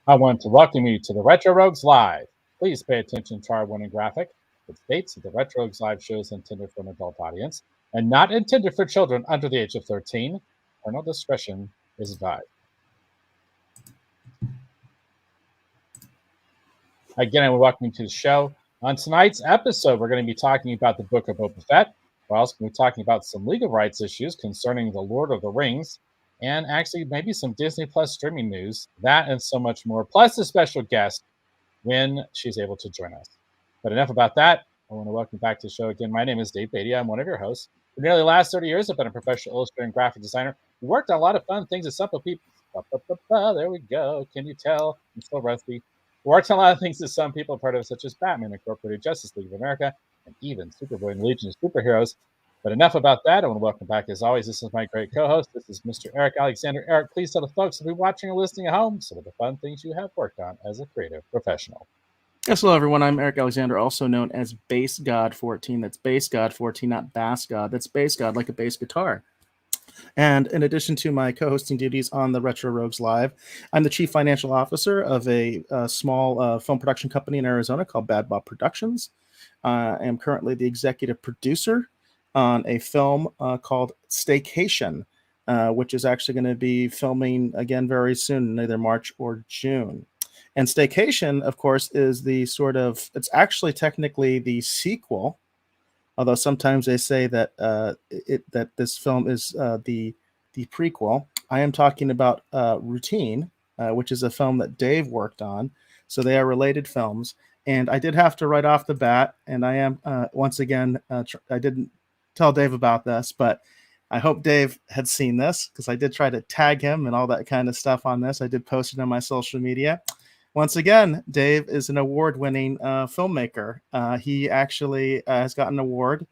I want to welcome you to the Retro Rogues Live. Please pay attention to our warning graphic. It states that the Retro Rogues Live show is intended for an adult audience and not intended for children under the age of 13. Parental discretion is advised. Again, I welcome you to the show. On tonight's episode, we're going to be talking about the Book of Boba Fett. We're also going to be talking about some legal rights issues concerning the Lord of the Rings, and actually maybe some Disney Plus streaming news, that and so much more, plus a special guest when she's able to join us. But enough about that. I want to welcome you back to the show again. My name is Dave Beatty. I'm one of your hosts. For nearly the last 30 years, I've been a professional illustrator and graphic designer. We worked on a lot of fun things that simple people. There we go. Can you tell? I'm still rusty. We worked on a lot of things that some people have heard of, such as Batman Incorporated, Justice League of America, and even Superboy and Legion of Superheroes. But enough about that. I want to welcome back, as always, this is my great co-host. This is Mr. Eric Alexander. Eric, please tell the folks who'll be watching or listening at home some of the fun things you have worked on as a creative professional. Yes, hello everyone. I'm Eric Alexander, also known as Bass God 14. That's Bass God 14, not Bass God. That's Bass God, like a bass guitar. And in addition to my co-hosting duties on the Retro Rogues Live, I'm the chief financial officer of a small film production company in Arizona called Bad Bob Productions. I am currently the executive producer on a film called Staycation, which is actually going to be filming again very soon, in either March or June. And Staycation, of course, is the it's actually technically the sequel, although sometimes they say that that this film is the prequel. I am talking about Routine, which is a film that Dave worked on. So they are related films. And I did have to right off the bat, and I am, once again, I didn't tell Dave about this, but I hope Dave had seen this, because I did try to tag him and all that kind of stuff on this. I did post it on my social media. Once again, Dave is an award-winning filmmaker. He actually has gotten an award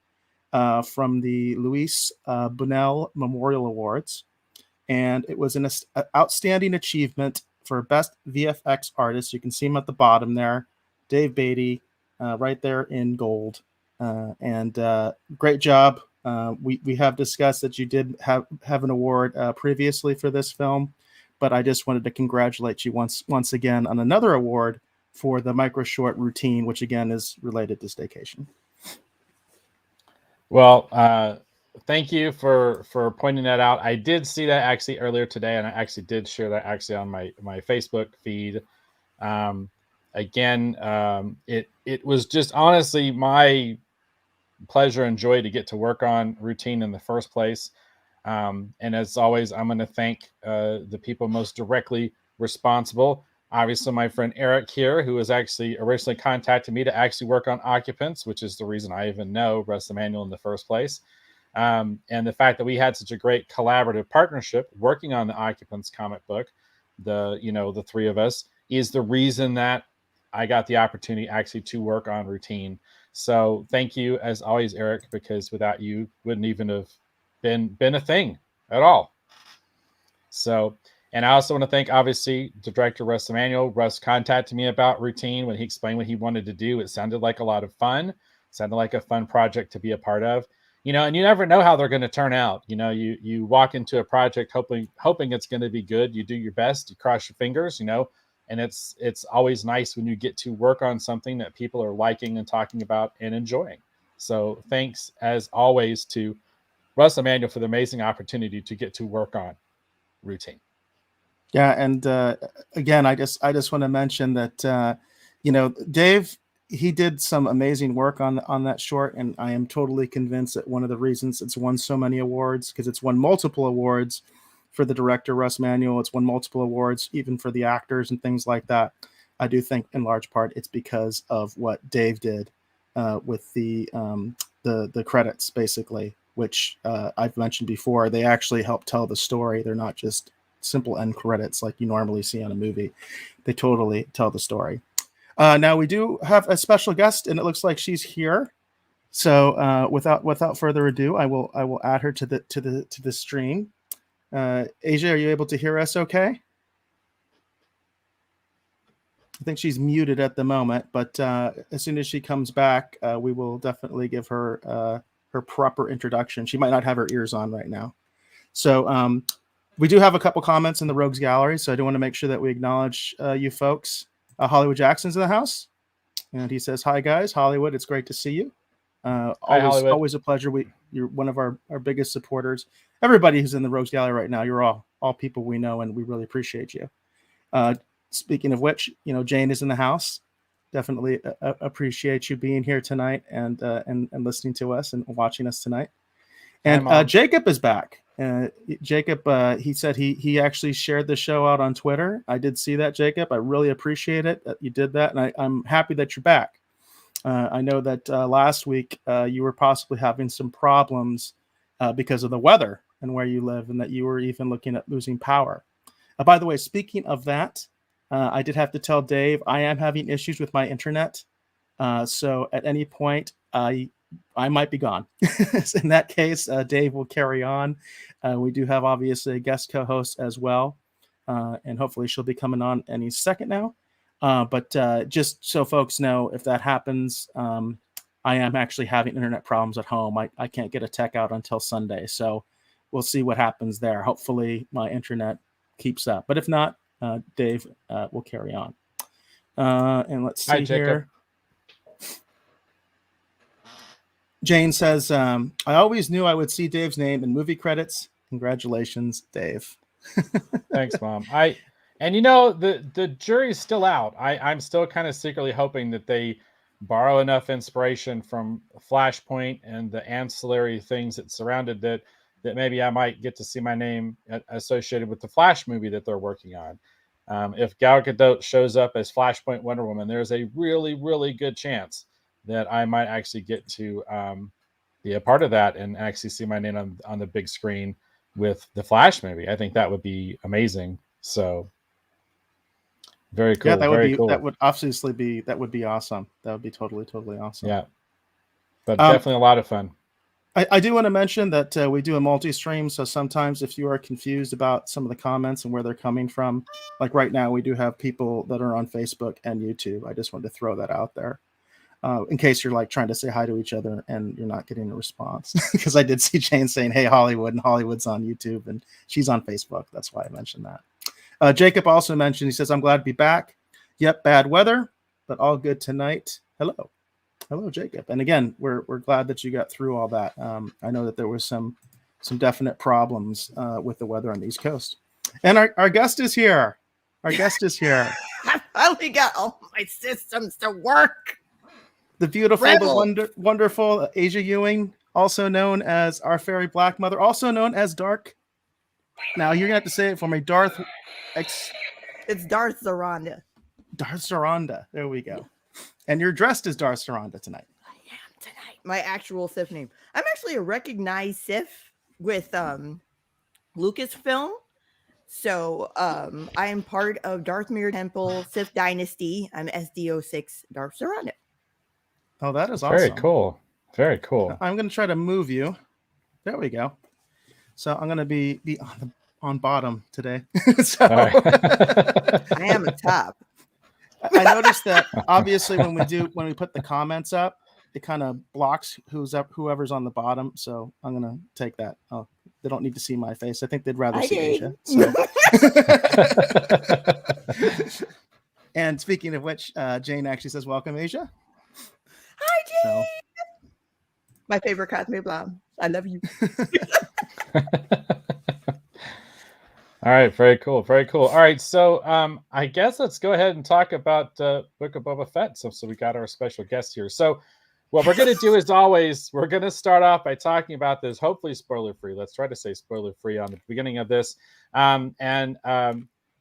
from the Luis Buñuel Memorial Awards, and it was an outstanding achievement for Best VFX Artist. You can see him at the bottom there, Dave Beatty, right there in gold. And great job. We have discussed that you did have an award previously for this film, but I just wanted to congratulate you once again on another award for the micro short Routine, which again is related to Staycation. Well, thank you for pointing that out. I did see that actually earlier today, and I actually did share that actually on my Facebook feed. It was just honestly my pleasure and joy to get to work on Routine in the first place. And as always, I'm going to thank the people most directly responsible. Obviously, my friend Eric here, who was actually originally contacted me to actually work on Occupants, which is the reason I even know Russ Emanuel in the first place. And the fact that we had such a great collaborative partnership working on the Occupants comic book, the three of us, is the reason that I got the opportunity actually to work on Routine. So thank you, as always, Eric, because without you, wouldn't even have been a thing at all. So, and I also want to thank, obviously, the director, Russ Emanuel. Russ contacted me about Routine when he explained what he wanted to do. It sounded like a lot of fun. It sounded like a fun project to be a part of. And you never know how they're going to turn out. You walk into a project hoping it's going to be good. You do your best. You cross your fingers, and it's always nice when you get to work on something that people are liking and talking about and enjoying. So thanks, as always, to Russ Emanuel for the amazing opportunity to get to work on Routine. Yeah, and again, I just want to mention that Dave, he did some amazing work on that short, and I am totally convinced that one of the reasons it's won so many awards, because it's won multiple awards for the director, Russ Emanuel. It's won multiple awards even for the actors and things like that. I do think in large part it's because of what Dave did with the credits, basically, which I've mentioned before. They actually help tell the story. They're not just simple end credits like you normally see on a movie. They totally tell the story. Now we do have a special guest, and it looks like she's here. So without further ado, I will add her to the stream. A'Ja, are you able to hear us okay? I think she's muted at the moment, but as soon as she comes back, we will definitely give her her proper introduction. She might not have her ears on right now. So We do have a couple comments in the Rogues Gallery, so I do want to make sure that we acknowledge you folks. Hollywood Jackson's in the house, and he says, "Hi guys, Hollywood, it's great to see you. Hi, Always, Hollywood. always a pleasure. You're one of our biggest supporters. Everybody who's in the Rogues Gallery right now, you're all people we know, and we really appreciate you. Speaking of which, Jane is in the house. Definitely appreciate you being here tonight and listening to us and watching us tonight. And Jacob is back. Jacob, he said he actually shared the show out on Twitter. I did see that, Jacob. I really appreciate it that you did that, and I'm happy that you're back. I know that last week you were possibly having some problems because of the weather and where you live, and that you were even looking at losing power. By the way, speaking of that, I did have to tell Dave I am having issues with my internet. So at any point, I might be gone. In that case, Dave will carry on. We do have obviously a guest co-host as well, and hopefully she'll be coming on any second now. But just so folks know, if that happens, I am actually having internet problems at home. I can't get a tech out until Sunday, so we'll see what happens there. Hopefully my internet keeps up, but if not, Dave will carry on. And let's see. Hi, here. Jane says, I always knew I would see Dave's name in movie credits. Congratulations, Dave. Thanks, Mom. The jury's still out. I'm still kind of secretly hoping that they borrow enough inspiration from Flashpoint and the ancillary things that surrounded that maybe I might get to see my name associated with the Flash movie that they're working on. If Gal Gadot shows up as Flashpoint Wonder Woman, there's a really, really good chance that I might actually get to be a part of that and actually see my name on the big screen with the Flash movie. I think that would be amazing. So very cool. Yeah, that very cool. That would obviously be awesome. That would be totally awesome. Yeah, but definitely a lot of fun. I do want to mention that we do a multi-stream, so sometimes if you are confused about some of the comments and where they're coming from, like right now we do have people that are on Facebook and YouTube. I just wanted to throw that out there in case you're like trying to say hi to each other and you're not getting a response. Because I did see Jane saying, "Hey, Hollywood," and Hollywood's on YouTube and she's on Facebook. That's why I mentioned that. Jacob also mentioned, he says, "I'm glad to be back. Yep, bad weather, but all good tonight. Hello." Hello, Jacob. And again, we're glad that you got through all that. I know that there was some definite problems with the weather on the East Coast. And our guest is here. Our guest is here. I finally got all my systems to work. The beautiful, the wonderful A'Ja Ewing, also known as our fairy black mother, also known as Dark. Now you're gonna have to say it for me, Darth. It's Darth Zoronda. Darth Zoronda. There we go. And you're dressed as Darth Zoronda tonight. I am tonight. My actual Sith name. I'm actually a recognized Sith with Lucasfilm. So I am part of Darth Maul Temple Sith Dynasty. I'm SD06 Darth Zoronda. Oh, that is awesome. Very cool. Very cool. I'm going to try to move you. There we go. So I'm going to be on bottom today. So Right. I am a top. I noticed that obviously when we put the comments up, it kind of blocks whoever's on the bottom. So I'm gonna take that. Oh, they don't need to see my face. I think they'd rather see A'Ja. So. And speaking of which, Jane actually says, "Welcome, A'Ja." Hi, Jane. So. My favorite cosplay blonde. I love you. All right, very cool, very cool. All right, so I guess let's go ahead and talk about Book of Boba Fett. So we got our special guest here. So what we're going to do, as always, we're going to start off by talking about this, hopefully spoiler-free. Let's try to say spoiler-free on the beginning of this. And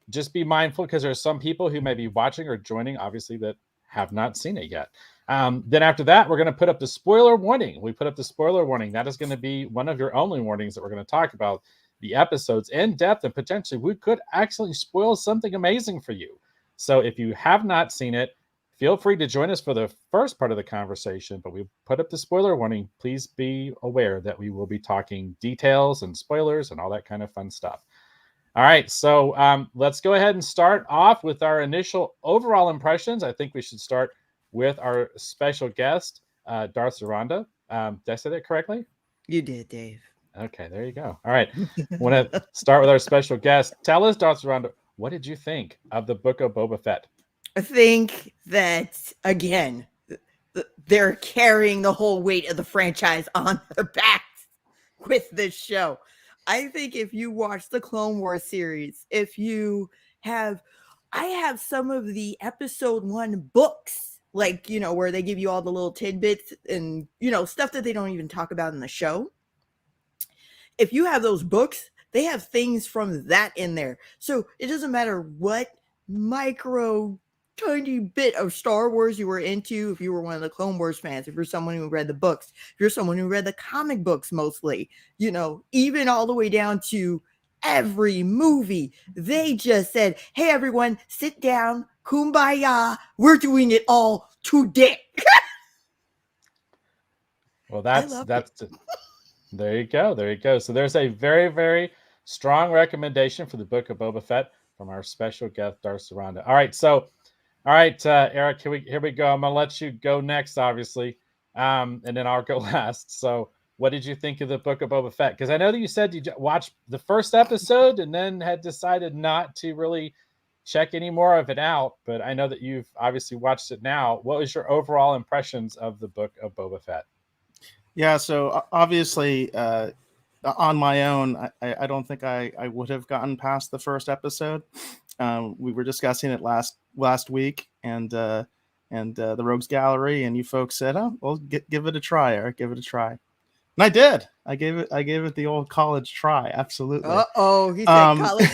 just be mindful, because there's some people who may be watching or joining, obviously, that have not seen it yet. Then after that, we're going to put up the spoiler warning. We put up the spoiler warning. That is going to be one of your only warnings that we're going to talk about the episodes in depth, and potentially we could actually spoil something amazing for you. So if you have not seen it, feel free to join us for the first part of the conversation, but we put up the spoiler warning. Please be aware that we will be talking details and spoilers and all that kind of fun stuff. All right, so let's go ahead and start off with our initial overall impressions. I think we should start with our special guest, Darth Zoronda. Did I say that correctly? You did, Dave. Okay, there you go. All right. Want to start with our special guest. Tell us, Dr. Rondo, what did you think of the Book of Boba Fett? I think that, again, they're carrying the whole weight of the franchise on their backs with this show. I think if you watch the Clone Wars series, I have some of the episode 1 books, like, where they give you all the little tidbits and, stuff that they don't even talk about in the show. If you have those books, they have things from that in there. So it doesn't matter what micro tiny bit of Star Wars you were into, if you were one of the Clone Wars fans, if you're someone who read the books, if you're someone who read the comic books mostly, even all the way down to every movie, they just said, hey, everyone, sit down, kumbaya, we're doing it all today. Well, there you go. So there's a very, very strong recommendation for the Book of Boba Fett from our special guest, Darth Saranda. All right, Eric, here we go. I'm gonna let you go next, obviously, and then I'll go last. So, what did you think of the Book of Boba Fett? Because I know that you said you watched the first episode and then had decided not to really check any more of it out. But I know that you've obviously watched it now. What was your overall impressions of the Book of Boba Fett? Yeah, so obviously, on my own, I don't think I would have gotten past the first episode. We were discussing it last week, and the Rogues Gallery, and you folks said, "Oh, well, give it a try, Eric. Give it a try." And I did. I gave it the old college try. Absolutely. He said college.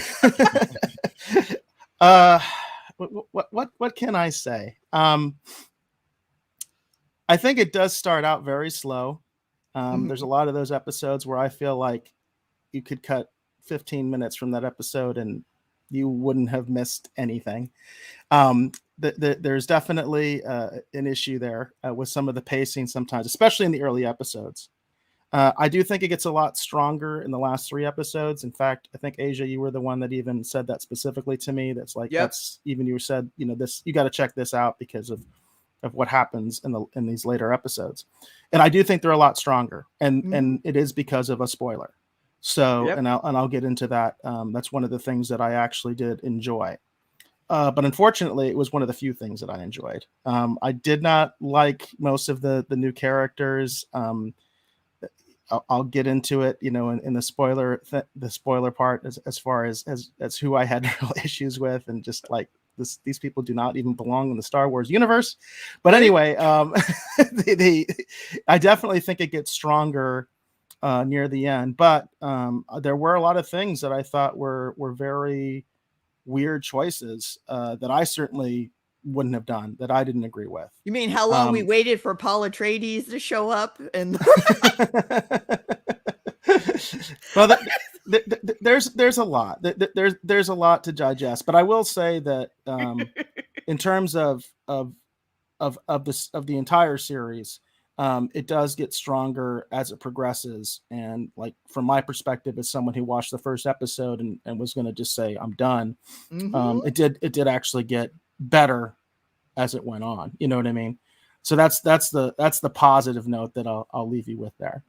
What can I say? I think it does start out very slow. There's a lot of those episodes where I feel like you could cut 15 minutes from that episode and you wouldn't have missed anything. There's definitely an issue there with some of the pacing sometimes, especially in the early episodes. I do think it gets a lot stronger in the last 3 episodes. In fact, I think, A'Ja, you were the one that even said that specifically to me. That's like, you said, this, you got to check this out because of what happens in these later episodes. And I do think they're a lot stronger, and it is because of a spoiler. So, and I'll get into that. That's one of the things that I actually did enjoy. But unfortunately, it was one of the few things that I enjoyed. I did not like most of the new characters. I'll get into it, in the spoiler part as far as who I had real issues with, and just like these people do not even belong in the Star Wars universe. But anyway, I definitely think it gets stronger near the end. But there were a lot of things that I thought were very weird choices that I certainly wouldn't have done, that I didn't agree with. You mean how long we waited for Paul Atreides to show up? And well, there's a lot. There's a lot to digest. But I will say that in terms of the entire series, it does get stronger as it progresses. And like from my perspective, as someone who watched the first episode and was going to just say I'm done, it did actually get better as it went on. You know what I mean? So that's the positive note that I'll leave you with there.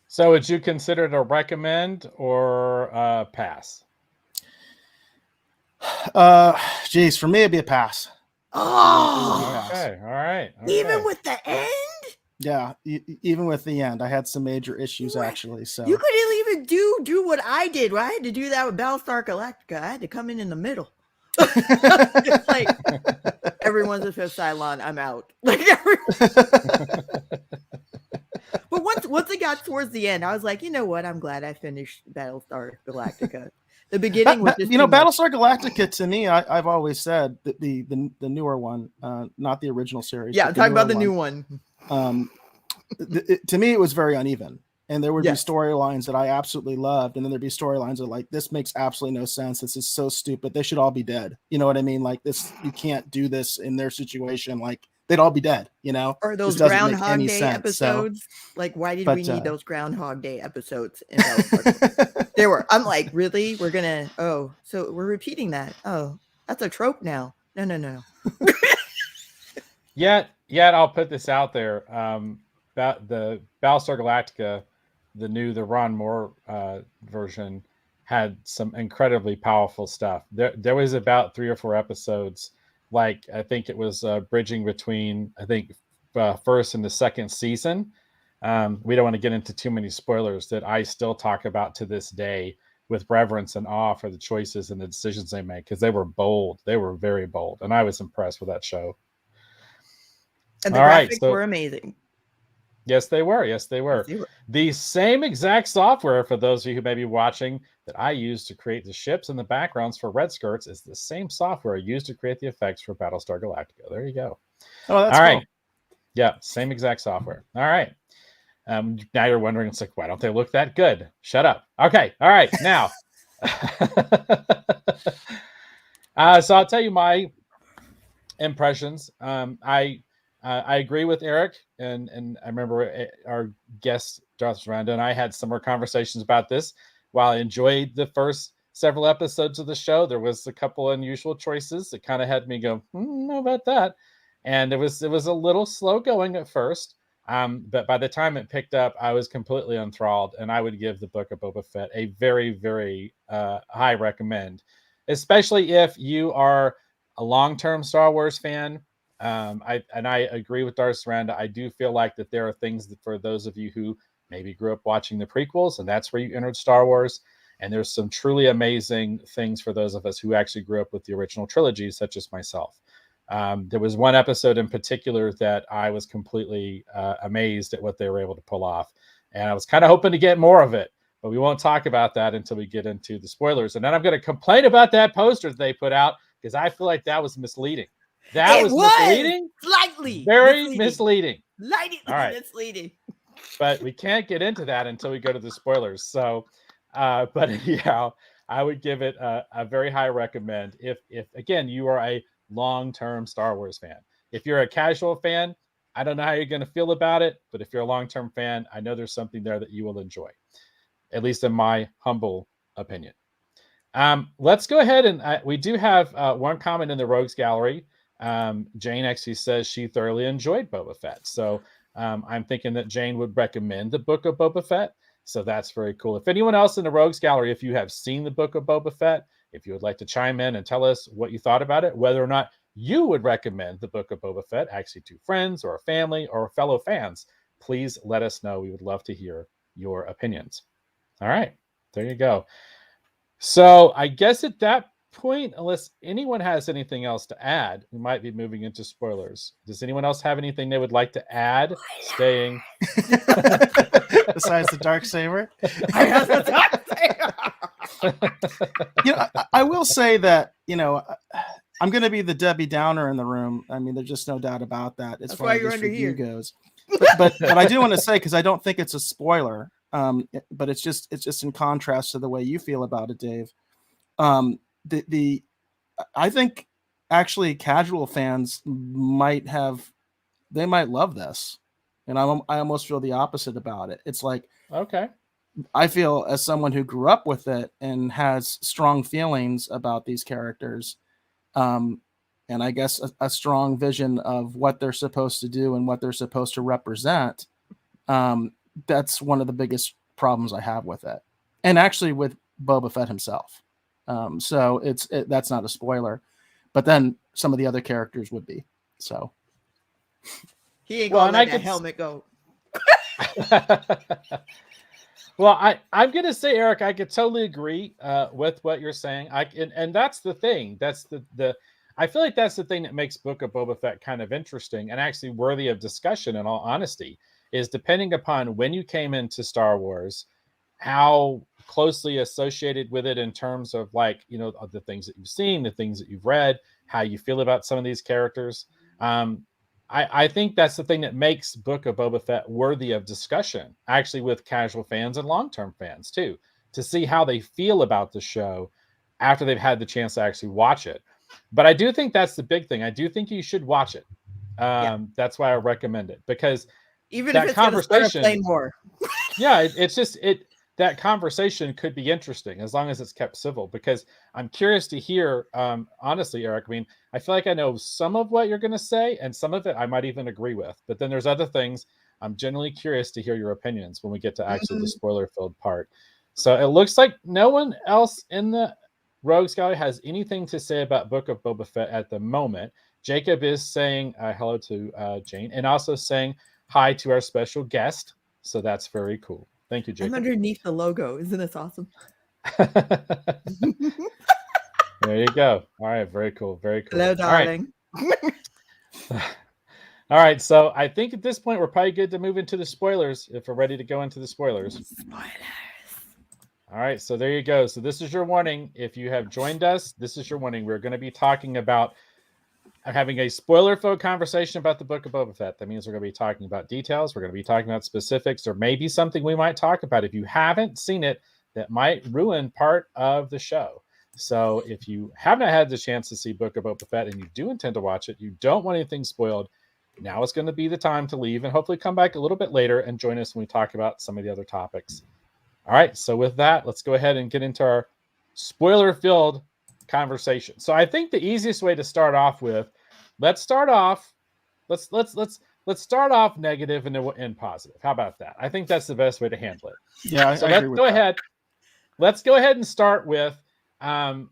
So would you consider it a recommend or a pass? Geez, for me it'd be a pass. Oh, okay, all right. Even with the end? Yeah, even with the end, I had some major issues actually. So you couldn't even do what I did. Well, I had to do that with Battlestar Galactica. I had to come in the middle. It's like everyone's a fifth Cylon. I'm out. Like but once it got towards the end, I was like, you know what? I'm glad I finished Battlestar Galactica. The beginning was just Battlestar Galactica to me, I've always said that the newer one, not the original series. Yeah, I'm talking about the new one. To me, it was very uneven. And there would be storylines that I absolutely loved. And then there'd be storylines that like, this makes absolutely no sense. This is so stupid. They should all be dead. You know what I mean? Like this, you can't do this in their situation. Like they'd all be dead, Or those Groundhog Day episodes. So, like, why did we need those Groundhog Day episodes? There were. I'm like, really? We're going to, so we're repeating that. Oh, that's a trope now. No. Yet I'll put this out there. The Battlestar Galactica, the Ron Moore version had some incredibly powerful stuff. There was about 3 or 4 episodes, like I think it was bridging between first and the second season. We don't want to get into too many spoilers, that I still talk about to this day with reverence and awe for the choices and the decisions they make, because they were bold. They were very bold, and I was impressed with that show. And the All right, graphics so were amazing. yes, they were. Yes, they were. Yes, they were. The same exact software, for those of you who may be watching, that I used to create the ships and the backgrounds for Red Skirts is the same software used to create the effects for Battlestar Galactica. There you go. Oh, that's all cool. right. Yeah, same exact software. All right. Now you're wondering, it's like, why don't they look that good? Shut up. Okay. All right. Now, so I'll tell you my impressions. I agree with Eric, and I remember our guest Darth Randa and I had similar conversations about this. While I enjoyed the first several episodes of the show, there was a couple unusual choices that kind of had me go, know about that. And it was a little slow going at first. But by the time it picked up, I was completely enthralled, and I would give the Book of Boba Fett a very, very high recommend, especially if you are a long-term Star Wars fan. I agree with Darth Saranda. I do feel like that there are things that, for those of you who maybe grew up watching the prequels, and that's where you entered Star Wars, and there's some truly amazing things for those of us who actually grew up with the original trilogy, such as myself. There was one episode in particular that I was completely amazed at what they were able to pull off. And I was kind of hoping to get more of it, but we won't talk about that until we get into the spoilers. And then I'm going to complain about that poster that they put out, because I feel like that was misleading. That was misleading. Slightly. Very misleading. Slightly All right. misleading. But we can't get into that until we go to the spoilers. So, but anyhow, I would give it a very high recommend if again, you are a long-term Star Wars fan. If you're a casual fan, I don't know how you're going to feel about it, but if you're a long-term fan, I know there's something there that you will enjoy, at least in my humble opinion. Let's go ahead, and we do have one comment in the Rogues Gallery. Jane actually says she thoroughly enjoyed Boba Fett. So I'm thinking that Jane would recommend the Book of Boba Fett. So that's very cool. If anyone else in the Rogues Gallery, if you have seen the Book of Boba Fett, if you would like to chime in and tell us what you thought about it, whether or not you would recommend the Book of Boba Fett actually to friends or a family or fellow fans, please let us know. We would love to hear your opinions. All right, there you go. So I guess at that point, unless anyone has anything else to add, we might be moving into spoilers. Does anyone else have anything they would like to add? Staying besides the Darksaber. I have the Darksaber. I will say that, I'm going to be the Debbie Downer in the room. I mean, there's just no doubt about that as far as this review goes. But I do want to say, because I don't think it's a spoiler, but it's just in contrast to the way you feel about it, Dave. I think actually casual fans might love this, and I almost feel the opposite about it. It's like, okay, I feel, as someone who grew up with it and has strong feelings about these characters, and I guess a strong vision of what they're supposed to do and what they're supposed to represent. That's one of the biggest problems I have with it, and actually with Boba Fett himself. So that's not a spoiler, but then some of the other characters would be. So he ain't gonna let that helmet go. Well, I'm gonna say, Eric, I could totally agree with what you're saying. And that's the thing. That's the I feel like that's the thing that makes Book of Boba Fett kind of interesting and actually worthy of discussion. In all honesty, is depending upon when you came into Star Wars, how closely associated with it in terms of, like, the things that you've seen, the things that you've read, how you feel about some of these characters. I think that's the thing that makes Book of Boba Fett worthy of discussion, actually, with casual fans and long-term fans too, to see how they feel about the show after they've had the chance to actually watch it. But I do think that's the big thing. I do think you should watch it. That's why I recommend it, because even that if it's conversation, play more. Yeah, it's just that conversation could be interesting as long as it's kept civil, because I'm curious to hear, honestly, Eric, I mean, I feel like I know some of what you're going to say, and some of it I might even agree with, but then there's other things I'm genuinely curious to hear your opinions when we get to actually the spoiler-filled part. So it looks like no one else in the Rogues Gallery has anything to say about Book of Boba Fett at the moment. Jacob is saying hello to Jane and also saying hi to our special guest. So that's very cool. Thank you, Jacob. I'm underneath the logo. Isn't this awesome? There you go. All right. Very cool. Very cool. Hello, darling. All right. So I think at this point, we're probably good to move into the spoilers if we're ready to go into the spoilers. Spoilers. All right. So there you go. So this is your warning. If you have joined us, this is your warning. We're going to be talking about having a spoiler-filled conversation about the Book of Boba Fett. That means we're going to be talking about details. We're going to be talking about specifics, or maybe something we might talk about if you haven't seen it that might ruin part of the show. So if you haven't had the chance to see Book of Boba Fett and you do intend to watch it, you don't want anything spoiled, now is going to be the time to leave and hopefully come back a little bit later and join us when we talk about some of the other topics. All right, so with that, let's go ahead and get into our spoiler-filled conversation. So I think the easiest way to start off with, let's start off negative and then we'll end positive. How about that? I think that's the best way to handle it. Yeah, so let's go ahead. Let's go ahead and start with, and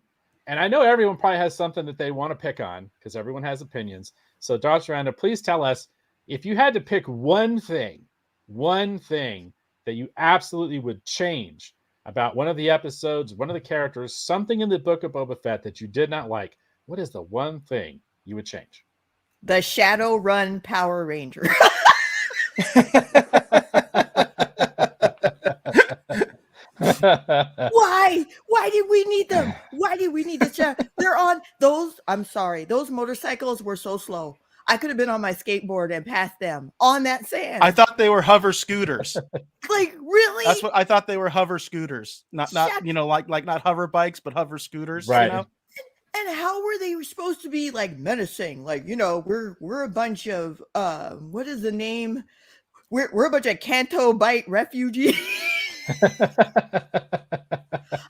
I know everyone probably has something that they want to pick on because everyone has opinions. So Dr. Randa, please tell us if you had to pick one thing that you absolutely would change about one of the episodes, one of the characters, something in the Book of Boba Fett that you did not like. What is the one thing you would change? The Shadowrun Power Ranger. Why? Why did we need them? Why did we need the They're on those. I'm sorry. Those motorcycles were so slow. I could have been on my skateboard and passed them on that sand. I thought they were hover scooters. Like, really? That's what I thought they were, hover scooters. Not like not hover bikes, but hover scooters. Right. You know? And how were they supposed to be like menacing? Like, we're a bunch of what is the name? We're a bunch of Canto Bite refugees.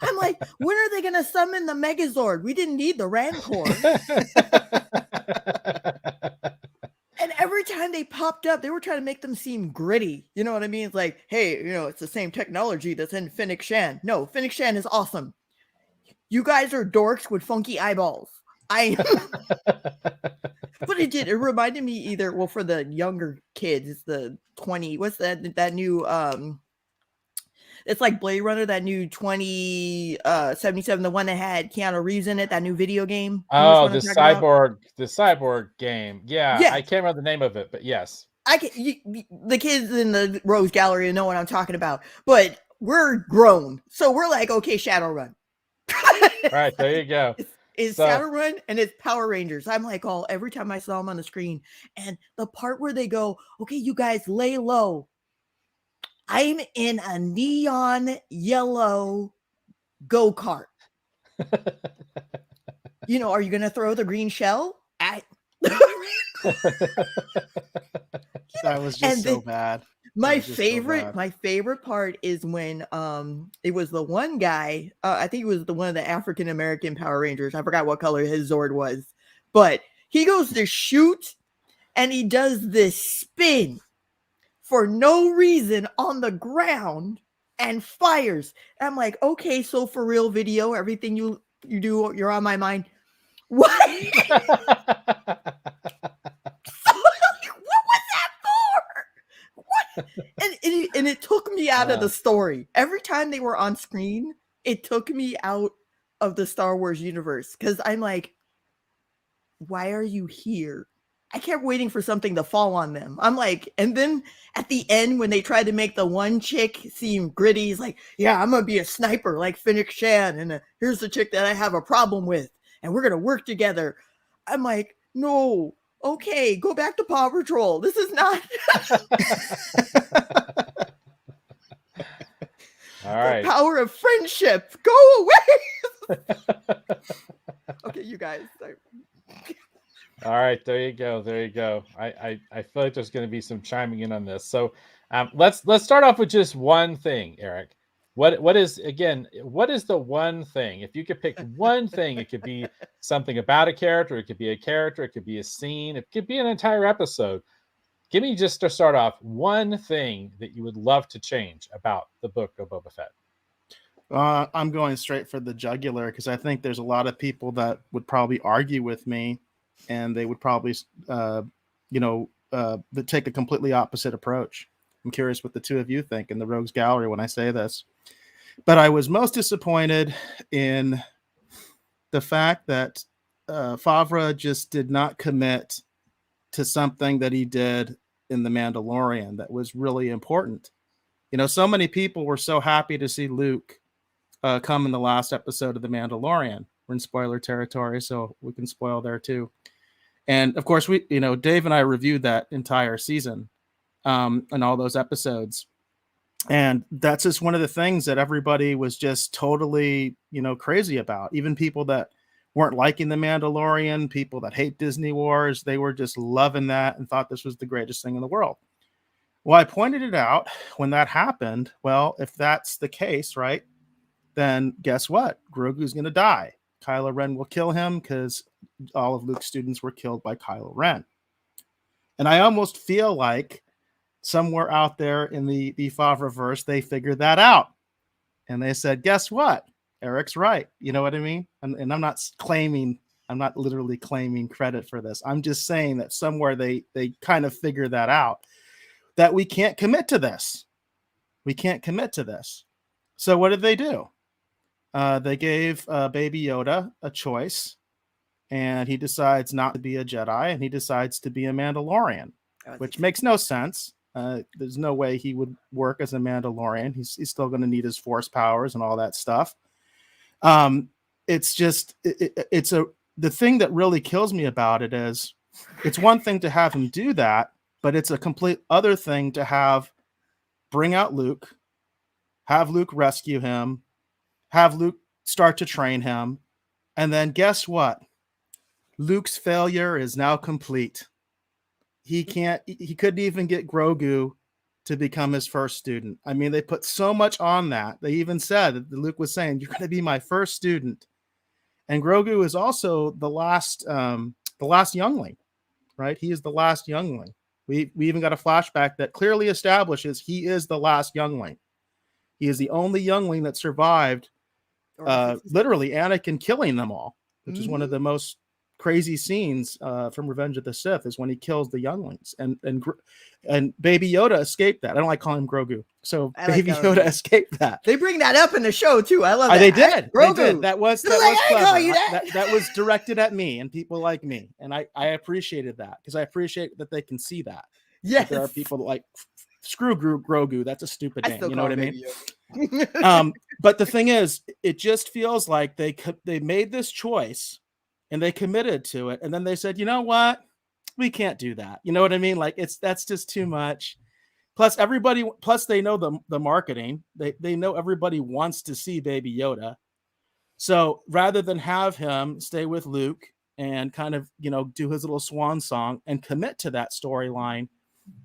I'm like, when are they gonna summon the Megazord? We didn't need the Rancor. And every time they popped up, they were trying to make them seem gritty. You know what I mean? It's like, hey, it's the same technology that's in Fennec Shan. No, Fennec Shan is awesome. You guys are dorks with funky eyeballs. But it reminded me either, well, for the younger kids, the 20, what's that new, it's like Blade Runner, that new 2077, the one that had Keanu Reeves in it, that new video game. Oh, the cyborg game. Yeah, I can't remember the name of it, but yes. The kids in the Rose Gallery know what I'm talking about, but we're grown. So we're like, okay, Shadowrun. All right, there you go. It's Shadowrun and it's Power Rangers. I'm like, every time I saw them on the screen, and the part where they go, okay, you guys lay low. I'm in a neon yellow go-kart. Are you going to throw the green shell at? That was just so bad. My favorite part is when it was the one guy, I think it was one of the African American Power Rangers. I forgot what color his Zord was, but he goes to shoot and he does this spin for no reason on the ground and fires. And I'm like, okay, so for real video, everything you do, you're on my mind. What? What was that for? What? And it took me out of the story. Every time they were on screen, it took me out of the Star Wars universe. Because I'm like, why are you here? I kept waiting for something to fall on them. I'm like, and then at the end, when they tried to make the one chick seem gritty, he's like, yeah, I'm going to be a sniper like Fennec Shan. And here's the chick that I have a problem with. And we're going to work together. I'm like, no, okay, go back to Paw Patrol. This is not. All right. The power of friendship. Go away. Okay, you guys. All right, there you go. I feel like there's going to be some chiming in on this. So let's start off with just one thing, Eric. What is the one thing? If you could pick one thing, it could be something about a character, it could be a character, it could be a scene, it could be an entire episode. give me, just to start off, one thing that you would love to change about the Book of Boba Fett. I'm going straight for the jugular because I think there's a lot of people that would probably argue with me, and they would probably, take a completely opposite approach. I'm curious what the two of you think in the Rogues Gallery when I say this. But I was most disappointed in the fact that Favre just did not commit to something that he did in The Mandalorian that was really important. So many people were so happy to see Luke come in the last episode of The Mandalorian. We're in spoiler territory, so we can spoil there too. And of course, Dave and I reviewed that entire season and all those episodes. And that's just one of the things that everybody was just totally, crazy about. Even people that weren't liking The Mandalorian, people that hate Disney Wars, they were just loving that and thought this was the greatest thing in the world. Well, I pointed it out when that happened. Well, if that's the case, right, then guess what? Grogu's going to die. Kylo Ren will kill him because all of Luke's students were killed by Kylo Ren. And I almost feel like somewhere out there in the Favreverse, they figured that out. And they said, guess what? Eric's right. You know what I mean? And I'm not literally claiming credit for this. I'm just saying that somewhere they kind of figured that out, that we can't commit to this. We can't commit to this. So what did they do? They gave Baby Yoda a choice, and he decides not to be a Jedi, and he decides to be a Mandalorian, which makes no sense. There's no way he would work as a Mandalorian. He's still going to need his Force powers and all that stuff. It's just the thing that really kills me about it is it's one thing to have him do that, but it's a complete other thing to bring out Luke, have Luke rescue him, have Luke start to train him, and then guess what? Luke's failure is now complete. He couldn't even get Grogu to become his first student. I mean, they put so much on that. They even said that Luke was saying, "You're going to be my first student." And Grogu is also the last youngling, right? He is the last youngling. We even got a flashback that clearly establishes he is the last youngling. He is the only youngling that survived, literally Anakin killing them all, which is one of the most crazy scenes from Revenge of the Sith, is when he kills the younglings, and Baby Yoda escaped that. I don't like calling him Grogu, so Baby Yoda escaped that. They bring that up in the show too. I love that. They did. Grogu. They did. That was clever. That was directed at me and people like me, and I appreciated that because I appreciate that they can see that. Yes, there are people that like screw Grogu. That's a stupid name. You know what I mean? But the thing is, it just feels like they made this choice. And they committed to it. And then they said, you know what? We can't do that. You know what I mean? Like that's just too much. Plus they know the marketing. They know everybody wants to see Baby Yoda. So rather than have him stay with Luke and kind of, do his little swan song and commit to that storyline,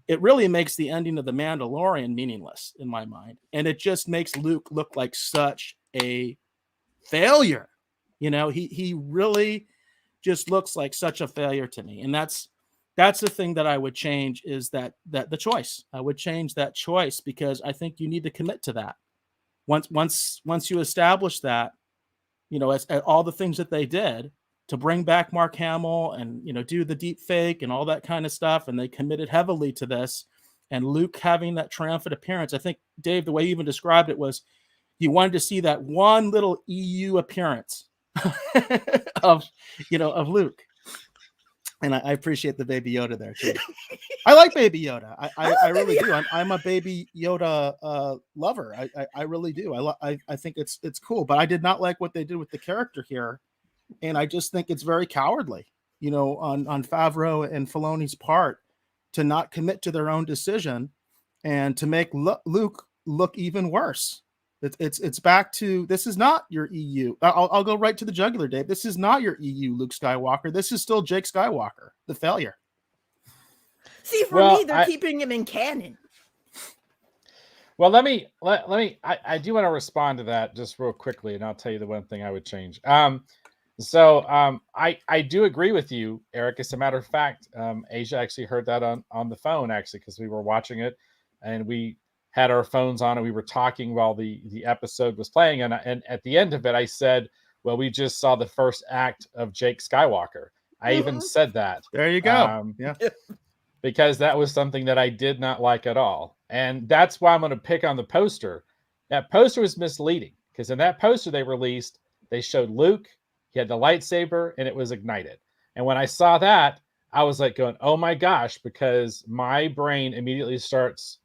it really makes the ending of The Mandalorian meaningless in my mind. And it just makes Luke look like such a failure. He really just looks like such a failure to me. And that's the thing that I would change, is that the choice. I would change that choice because I think you need to commit to that. Once you establish that, as all the things that they did to bring back Mark Hamill and, do the deep fake and all that kind of stuff. And they committed heavily to this, and Luke having that triumphant appearance. I think, Dave, the way you even described it was you wanted to see that one little EU appearance of Luke. And I appreciate the Baby Yoda there too. I like Baby Yoda. I really do. I'm a Baby Yoda lover. I really do. I think it's cool, but I did not like what they did with the character here, and I just think it's very cowardly, on Favreau and Filoni's part, to not commit to their own decision and to make Luke look even worse. It's back to, this is not your EU. I'll go right to the jugular, Dave. This is not your EU Luke Skywalker. This is still Jake Skywalker, the failure. See, for me, they're keeping him in canon. Well, let me. I do want to respond to that just real quickly, and I'll tell you the one thing I would change. So I do agree with you, Eric. As a matter of fact, A'Ja actually heard that on the phone, actually, because we were watching it and we had our phones on and we were talking while the episode was playing. And at the end of it, I said, well, we just saw the first act of Jake Skywalker. I even said that. There you go. Yeah. Because that was something that I did not like at all. And that's why I'm going to pick on the poster. That poster was misleading because in that poster they released, they showed Luke, he had the lightsaber, and it was ignited. And when I saw that, I was like going, oh my gosh, because my brain immediately starts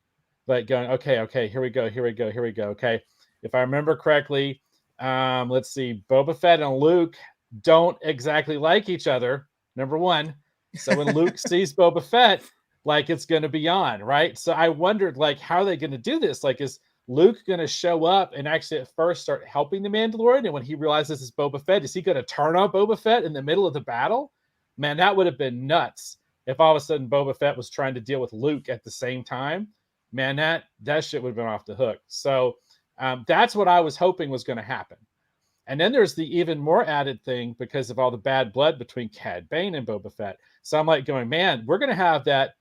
like going, okay, here we go. Okay. If I remember correctly, let's see, Boba Fett and Luke don't exactly like each other, number one. So when Luke sees Boba Fett, like it's going to be on, right? So I wondered, like, how are they going to do this? Like, is Luke going to show up and actually at first start helping the Mandalorian? And when he realizes it's Boba Fett, is he going to turn on Boba Fett in the middle of the battle? Man, that would have been nuts if all of a sudden Boba Fett was trying to deal with Luke at the same time. Man, that shit would have been off the hook. So that's what I was hoping was going to happen. And then there's the even more added thing because of all the bad blood between Cad Bane and Boba Fett. So I'm like going, man, we're going to have that,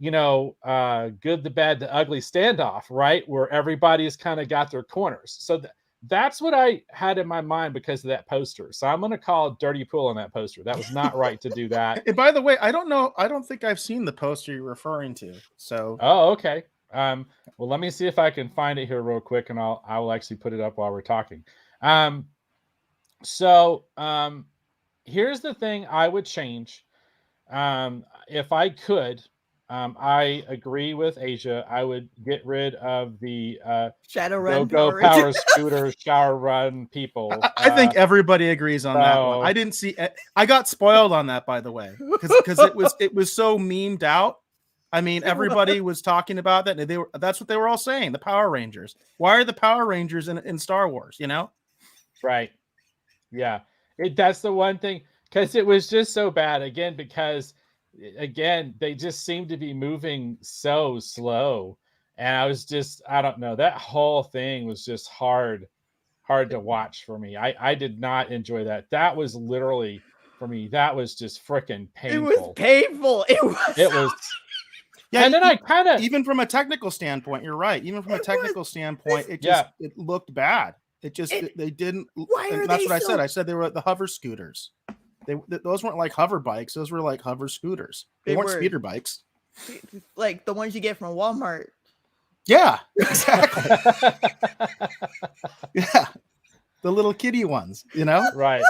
good, the bad, the ugly standoff, right? Where everybody's kind of got their corners. So that's what I had in my mind because of that poster. So I'm going to call dirty pool on that poster. That was not right to do that. And by the way, I don't know. I don't think I've seen the poster you're referring to. So. Oh, okay. Well, let me see if I can find it here real quick, and I will actually put it up while we're talking. So here's the thing I would change. If I could, I agree with A'Ja. I would get rid of the Shadowrun go power scooter shower run people. I think everybody agrees on that one. I didn't see. I got spoiled on that, by the way, because it was so memed out. I mean, everybody was talking about that, and that's what they were all saying. The Power Rangers. Why are the Power Rangers in Star Wars? Right. Yeah, that's the one thing, because it was just so bad again, because again, they just seemed to be moving so slow. And I don't know, that whole thing was just hard to watch for me. I did not enjoy that. That was literally, for me, that was just freaking painful. It was painful. It was. Yeah, and then I kind of, even from a technical standpoint, you're right. Even from a technical standpoint, it looked bad. It just they didn't. That's what I said. I said they were the hover scooters. Those weren't like hover bikes. Those were like hover scooters. They weren't speeder bikes. Like the ones you get from Walmart. Yeah, exactly. Yeah, the little kitty ones. Right.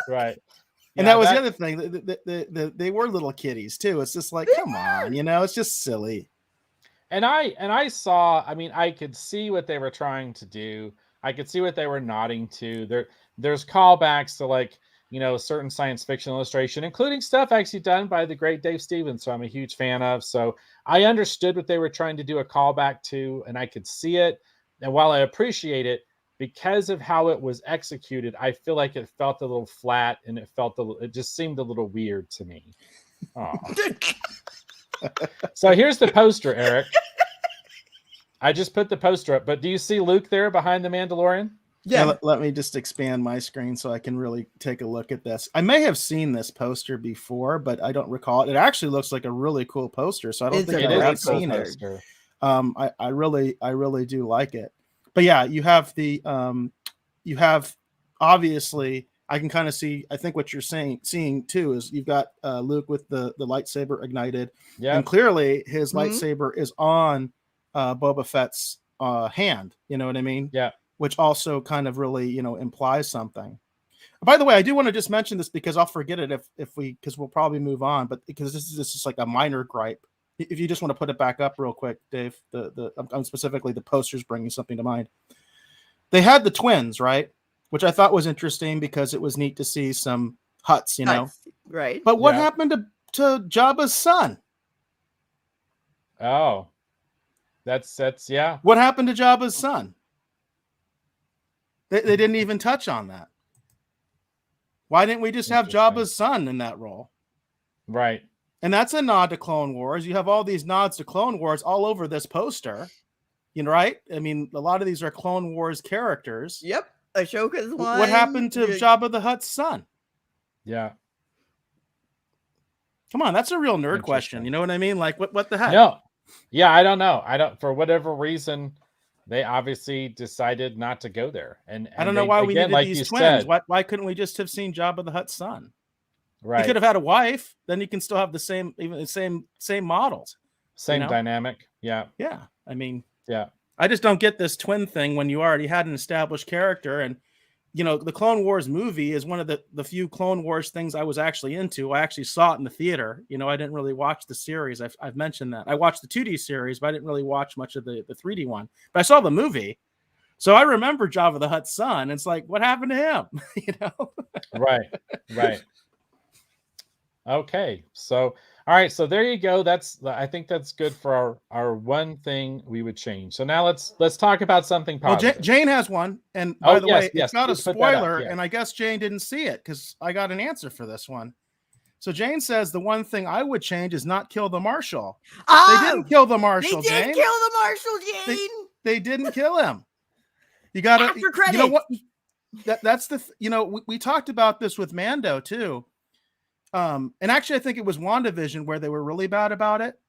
And that was the other thing. They were little kitties too. It's just like, come on, it's just silly. And I saw. I mean, I could see what they were trying to do. I could see what they were nodding to. There's callbacks to, like, certain science fiction illustration, including stuff actually done by the great Dave Stevens, so I'm a huge fan of. So I understood what they were trying to do a callback to, and I could see it. And while I appreciate it, because of how it was executed, I feel like it felt a little flat, and it just seemed a little weird to me. Oh. So here's the poster, Eric. I just put the poster up, but do you see Luke there behind the Mandalorian? Yeah. Let me just expand my screen so I can really take a look at this. I may have seen this poster before, but I don't recall it. It actually looks like a really cool poster, so I don't think I've seen it. I really do like it. But yeah, you have obviously, I can kind of see, I think what you're seeing too is you've got Luke with the lightsaber ignited. Yeah. And clearly his lightsaber is on Boba Fett's hand. You know what I mean? Yeah. Which also kind of really, implies something. By the way, I do want to just mention this because I'll forget it because we'll probably move on, but because this is like a minor gripe. If you just want to put it back up real quick, Dave, I'm specifically the posters bringing something to mind. They had the twins, right? Which I thought was interesting because it was neat to see some huts, Right. But what happened to Jabba's son? Oh, that's yeah. What happened to Jabba's son? They didn't even touch on that. Why didn't we just have Jabba's son in that role? Right. And that's a nod to Clone Wars. You have all these nods to Clone Wars all over this poster. Right? I mean, a lot of these are Clone Wars characters. Yep. Ashoka's one. What happened to Jabba the Hutt's son? Yeah. Come on, that's a real nerd question. Interesting. You know what I mean? Like, what the heck? No. Yeah, I don't know. I don't, for whatever reason, they obviously decided not to go there. And I don't know they, why we again, needed like these you twins. said, Why couldn't we just have seen Jabba the Hutt's son? He right. could have had a wife. Then you can still have the same, even the same models. Same you know? dynamic. Yeah. Yeah. I mean, Yeah. I just don't get this twin thing when you already had an established character. And, you know, the Clone Wars movie is one of the few Clone Wars things I was actually into. I actually saw it in the theater. You know, I didn't really watch the series. I've mentioned that. I watched the 2D series, but I didn't really watch much of the 3D one. But I saw the movie. So I remember Jabba the Hutt's son. It's like, what happened to him? You know? Right. Right. Okay. So, all right. So there you go. I think that's good for our one thing we would change. So now let's talk about something Well, positive. Jane has one. And by the way, yes, it's not a please put that up, spoiler. yeah. And I guess Jane didn't see it because I got an answer for this one. So Jane says the one thing I would change is not kill the marshal. Oh, They didn't kill the marshal, They did Jane. kill the marshal, Jane. They didn't kill him. You got to, After credits. you know what? That's the, you know, we talked about this with Mando too. And actually, I think it was WandaVision where they were really bad about it,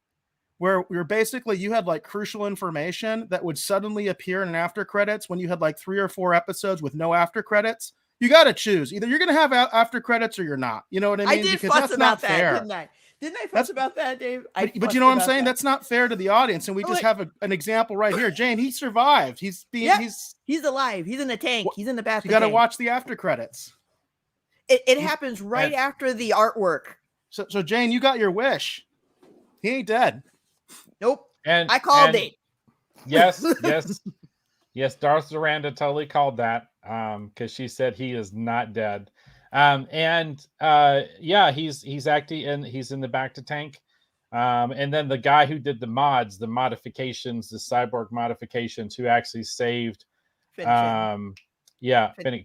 where we were basically, you had like crucial information that would suddenly appear in after credits when you had like 3 or 4 episodes with no after credits. You got to choose. Either you're going to have after credits or you're not. You know what I mean? I did Because fuss that's about not that, fair. didn't I? Didn't I fuss about that, Dave? But you know what I'm saying? That's not fair to the audience. And we just have an example right here. Jane, he survived. He's alive. He's in the tank. He's in the bathroom. You got to watch the after credits. It happens right after the artwork. So Jane, you got your wish. He ain't dead. Nope. And I called it. Yes, yes, yes. Darth Zaranda totally called that because she said he is not dead. Yeah, he's acting and he's in the back to tank. And then the guy who did the mods, the modifications, the cyborg modifications, who actually saved Fennec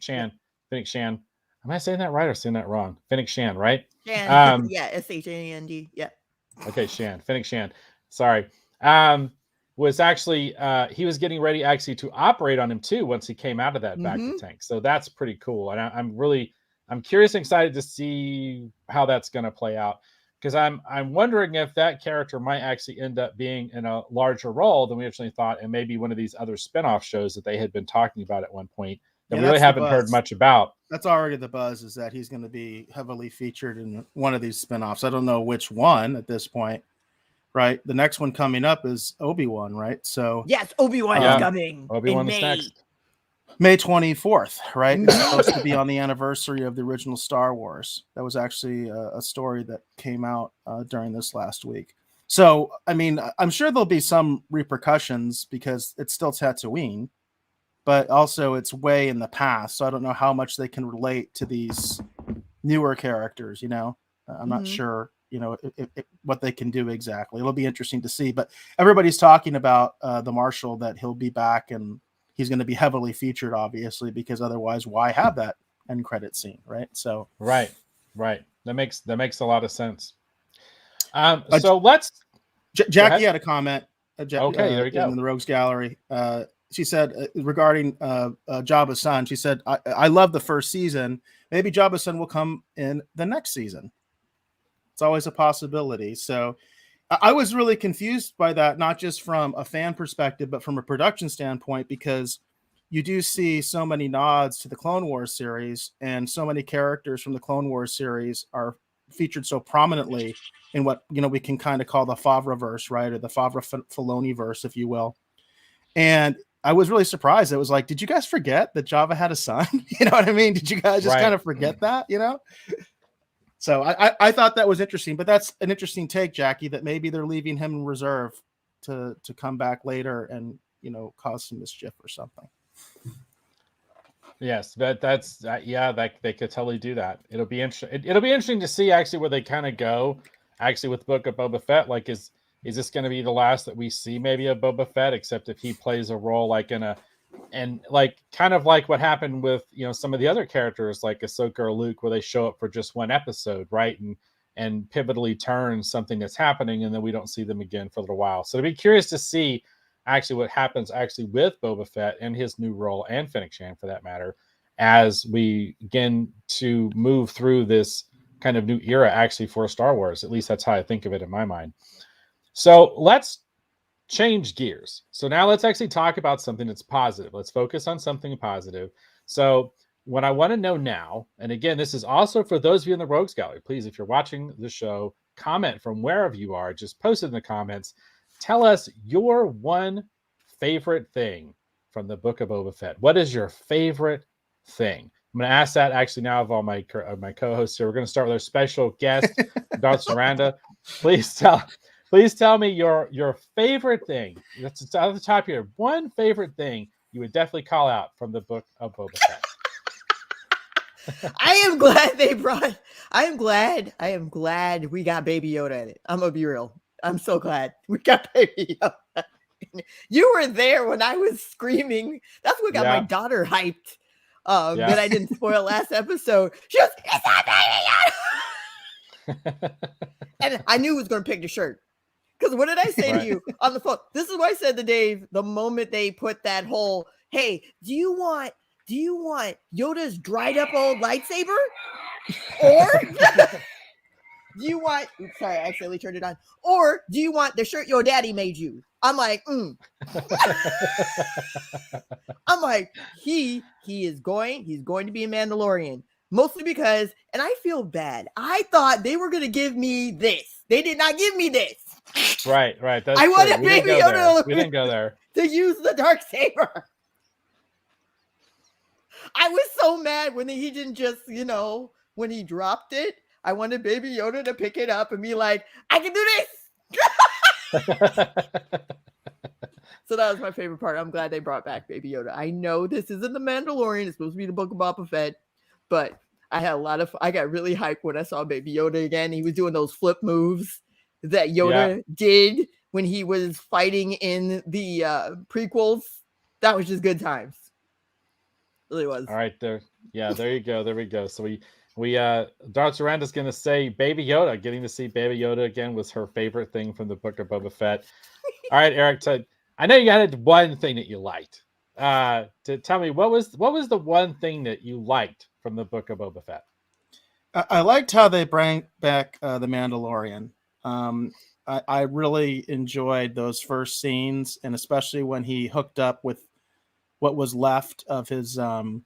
Shan. Fennec Shan. Am I saying that right or saying that wrong? Fennec Shan, right? Shan. Yeah, Shand. Yeah. Okay, Shan. Fennec Shan. Sorry. Was actually he was getting ready actually to operate on him too once he came out of that back to tank. So that's pretty cool. And I'm curious and excited to see how that's going to play out, because I'm wondering if that character might actually end up being in a larger role than we originally thought, and maybe one of these other spinoff shows that they had been talking about at one point that we really haven't heard much about. That's already the buzz, is that he's going to be heavily featured in one of these spinoffs. I don't know which one at this point, right? The next one coming up is Obi-Wan, right? So yes, Obi-Wan is coming. Obi-Wan is next. May 24th, right? It's supposed to be on the anniversary of the original Star Wars. That was actually a story that came out during this last week. So, I mean, I'm sure there'll be some repercussions because it's still Tatooine, but also it's way in the past. So I don't know how much they can relate to these newer characters, you know? I'm not sure, you know, what they can do exactly. It'll be interesting to see. But everybody's talking about the Marshal, that he'll be back and he's going to be heavily featured, obviously, because otherwise, why have that end credit scene, right? So, right. That makes a lot of sense. So let's. Jackie had a comment. Okay, there you go. In the Rogues Gallery, she said regarding Jabba's son. She said, "I love the first season. Maybe Jabba's son will come in the next season. It's always a possibility." So I was really confused by that, not just from a fan perspective, but from a production standpoint, because you do see so many nods to the Clone Wars series, and so many characters from the Clone Wars series are featured so prominently in what, you know, we can kind of call the Favreverse, right? Or the Favre-Filoni-verse, if you will. And I was really surprised. It was like, did you guys forget that Jabba had a son? You know what I mean? Did you guys just kind of forget that, you know? So I thought that was interesting, but that's an interesting take, Jackie, that maybe they're leaving him in reserve to come back later and, you know, cause some mischief or something. Yes, but that's like they could totally do that. It'll be interesting. It'll be interesting to see actually where they kind of go actually with Book of Boba Fett. Like, is this going to be the last that we see maybe of Boba Fett, except if he plays a role like and like kind of like what happened with, you know, some of the other characters like Ahsoka or Luke, where they show up for just one episode, right? And pivotally turn something that's happening, and then we don't see them again for a little while. So to be curious to see actually what happens actually with Boba Fett and his new role, and Fennec Shan for that matter, as we begin to move through this kind of new era actually for Star Wars. At least that's how I think of it in my mind. So let's change gears. So now let's actually talk about something that's positive. Let's focus on something positive. So what I want to know now, and again, this is also for those of you in the Rogues Gallery, please, if you're watching the show, comment from wherever you are, just post it in the comments. Tell us your one favorite thing from the Book of Boba Fett. What is your favorite thing? I'm going to ask that actually now of all my co-hosts here. We're going to start with our special guest, Darth Saranda. Please tell me your favorite thing. That's out of the top here. One favorite thing you would definitely call out from the Book of Boba Fett. I am glad we got Baby Yoda in it. I'm gonna be real. I'm so glad we got Baby Yoda. You were there when I was screaming. That's what got my daughter hyped. That I didn't spoil last episode. She goes, "It's not Baby Yoda!" And I knew he was gonna pick the shirt. Because what did I say to you on the phone? This is what I said to Dave the moment they put that whole, "Hey, do you want Yoda's dried up old lightsaber? Or do you want," sorry, I accidentally turned it on. "Or do you want the shirt your daddy made you?" I'm like, I'm like, he's going to be a Mandalorian. Mostly because, and I feel bad, I thought they were going to give me this. They did not give me this. Right. That's I wanted Baby Yoda we didn't go there. To use the dark saber. I was so mad when he didn't just, when he dropped it. I wanted Baby Yoda to pick it up and be like, "I can do this." So that was my favorite part. I'm glad they brought back Baby Yoda. I know this isn't the Mandalorian. It's supposed to be the Book of Boba Fett, but I got really hyped when I saw Baby Yoda again. He was doing those flip moves that Yoda did when he was fighting in the prequels. That was just good times. It really was. All right, there. Yeah, there you go. There we go. So we Darth Saranda's gonna say Baby Yoda. Getting to see Baby Yoda again was her favorite thing from the Book of Boba Fett. All right, Eric, I know you got one thing that you liked. To tell me what was the one thing that you liked from the Book of Boba Fett? I liked how they bring back the Mandalorian. I really enjoyed those first scenes, and especially when he hooked up with what was left of his of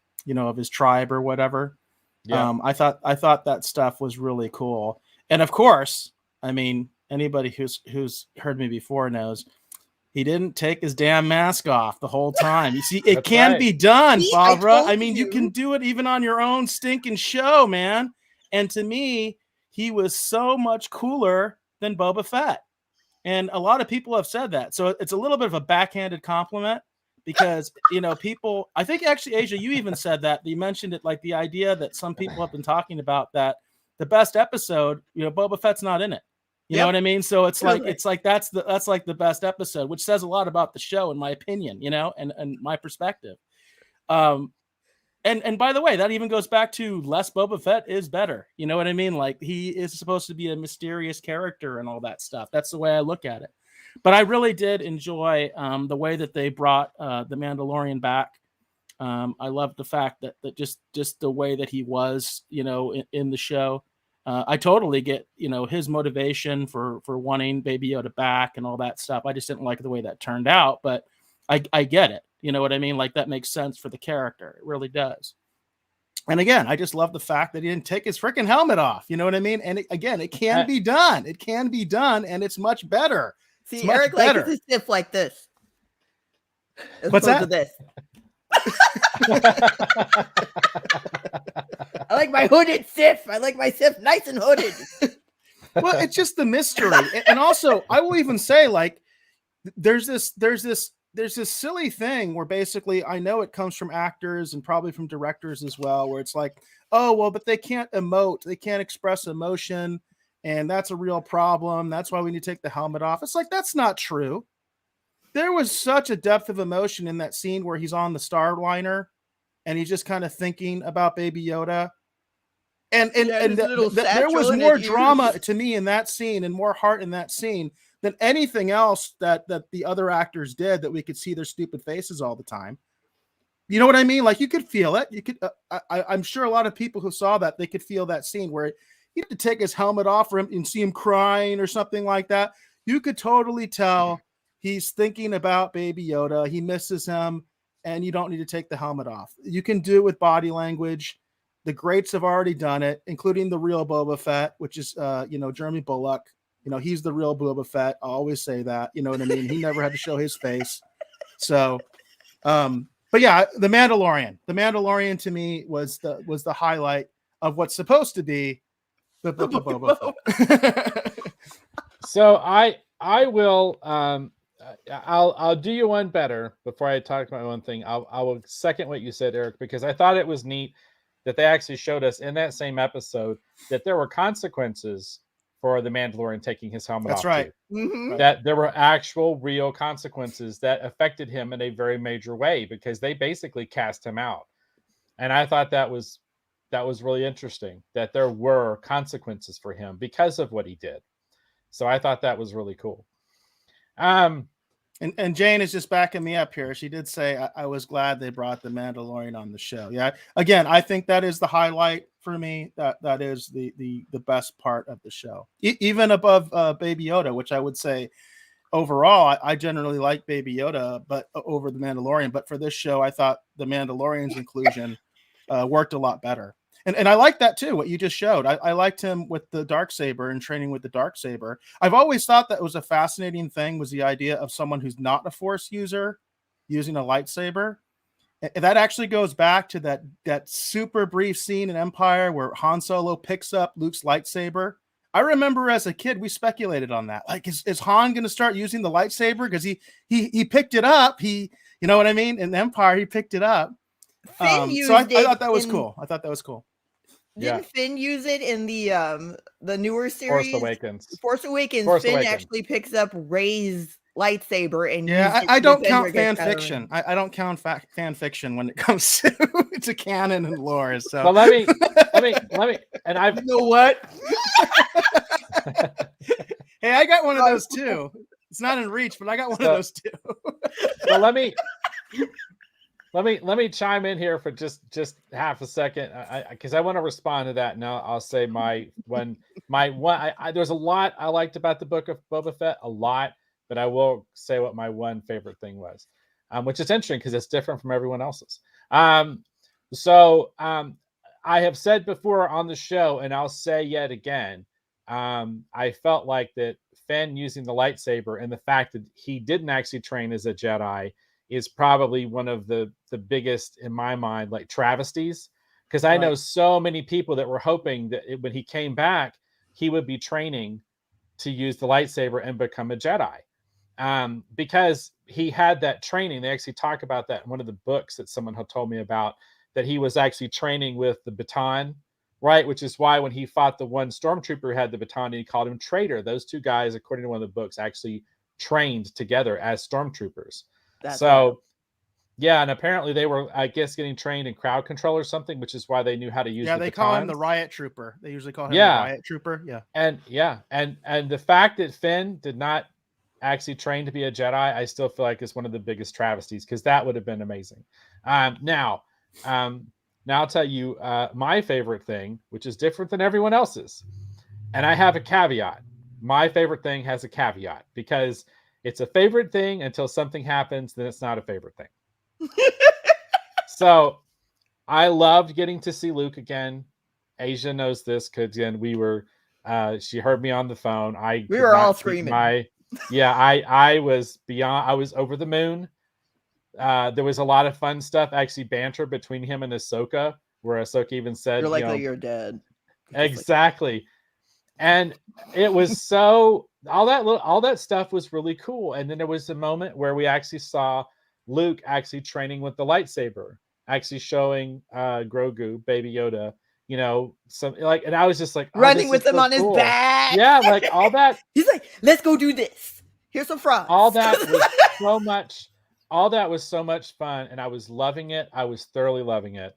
his tribe or whatever. Yeah. I thought that stuff was really cool. And of course, I mean, anybody who's heard me before knows he didn't take his damn mask off the whole time. You see, it can be done, Favreau. I mean, you can do it even on your own stinking show, man. And to me, he was so much cooler than Boba Fett. And a lot of people have said that. So it's a little bit of a backhanded compliment because, people, I think actually, A'Ja, you even said that. You mentioned it, like the idea that some people have been talking about that the best episode, Boba Fett's not in it. You know what I mean? So it's like that's like the best episode, which says a lot about the show, in my opinion, and my perspective. And by the way, that even goes back to less Boba Fett is better. You know what I mean? Like, he is supposed to be a mysterious character and all that stuff. That's the way I look at it. But I really did enjoy the way that they brought the Mandalorian back. I loved the fact that just the way that he was, in the show. I totally get, his motivation for wanting Baby Yoda back and all that stuff. I just didn't like the way that turned out, but I get it. You know what I mean? Like, that makes sense for the character. It really does. And again, I just love the fact that he didn't take his freaking helmet off. You know what I mean? And it can be done. It can be done, and it's much better. See, Eric likes his stiff like this. What's that? This. I like my hooded Sith. I like my Sith nice and hooded. Well, it's just the mystery. And also, I will even say, like, there's this silly thing where basically, I know it comes from actors and probably from directors as well, where it's like, oh, well, but they can't emote. They can't express emotion. And that's a real problem. That's why we need to take the helmet off. It's like, that's not true. There was such a depth of emotion in that scene where he's on the Starliner and he's just kind of thinking about Baby Yoda. And there was more drama to me in that scene and more heart in that scene than anything else that the other actors did, that we could see their stupid faces all the time. You know what I mean? Like you could feel it. You could. I'm sure a lot of people who saw that, they could feel that scene where he had to take his helmet off for him and see him crying or something like that. You could totally tell he's thinking about Baby Yoda. He misses him, and you don't need to take the helmet off. You can do it with body language. The greats have already done it, including the real Boba Fett, which is Jeremy Bullock. He's the real Boba Fett. I always say that. You know what I mean? He never had to show his face. So. But yeah, the Mandalorian to me was the highlight of what's supposed to be the Book of Boba Fett. So I will I'll do you one better before I talk about one thing. I will second what you said, Eric, because I thought it was neat that they actually showed us in that same episode that there were consequences for the Mandalorian taking his helmet off. That's right. Mhm. That there were actual real consequences that affected him in a very major way because they basically cast him out. And I thought that was really interesting that there were consequences for him because of what he did. So I thought that was really cool. And Jane is just backing me up here. She did say, I was glad they brought the Mandalorian on the show. Yeah. Again, I think that is the highlight for me. That is the best part of the show. Even above Baby Yoda, which I would say overall, I generally like Baby Yoda, but over the Mandalorian. But for this show, I thought the Mandalorian's inclusion worked a lot better. And I like that too, what you just showed. I liked him with the Darksaber and training with the Darksaber. I've always thought that was a fascinating thing, was the idea of someone who's not a Force user using a lightsaber. And that actually goes back to that super brief scene in Empire where Han Solo picks up Luke's lightsaber. I remember as a kid, we speculated on that. Like, is Han going to start using the lightsaber? Because he picked it up. You know what I mean? In Empire, he picked it up. So I thought that was cool. I thought that was cool. Didn't Finn use it in the newer series? Force Awakens. Finn actually picks up Rey's lightsaber and I don't count fan fiction. I don't count fan fiction when it comes to canon and lore. So let me and I you know what? Hey, I got one of those too. It's not in reach, but I got one of those too. So let me chime in here for just half a second, because I want to respond to that. Now I'll say my one. There's a lot I liked about the Book of Boba Fett, a lot, but I will say what my one favorite thing was, which is interesting because it's different from everyone else's. So I have said before on the show, and I'll say yet again, I felt like that Finn using the lightsaber and the fact that he didn't actually train as a Jedi is probably one of the biggest, in my mind, like travesties. Because I know so many people that were hoping that when he came back, he would be training to use the lightsaber and become a Jedi. Because he had that training. They actually talk about that in one of the books that someone had told me about, that he was actually training with the baton, right? Which is why when he fought the one stormtrooper who had the baton, and he called him traitor. Those two guys, according to one of the books, actually trained together as stormtroopers. And apparently they were, I guess, getting trained in crowd control or something, which is why they knew how to use. They call him the riot trooper. They usually call him the riot trooper. And the fact that Finn did not actually train to be a Jedi, I still feel like is one of the biggest travesties, because that would have been amazing. Now I'll tell you my favorite thing, which is different than everyone else's, and I have a caveat. My favorite thing has a caveat, because it's a favorite thing until something happens, then it's not a favorite thing. So I loved getting to see Luke again. A'Ja knows this because we were, she heard me on the phone. We were all screaming. I was over the moon. There was a lot of fun stuff, actually banter between him and Ahsoka, where Ahsoka even said, "You're like you're dead." Exactly. And it was so, all that stuff was really cool. And then there was a moment where we actually saw Luke actually training with the lightsaber, actually showing Grogu, Baby Yoda, and I was just like, running with him on his back. Yeah, like all that. He's like, "Let's go do this. Here's some fries." All that was so much. All that was so much fun, and I was loving it. I was thoroughly loving it.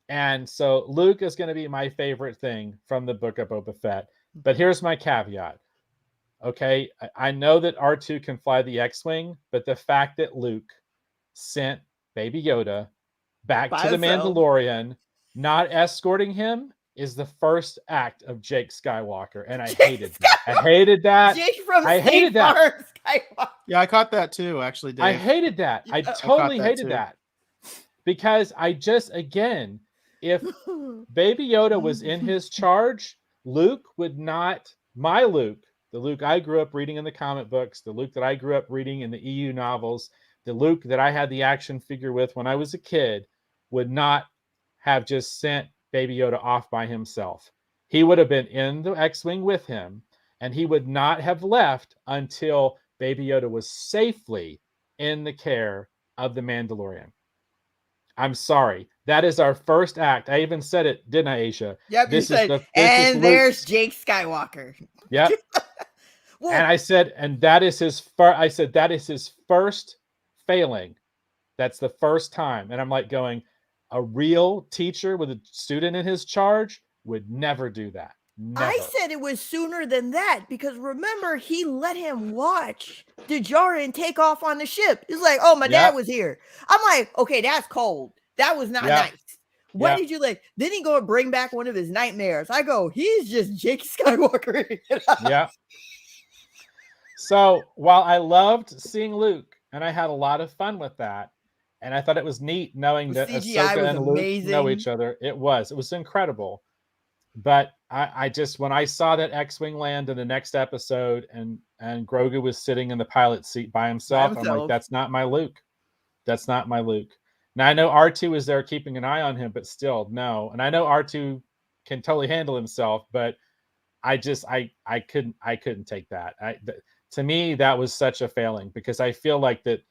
And so Luke is going to be my favorite thing from the Book of Boba Fett. But here's my caveat. Okay, I know that R2 can fly the X-Wing, but the fact that Luke sent Baby Yoda back By to the himself. Mandalorian, not escorting him, is the first act of Jake Skywalker, and I Jake hated that. I hated that. Jake from I State hated that. Farm Skywalker. Yeah, I caught that too, actually, Dave. I hated that. I Yeah. totally that hated too. that. Because I just, again, if Baby Yoda was in his charge, Luke would not, my Luke, the Luke I grew up reading in the comic books, the Luke that I grew up reading in the EU novels, the Luke that I had the action figure with when I was a kid, would not have just sent Baby Yoda off by himself. He would have been in the X-Wing with him, and he would not have left until Baby Yoda was safely in the care of the Mandalorian. I'm sorry. That is our first act. I even said it, didn't I, A'Ja? Yep, This you is said, the and there's Jake Skywalker. Yep. Well, And I said, and that is his first. I said that is his first failing. That's the first time. And I'm like going, a real teacher with a student in his charge would never do that. Never. I said it was sooner than that because remember, he let him watch Djarin take off on the ship. He's like, oh, my dad was here. I'm like, okay, that's cold. That was not nice. Why did you like? Then he go and bring back one of his nightmares. I go, he's just Jake Skywalker. Yeah. So while I loved seeing Luke, and I had a lot of fun with that, and I thought it was neat knowing that Ahsoka and Luke know each other. It was incredible. But I just, when I saw that X-Wing land in the next episode and Grogu was sitting in the pilot seat by himself, I'm like, that's not my Luke. That's not my Luke. Now I know R2 is there keeping an eye on him, but still, no. And I know R2 can totally handle himself, but I just, I couldn't take that. To me, that was such a failing because I feel like that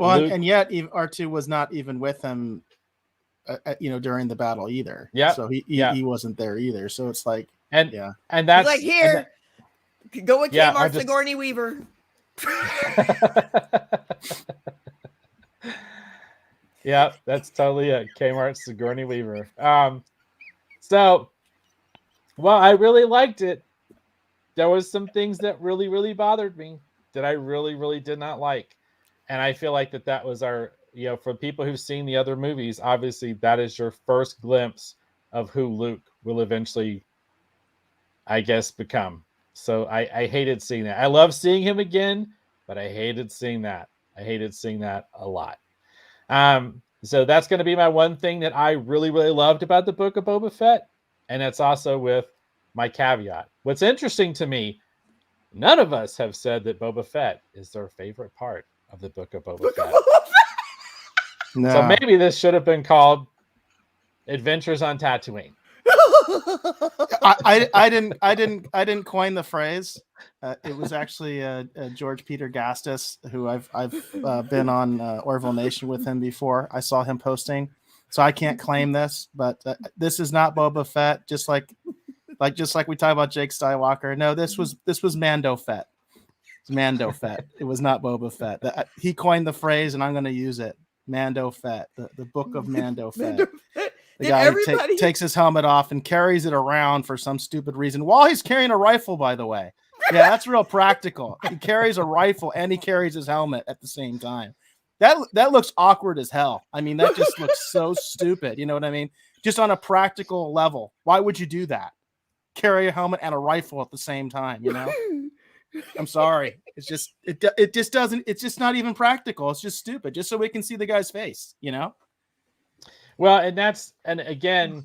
well, Luke, and yet R2 was not even with him, during the battle either. Yeah. So he wasn't there either. So it's like, and yeah, and that's like here, go with Kmart just... Sigourney Weaver. Yeah, that's totally it. Kmart Sigourney Weaver. So, well, I really liked it. There was some things that really, really bothered me that I really, really did not like. And I feel like that was our, for people who've seen the other movies, obviously that is your first glimpse of who Luke will eventually, I guess, become. So I hated seeing that. I love seeing him again, but I hated seeing that. I hated seeing that a lot. So that's going to be my one thing that I really, really loved about the Book of Boba Fett. And it's also with my caveat. What's interesting to me, none of us have said that Boba Fett is their favorite part of the Book of Boba Fett. No. So maybe this should have been called Adventures on Tatooine. I didn't coin the phrase. It was actually George Peter Gastus, who I've been on Orville Nation with him before. I saw him posting, so I can't claim this, but this is not Boba Fett. Just like we talk about Jake Skywalker. No, this was Mando Fett. It's Mando Fett. It was not Boba Fett. He coined the phrase, and I'm going to use it. Mando Fett, the book of Mando Fett. The guy takes his helmet off and carries it around for some stupid reason while he's carrying a rifle, by the way. Yeah, that's real practical. He carries a rifle and he carries his helmet at the same time. That looks awkward as hell. I mean, that just looks so stupid. You know what I mean? Just on a practical level. Why would you do that? Carry a helmet and a rifle at the same time, I'm sorry. It's just it's just not even practical. It's just stupid. Just so we can see the guy's face, Well, and again,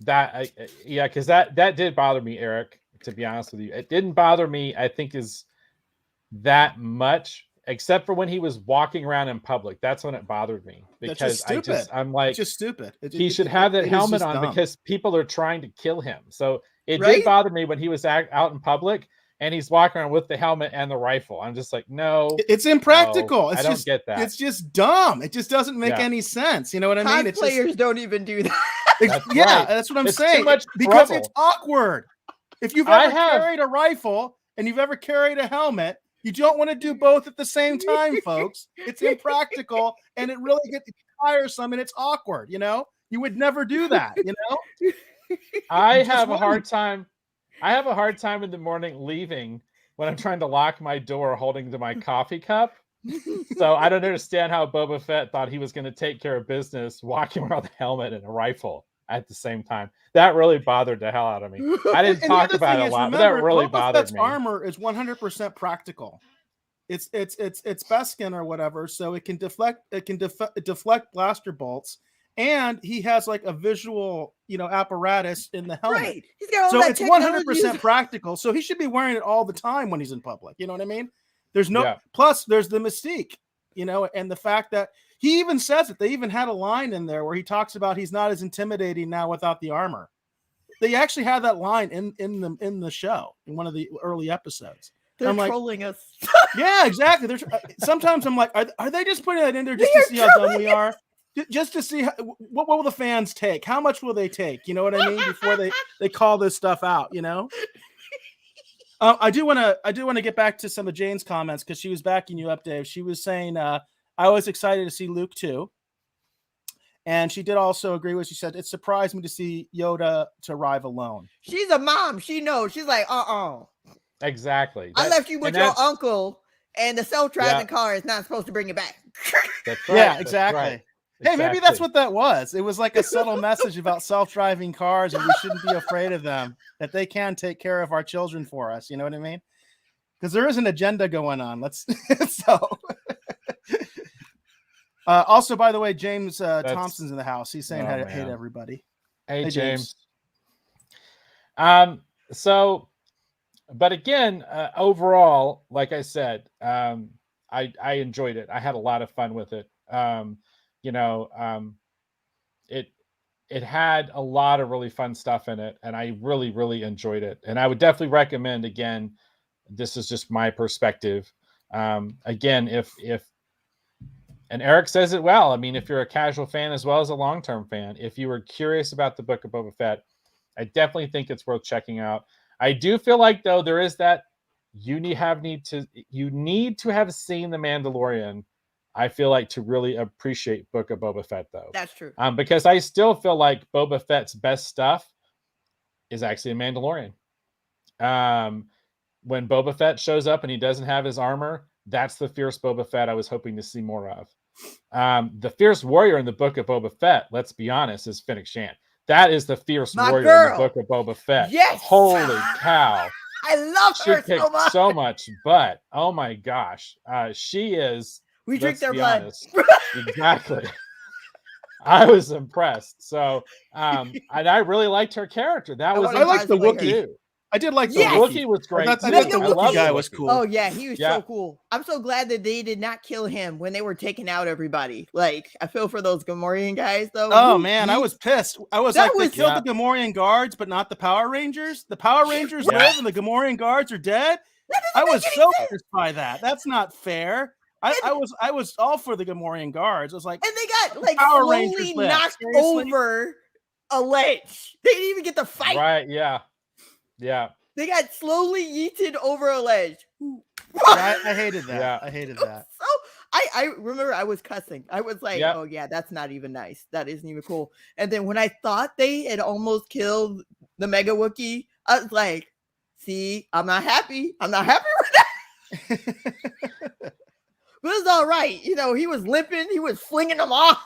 because that did bother me, Eric, to be honest with you. It didn't bother me, I think, is that much, except for when he was walking around in public. That's when it bothered me because I'm like, it's just stupid. He should have that helmet on because people are trying to kill him. So it did bother me when he was out in public and he's walking around with the helmet and the rifle. I'm just like, no, it's impractical. I don't get that. It's just dumb. It just doesn't make any sense. You know what I mean? Cosplayers don't even do that. That's what I'm saying. Too much because trouble. It's awkward. If you've ever carried a rifle and you've ever carried a helmet, you don't want to do both at the same time, folks. It's impractical and it really gets tiresome and it's awkward. You would never do that. I have a hard time in the morning leaving when I'm trying to lock my door holding to my coffee cup So I don't understand how Boba Fett thought he was going to take care of business walking around with a helmet and a rifle at the same time. That really bothered the hell out of me. I didn't And talk the other about thing it a is, lot, but that remember, really Boba bothered Fett's me. armor is 100% practical. It's Beskin or whatever, so it can deflect blaster bolts, and he has like a visual, apparatus in the helmet. Right. He's got all So that it's technology. 100% practical. So he should be wearing it all the time when he's in public. You know what I mean? There's no Yeah. plus. There's the mystique, and the fact that he even says it. They even had a line in there where he talks about he's not as intimidating now without the armor. They actually had that line in the show in one of the early episodes. They're I'm like, trolling us. yeah, exactly. Sometimes I'm like, are they just putting that in there just to see how dumb we are? Just to see what will the fans take? How much will they take? You know what I mean? Before they call this stuff out, I do want to get back to some of Jane's comments because she was backing you up, Dave. She was saying, I was excited to see Luke too. And she did also agree with, she said, it surprised me to see Yoda to arrive alone. She's a mom. She knows. She's like, Exactly. I left you with your uncle, and the self-driving car is not supposed to bring you back. That's right. Yeah, exactly. Right. Hey, maybe that's what that was. It was like a subtle message about self-driving cars, and we shouldn't be afraid of them, that they can take care of our children for us. You know what I mean? Because there is an agenda going on. Also, by the way, James Thompson's in the house. He's saying hate everybody. Hey, James. But again, overall, like I said, I enjoyed it. I had a lot of fun with it. It had a lot of really fun stuff in it, and I really, really enjoyed it. And I would definitely recommend, again, this is just my perspective. Again, and Eric says it well. I mean, if you're a casual fan as well as a long-term fan, if you were curious about the Book of Boba Fett, I definitely think it's worth checking out. I do feel like, though, there is that you need to have seen The Mandalorian, I feel like, to really appreciate Book of Boba Fett, though. That's true. Because I still feel like Boba Fett's best stuff is actually a Mandalorian. When Boba Fett shows up and he doesn't have his armor, that's the fierce Boba Fett I was hoping to see more of. The fierce warrior in the Book of Boba Fett, let's be honest, is Fennec Shand. That is the fierce warrior in the Book of Boba Fett. Yes. Holy cow. I love her so much. So much, but oh my gosh. She is. We drink their blood. Exactly. I was impressed. So, and I really liked her character. I like the Wookiee. I did like the Wookiee was great. I thought the Wookiee guy was cool. Oh yeah, he was so cool. I'm so glad that they did not kill him when they were taking out everybody. Like, I feel for those Gamorrean guys though. Oh man, I was pissed. I was like, they killed the Gamorrean guards, but not the Power Rangers. The Power Rangers live and the Gamorrean guards are dead. I was so pissed by that. That's not fair. I was all for the Gamorrean guards. I was like, and they got like Power Rangers knocked over a ledge. They didn't even get to fight. Right? Yeah. Yeah. They got slowly yeeted over a ledge. I hated that. Yeah. I hated that. So I remember I was cussing. I was like, oh yeah, that's not even nice. That isn't even cool. And then when I thought they had almost killed the Mega Wookiee, I was like, see, I'm not happy. I'm not happy with that. But it's all right. He was limping. He was flinging them off.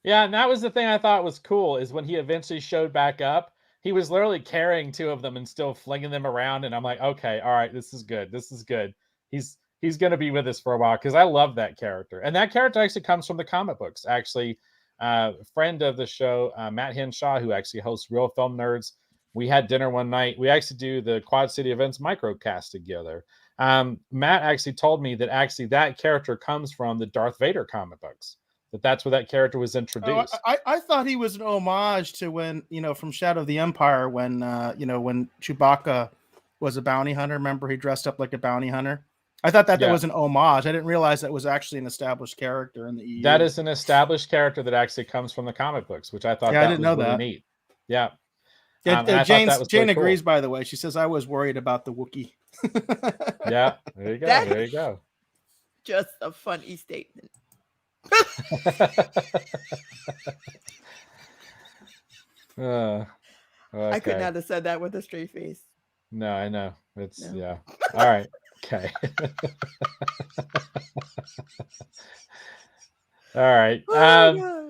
Yeah, and that was the thing I thought was cool, is when he eventually showed back up, he was literally carrying two of them and still flinging them around. And I'm like, okay, all right, this is good. This is good. He's going to be with us for a while, because I love that character. And that character actually comes from the comic books. Actually, a friend of the show, Matt Henshaw, who actually hosts Real Film Nerds, we had dinner one night. We actually do the Quad City Events microcast together. Matt actually told me that actually that character comes from the Darth Vader comic books. That's where that character was introduced. I thought he was an homage to when, from Shadow of the Empire, when when Chewbacca was a bounty hunter. Remember, he dressed up like a bounty hunter. I thought that was an homage. I didn't realize that was actually an established character in the EU. That is an established character that actually comes from the comic books, which I thought I didn't know really that. Neat. Yeah. Jane agrees, by the way. She says, I was worried about the Wookiee. Yeah, there you go. There you go. Just a funny statement. Okay. I could not have said that with a straight face. No, I know. All right. Okay. All right. Oh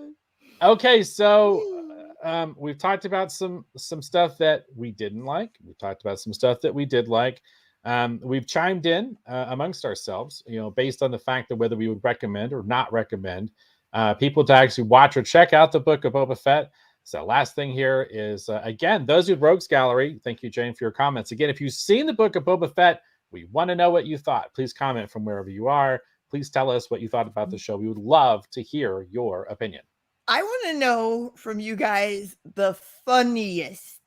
Okay, so we've talked about some stuff that we didn't like. We've talked about some stuff that we did like. We've chimed in amongst ourselves, based on the fact that whether we would recommend or not recommend people to actually watch or check out the Book of Boba Fett. So last thing here is, again, those who Rogues Gallery, thank you, Jane, for your comments. Again, if you've seen the Book of Boba Fett, we want to know what you thought. Please comment from wherever you are. Please tell us what you thought about the show. We would love to hear your opinion. I want to know from you guys the funniest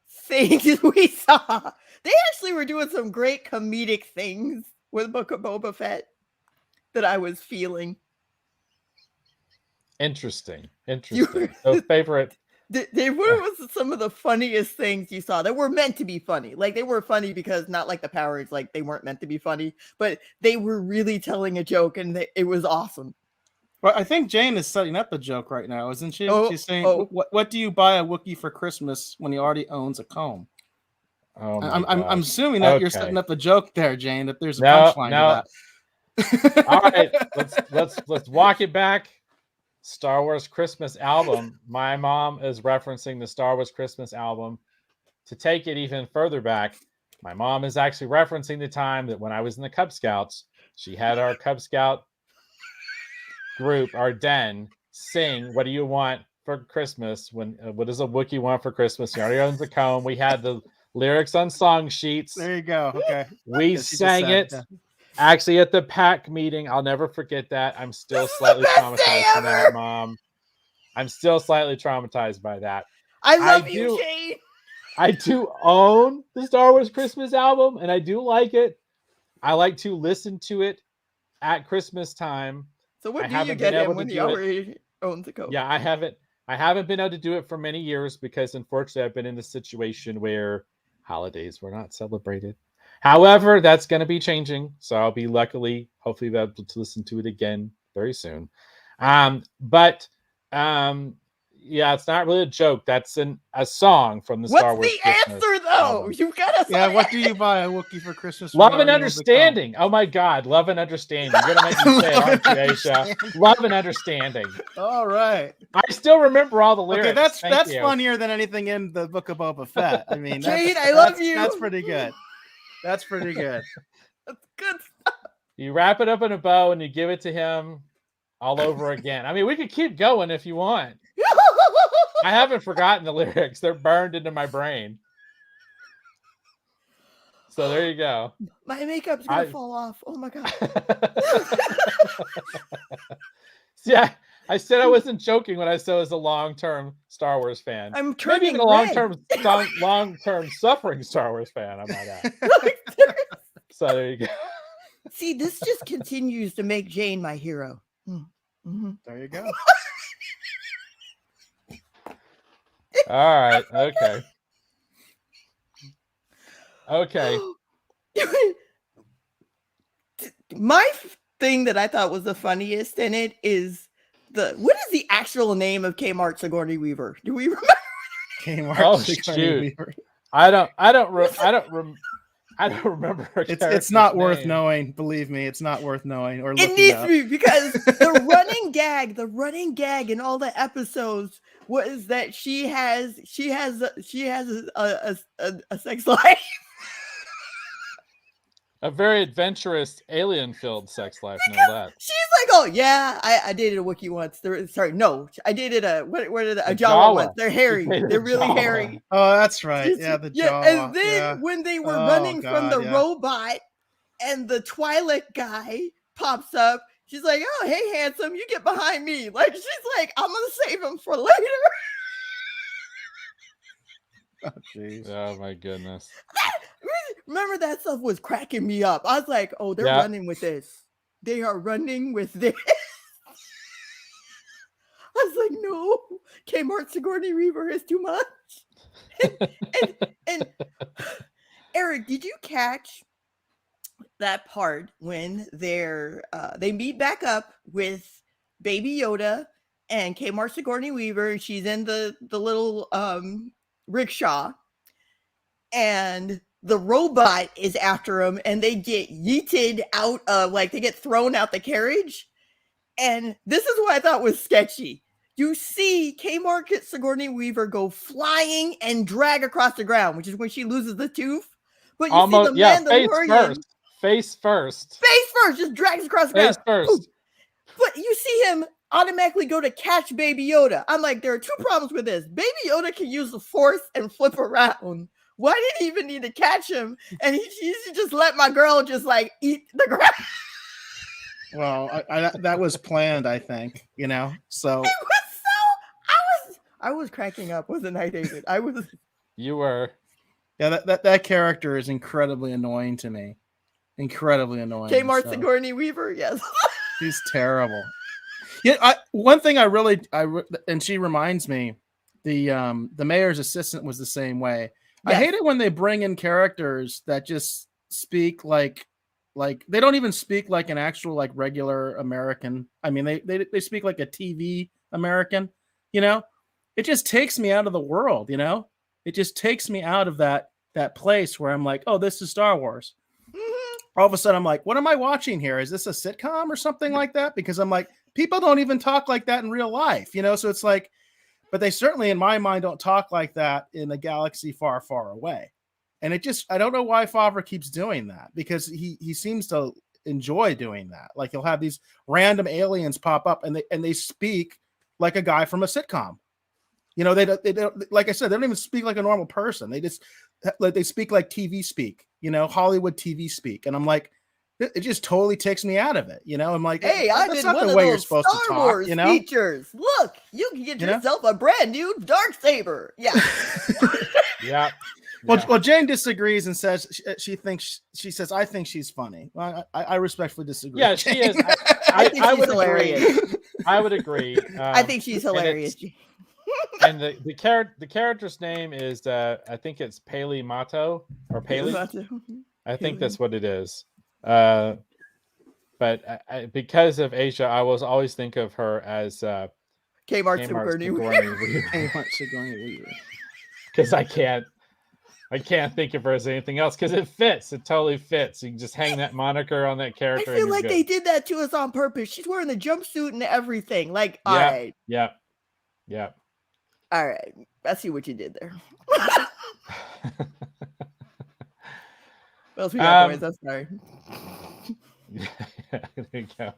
things we saw. They actually were doing some great comedic things with Book of Boba Fett that I was feeling. Interesting. So favorite. What was some of the funniest things you saw that were meant to be funny? Like they were funny because not like the powers, like they weren't meant to be funny, but they were really telling a joke and it was awesome. Well, I think Jane is setting up a joke right now, isn't she? She's saying, "What do you buy a Wookiee for Christmas when he already owns a comb?" Oh, I'm assuming that you're setting up a joke there, Jane. That there's a punchline to that. All right, let's walk it back. Star Wars Christmas album. My mom is referencing the Star Wars Christmas album. To take it even further back, my mom is actually referencing the time that when I was in the Cub Scouts, she had our Cub Scout group, our den, sing "What do you want for Christmas?" What does a Wookiee want for Christmas? He already owns the comb. We had the lyrics on song sheets. There you go. Okay. We sang it. Yeah. Actually, at the PAC meeting, I'll never forget that. I'm still slightly traumatized by that, Mom. I'm still slightly traumatized by that. I love you, Jane. I do own the Star Wars Christmas album, and I do like it. I like to listen to it at Christmas time. So what do you get him when he already owns a coat? Yeah, I haven't been able to do it for many years because unfortunately I've been in the situation where holidays were not celebrated. However, that's going to be changing. So I'll be hopefully be able to listen to it again very soon. Yeah, it's not really a joke. That's a song from the Star Wars Christmas answer, though? album. You gotta say what do you buy a Wookiee for Christmas? Love and understanding. Oh my God, love and understanding. You're gonna make me say it, aren't you, A'Ja? Love and understanding. All right. I still remember all the lyrics. Okay, that's funnier than anything in the Book of Boba Fett. I mean, Jade, I love you. That's pretty good. That's pretty good. That's good stuff. You wrap it up in a bow and you give it to him all over again. I mean, we could keep going if you want. I haven't forgotten the lyrics. They're burned into my brain. So there you go. My makeup's going to fall off. Oh my God. Yeah, I said I wasn't joking when I said I was a long-term Star Wars fan. I'm turning a long-term suffering Star Wars fan, I might add. So there you go. See, this just continues to make Jane my hero. Mm-hmm. There you go. All right. Okay. My thing that I thought was the funniest in it is what is the actual name of Kmart Sigourney Weaver? Do we remember? Kmart Sigourney Weaver. I don't remember. It's not worth knowing. Believe me, it's not worth knowing. Or it needs to be, because the running gag in all the episodes was that she has a sex life. A very adventurous, alien-filled sex life, no that. She's like, oh yeah, I dated a Wookiee once. I dated a Jawa once. They're hairy. They're really hairy. Oh, that's right. Yeah, the Jawa. And then when they were running from the robot, and the Twi'lek guy pops up, she's like, oh hey handsome, you get behind me. Like she's like, I'm gonna save him for later. Oh jeez. Oh my goodness. Remember that stuff was cracking me up. I was like, oh, they're running with this. They are running with this. I was like, no, Kmart Sigourney Weaver is too much. And Eric, did you catch that part when they meet back up with Baby Yoda and Kmart Sigourney Weaver? She's in the little rickshaw, and the robot is after him, and they get yeeted out, like they get thrown out the carriage. And this is what I thought was sketchy. You see Kmart Sigourney Weaver go flying and drag across the ground, which is when she loses the tooth. But you see the Mandalorian face first, just drags across the ground. First. But you see him automatically go to catch Baby Yoda. I'm like, there are two problems with this. Baby Yoda can use the Force and flip around. Why did he even need to catch him? And he just let my girl just like eat the grass. Well, that was planned, I think. You know, so. I was cracking up, wasn't I, David? I was. You were. Yeah, that character is incredibly annoying to me. Incredibly annoying. Kmart Sigourney Weaver, yes. She's terrible. Yeah, one thing and she reminds me, the mayor's assistant was the same way. Yes. I hate it when they bring in characters that just speak like they don't even speak like an actual like regular American. I mean, they speak like a TV American, you know? It just takes me out of the world, you know? It just takes me out of that place where I'm like, oh, this is Star Wars. Mm-hmm. All of a sudden I'm like, what am I watching here? Is this a sitcom or something like that? Because I'm like, people don't even talk like that in real life, you know? So it's like, but they certainly in my mind don't talk like that in a galaxy far, far away. And I don't know why Favreau keeps doing that, because he seems to enjoy doing that. Like he'll have these random aliens pop up and they speak like a guy from a sitcom. You know, they don't, like I said, they don't even speak like a normal person. They speak like TV speak, you know, Hollywood TV speak. And I'm like, it just totally takes me out of it. You know, I'm like, hey, I did one of those Star Wars you know? features. Look, you can get yourself a brand new Darksaber. Yeah. Yeah. Well, Jane disagrees and says she says, I think she's funny. Well, I respectfully disagree. Yeah, she is. I would hilarious. Agree. I would agree. I think she's hilarious. And the character's name is I think it's Paley Mato or Paley. I think that's what it is. But because of A'Ja, I was always think of her as Kmart Sigourney Weaver. Because I can't think of her as anything else, because it fits. It totally fits. You can just hang that moniker on that character. I feel like they did that to us on purpose. She's wearing the jumpsuit and everything. Like, all right. Yeah. All right. I see what you did there. What else we got, boys? I'm sorry. There you go.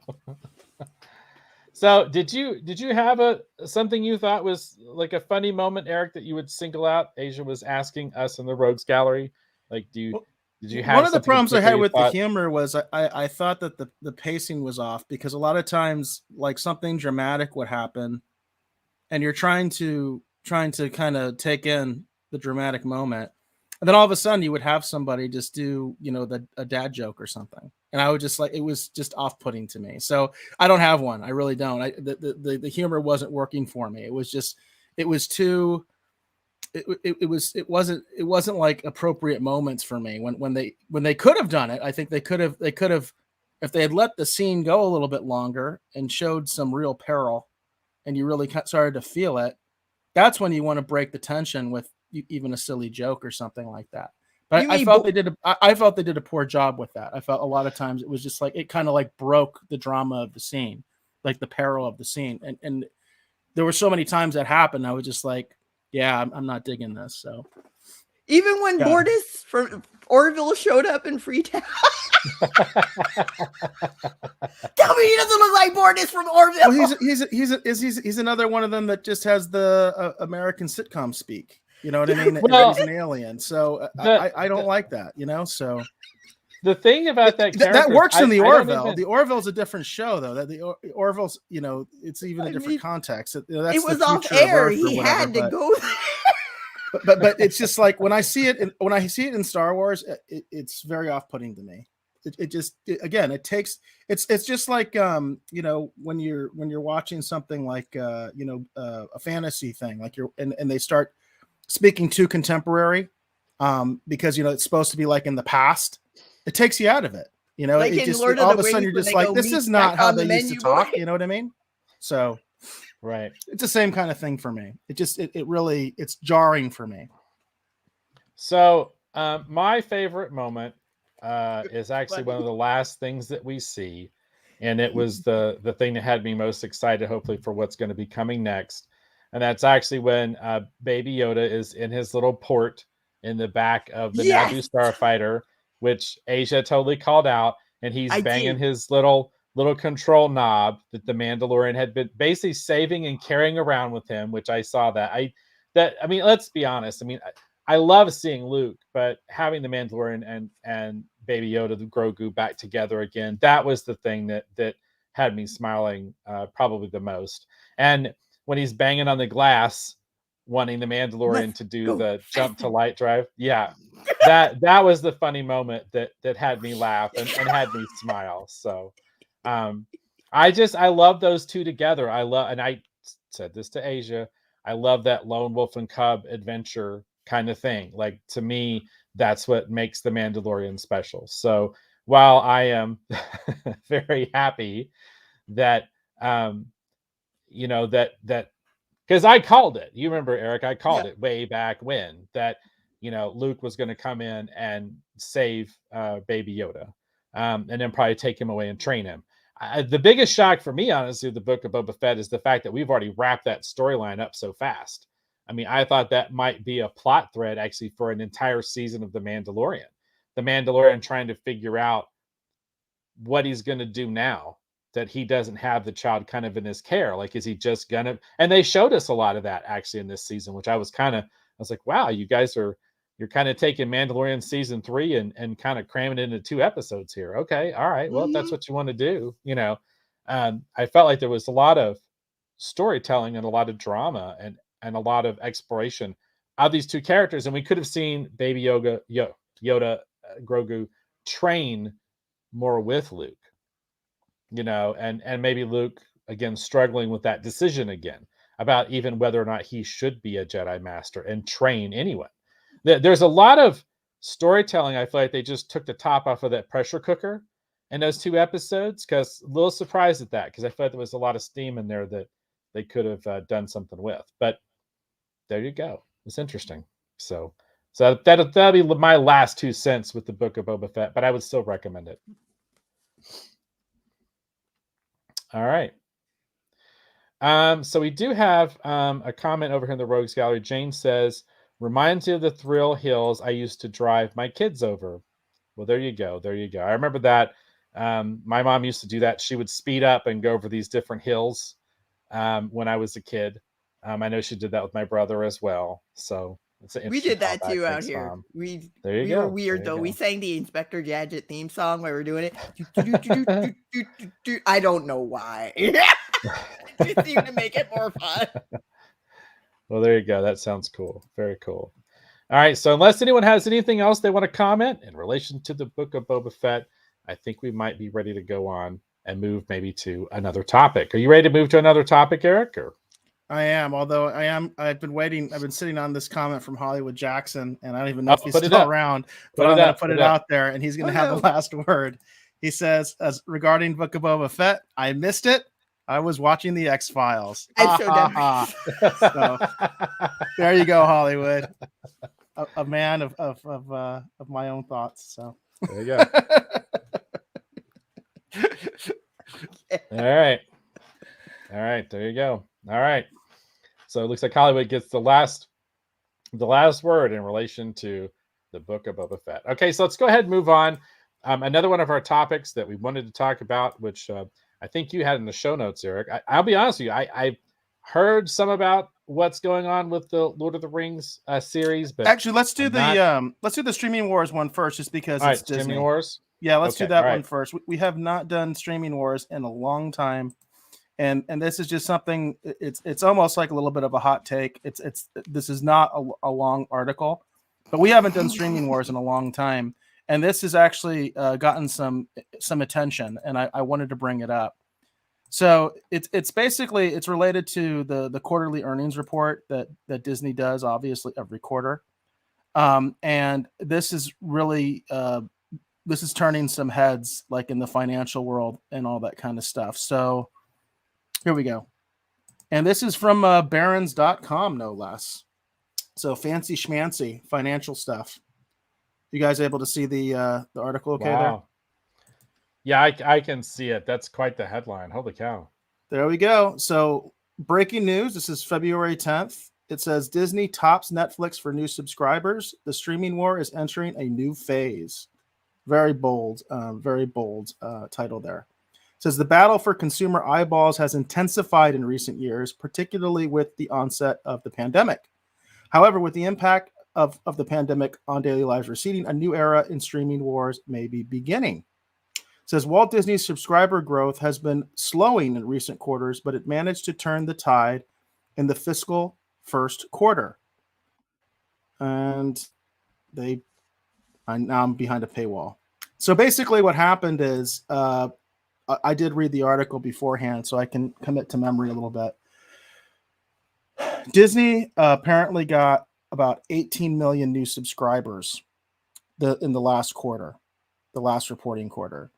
So did you have something you thought was like a funny moment, Eric, that you would single out? A'Ja was asking us in the Rogues Gallery. Like, did you have one of the problems I had with the humor was I thought that the pacing was off, because a lot of times like something dramatic would happen and you're trying to kind of take in the dramatic moment, and then all of a sudden you would have somebody just do, you know, a dad joke or something. And I would just like, it was just off-putting to me. So I don't have one. I really don't. The humor wasn't working for me. It wasn't like appropriate moments for me when they could have done it. I think they could have, if they had let the scene go a little bit longer and showed some real peril and you really started to feel it. That's when you want to break the tension with even a silly joke or something like that. But I felt they did a poor job with that. I felt a lot of times it was just like, it kind of like broke the drama of the scene, like the peril of the scene. And there were so many times that happened. I was just like, yeah, I'm not digging this. So even when Bortus from Orville showed up in Freetown. Tell me he doesn't look like Bortus from Orville. Well, he's another one of them that just has the American sitcom speak. You know what I mean? Well, he's an alien, so I don't like that. You know, so the thing about that character, that works in the Orville. The Orville's a different show, though. That the Orville's, you know, it's even a different context. That's it was off air. He had to go there. But it's just like when I see it in Star Wars, it's very off-putting to me. It just it's just like you know, when you're watching something like a fantasy thing, like and they start speaking too contemporary because you know it's supposed to be like in the past. It takes you out of it. You know, like it just all of a sudden you're just like, this is not how they used to talk. You know what I mean? So right, it's the same kind of thing for me. It really it's jarring for me. So My favorite moment is actually one of the last things that we see, and it was the thing that had me most excited, hopefully, for what's going to be coming next. And that's actually when Baby Yoda is in his little port in the back of the Naboo Yes! starfighter, which A'Ja totally called out, and he's I banging do. his little control knob that the Mandalorian had been basically saving and carrying around with him. Which I saw that. I mean, let's be honest. I mean, I love seeing Luke, but having the Mandalorian and Baby Yoda, the Grogu, back together again, that was the thing that had me smiling probably the most. And when he's banging on the glass, wanting the Mandalorian Let's to do go the jump to faster. light drive, yeah, that was the funny moment that had me laugh and had me smile. So, I love those two together. And I said this to A'Ja. I love that lone wolf and cub adventure kind of thing. Like, to me, that's what makes the Mandalorian special. So while I am very happy that that because I called it. You remember, Eric? I called it way back when that Luke was going to come in and save Baby Yoda, and then probably take him away and train him. The biggest shock for me, honestly, the Book of Boba Fett is the fact that we've already wrapped that storyline up so fast. I mean, I thought that might be a plot thread actually for an entire season of The Mandalorian. The Mandalorian trying to figure out what he's going to do now that he doesn't have the child kind of in his care. Like, is he just gonna? And they showed us a lot of that actually in this season, which I was like, wow, you're kind of taking Mandalorian season 3 and kind of cramming it into 2 episodes here. Okay, all right, well, if that's what you want to do, I felt like there was a lot of storytelling and a lot of drama and a lot of exploration of these 2 characters, and we could have seen Baby Yoda, Grogu train more with Luke, and maybe Luke again struggling with that decision again about even whether or not he should be a Jedi Master and train anyone. There's a lot of storytelling. I feel like they just took the top off of that pressure cooker in those 2 episodes, because a little surprised at that, because I felt there was a lot of steam in there that they could have done something with. But there you go. It's interesting. So that'll be my last 2 cents with the Book of Boba Fett, but I would still recommend it. All right. So we do have a comment over here in the Rogues Gallery. Jane says, reminds you of the Thrill Hills I used to drive my kids over. Well, there you go. There you go. I remember that. My mom used to do that. She would speed up and go over these different hills when I was a kid. I know she did that with my brother as well. So it's an We interesting did that callback. too out Thanks, here. Mom. We There were weird though. We sang the Inspector Gadget theme song while we were doing it. I don't know why. It just seemed to make it more fun. Well, there you go. That sounds cool. Very cool. All right. So unless anyone has anything else they want to comment in relation to the Book of Boba Fett, I think we might be ready to go on and move maybe to another topic. Are you ready to move to another topic, Eric? Or? I am, although I've been waiting. I've been sitting on this comment from Hollywood Jackson, and I don't even know if he's still around, but I'm going to put it out there, and he's going to have the last word. He says, as regarding Book of Boba Fett, I missed it. I was watching the X-Files. I'm so done. So there you go, Hollywood. A man of my own thoughts. So there you go. All right. There you go. All right. So it looks like Hollywood gets the last word in relation to the Book of Boba Fett. Okay, so let's go ahead and move on. Another one of our topics that we wanted to talk about, which I think you had in the show notes, Eric. I'll be honest with you. I heard some about what's going on with the Lord of the Rings series, but actually, let's do the Streaming Wars one first, just because it's Disney. Streaming Wars. Yeah, let's do that one first. We have not done Streaming Wars in a long time, and this is just something. It's almost like a little bit of a hot take. This is not a long article, but we haven't done Streaming Wars in a long time, and this has actually gotten some attention, and I wanted to bring it up. So it's basically it's related to the quarterly earnings report that Disney does, obviously every quarter, and this is really this is turning some heads, like in the financial world and all that kind of stuff. So here we go. And this is from barons.com, no less. So fancy schmancy financial stuff. You guys able to see the article okay Wow. Yeah, I can see it. That's quite the headline. Holy cow. There we go. So breaking news. This is February 10th. It says Disney tops Netflix for new subscribers. The streaming war is entering a new phase. Very bold title there. It says the battle for consumer eyeballs has intensified in recent years, particularly with the onset of the pandemic. However, with the impact of the pandemic on daily lives receding, a new era in streaming wars may be beginning. It says Walt Disney's subscriber growth has been slowing in recent quarters, but it managed to turn the tide in the fiscal first quarter. And now I'm behind a paywall. So basically what happened is I did read the article beforehand, so I can commit to memory a little bit. Disney apparently got about 18 million new subscribers in the last quarter, the last reporting quarter.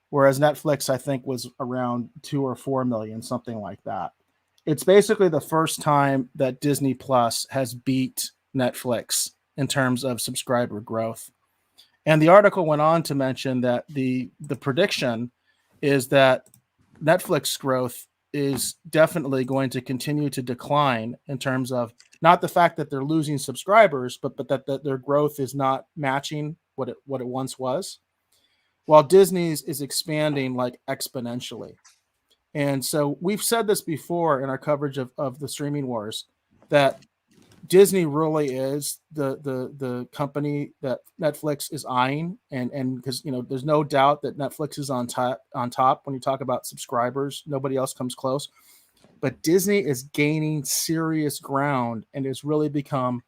Whereas Netflix, I think, was around 2 or 4 million, something like that. It's basically the first time that Disney Plus has beat Netflix in terms of subscriber growth. And the article went on to mention that the prediction is that Netflix growth is definitely going to continue to decline in terms of not the fact that they're losing subscribers, but that their growth is not matching what it once was, while Disney's is expanding like exponentially. And so we've said this before in our coverage of the streaming wars, that Disney really is the company that Netflix is eyeing, and because there's no doubt that Netflix is on top when you talk about subscribers. Nobody else comes close, but Disney is gaining serious ground and is really becoming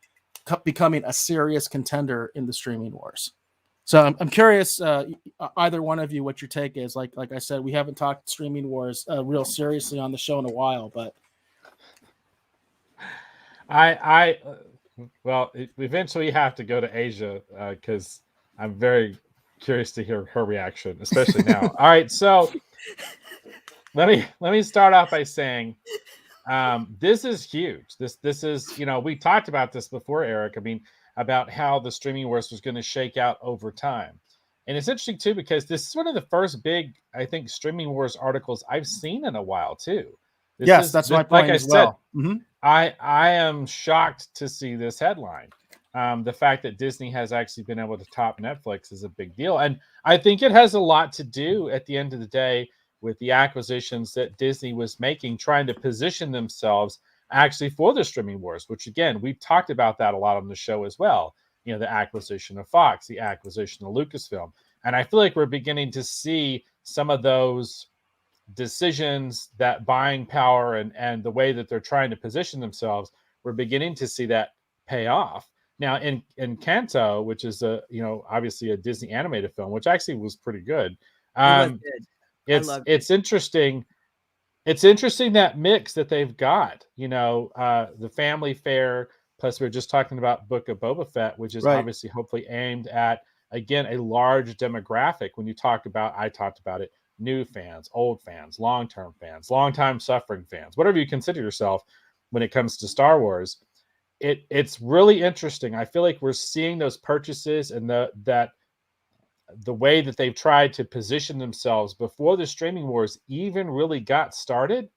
a serious contender in the streaming wars. So I'm curious, either one of you, what your take is. Like I said, we haven't talked streaming wars real seriously on the show in a while, but eventually have to go to A'Ja because I'm very curious to hear her reaction, especially now. All right, so let me start off by saying this is huge. This is, we talked about this before, Eric. I mean, about how the streaming wars was going to shake out over time. And it's interesting too, because this is one of the first big, I think, streaming wars articles I've seen in a while too. That's my point as well. Mm-hmm. I am shocked to see this headline. The fact that Disney has actually been able to top Netflix is a big deal. And I think it has a lot to do at the end of the day with the acquisitions that Disney was making, trying to position themselves actually for the streaming wars, which again, we've talked about that a lot on the show as well. The acquisition of Fox, the acquisition of Lucasfilm. And I feel like we're beginning to see some of those decisions, that buying power and the way that they're trying to position themselves, we're beginning to see that pay off. Now in Encanto, which is obviously a Disney animated film, which actually was pretty good. It's interesting. It's interesting that mix that they've got, the family fare, plus we we're just talking about Book of Boba Fett, which is obviously hopefully aimed at, again, a large demographic. When I talked about it, new fans, old fans, long-term fans, long-time suffering fans, whatever you consider yourself when it comes to Star Wars. It's really interesting. I feel like we're seeing those purchases and the way that they've tried to position themselves before the streaming wars even really got started.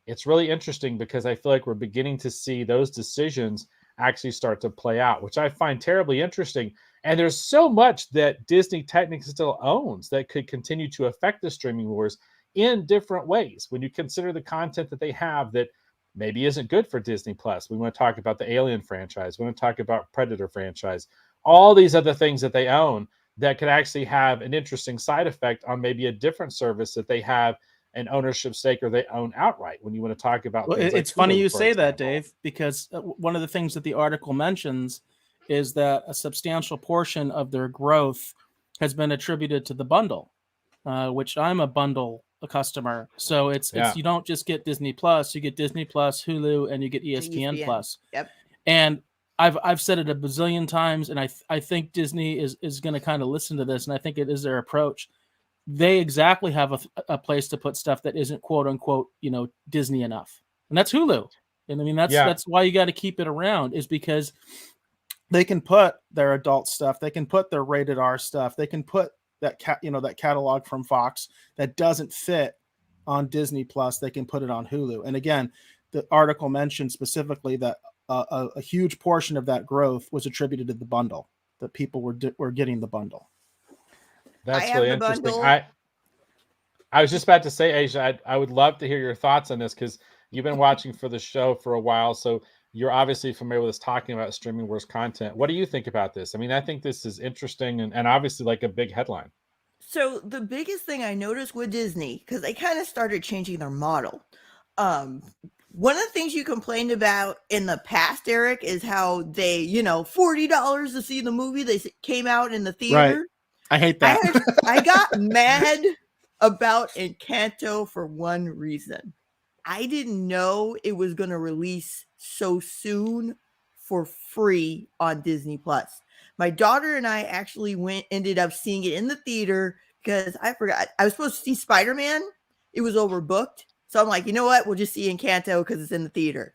It's really interesting because I feel like we're beginning to see those decisions actually start to play out, which I find terribly interesting. And there's so much that Disney technically still owns that could continue to affect the streaming wars in different ways. When you consider the content that they have that maybe isn't good for Disney Plus, we want to talk about the Alien franchise. We want to talk about Predator franchise, all these other things that they own that could actually have an interesting side effect on maybe a different service that they have an ownership stake or they own outright. When you want to talk about, it's funny you say that, Dave, because one of the things that the article mentions is that a substantial portion of their growth has been attributed to the bundle, which I'm a customer. So it's you don't just get Disney Plus, you get Disney Plus, Hulu, and you get ESPN Plus. Yep. And I've said it a bazillion times, and I think Disney is going to kind of listen to this, and I think it is their approach. They exactly have a place to put stuff that isn't quote unquote Disney enough, and that's Hulu. And I mean that's why you got to keep it around, is because they can put their adult stuff, they can put their rated R stuff, they can put that that catalog from Fox that doesn't fit on Disney Plus, they can put it on Hulu. And again, the article mentioned specifically that a huge portion of that growth was attributed to the bundle, that people were getting the bundle. That's really interesting. I was just about to say, A'Ja, I would love to hear your thoughts on this, because you've been watching for the show for a while, so you're obviously familiar with us talking about streaming wars content. What do you think about this? I mean, I think this is interesting and obviously like a big headline. So the biggest thing I noticed with Disney, because they kind of started changing their model. One of the things you complained about in the past, Eric, is how they, $40 to see the movie. They came out in the theater. Right. I hate that. I got mad about Encanto for one reason. I didn't know it was going to release so soon for free on Disney Plus. My daughter and I actually ended up seeing it in the theater because I forgot. I was supposed to see Spider-Man. It was overbooked. So I'm like, you know what? We'll just see Encanto because it's in the theater.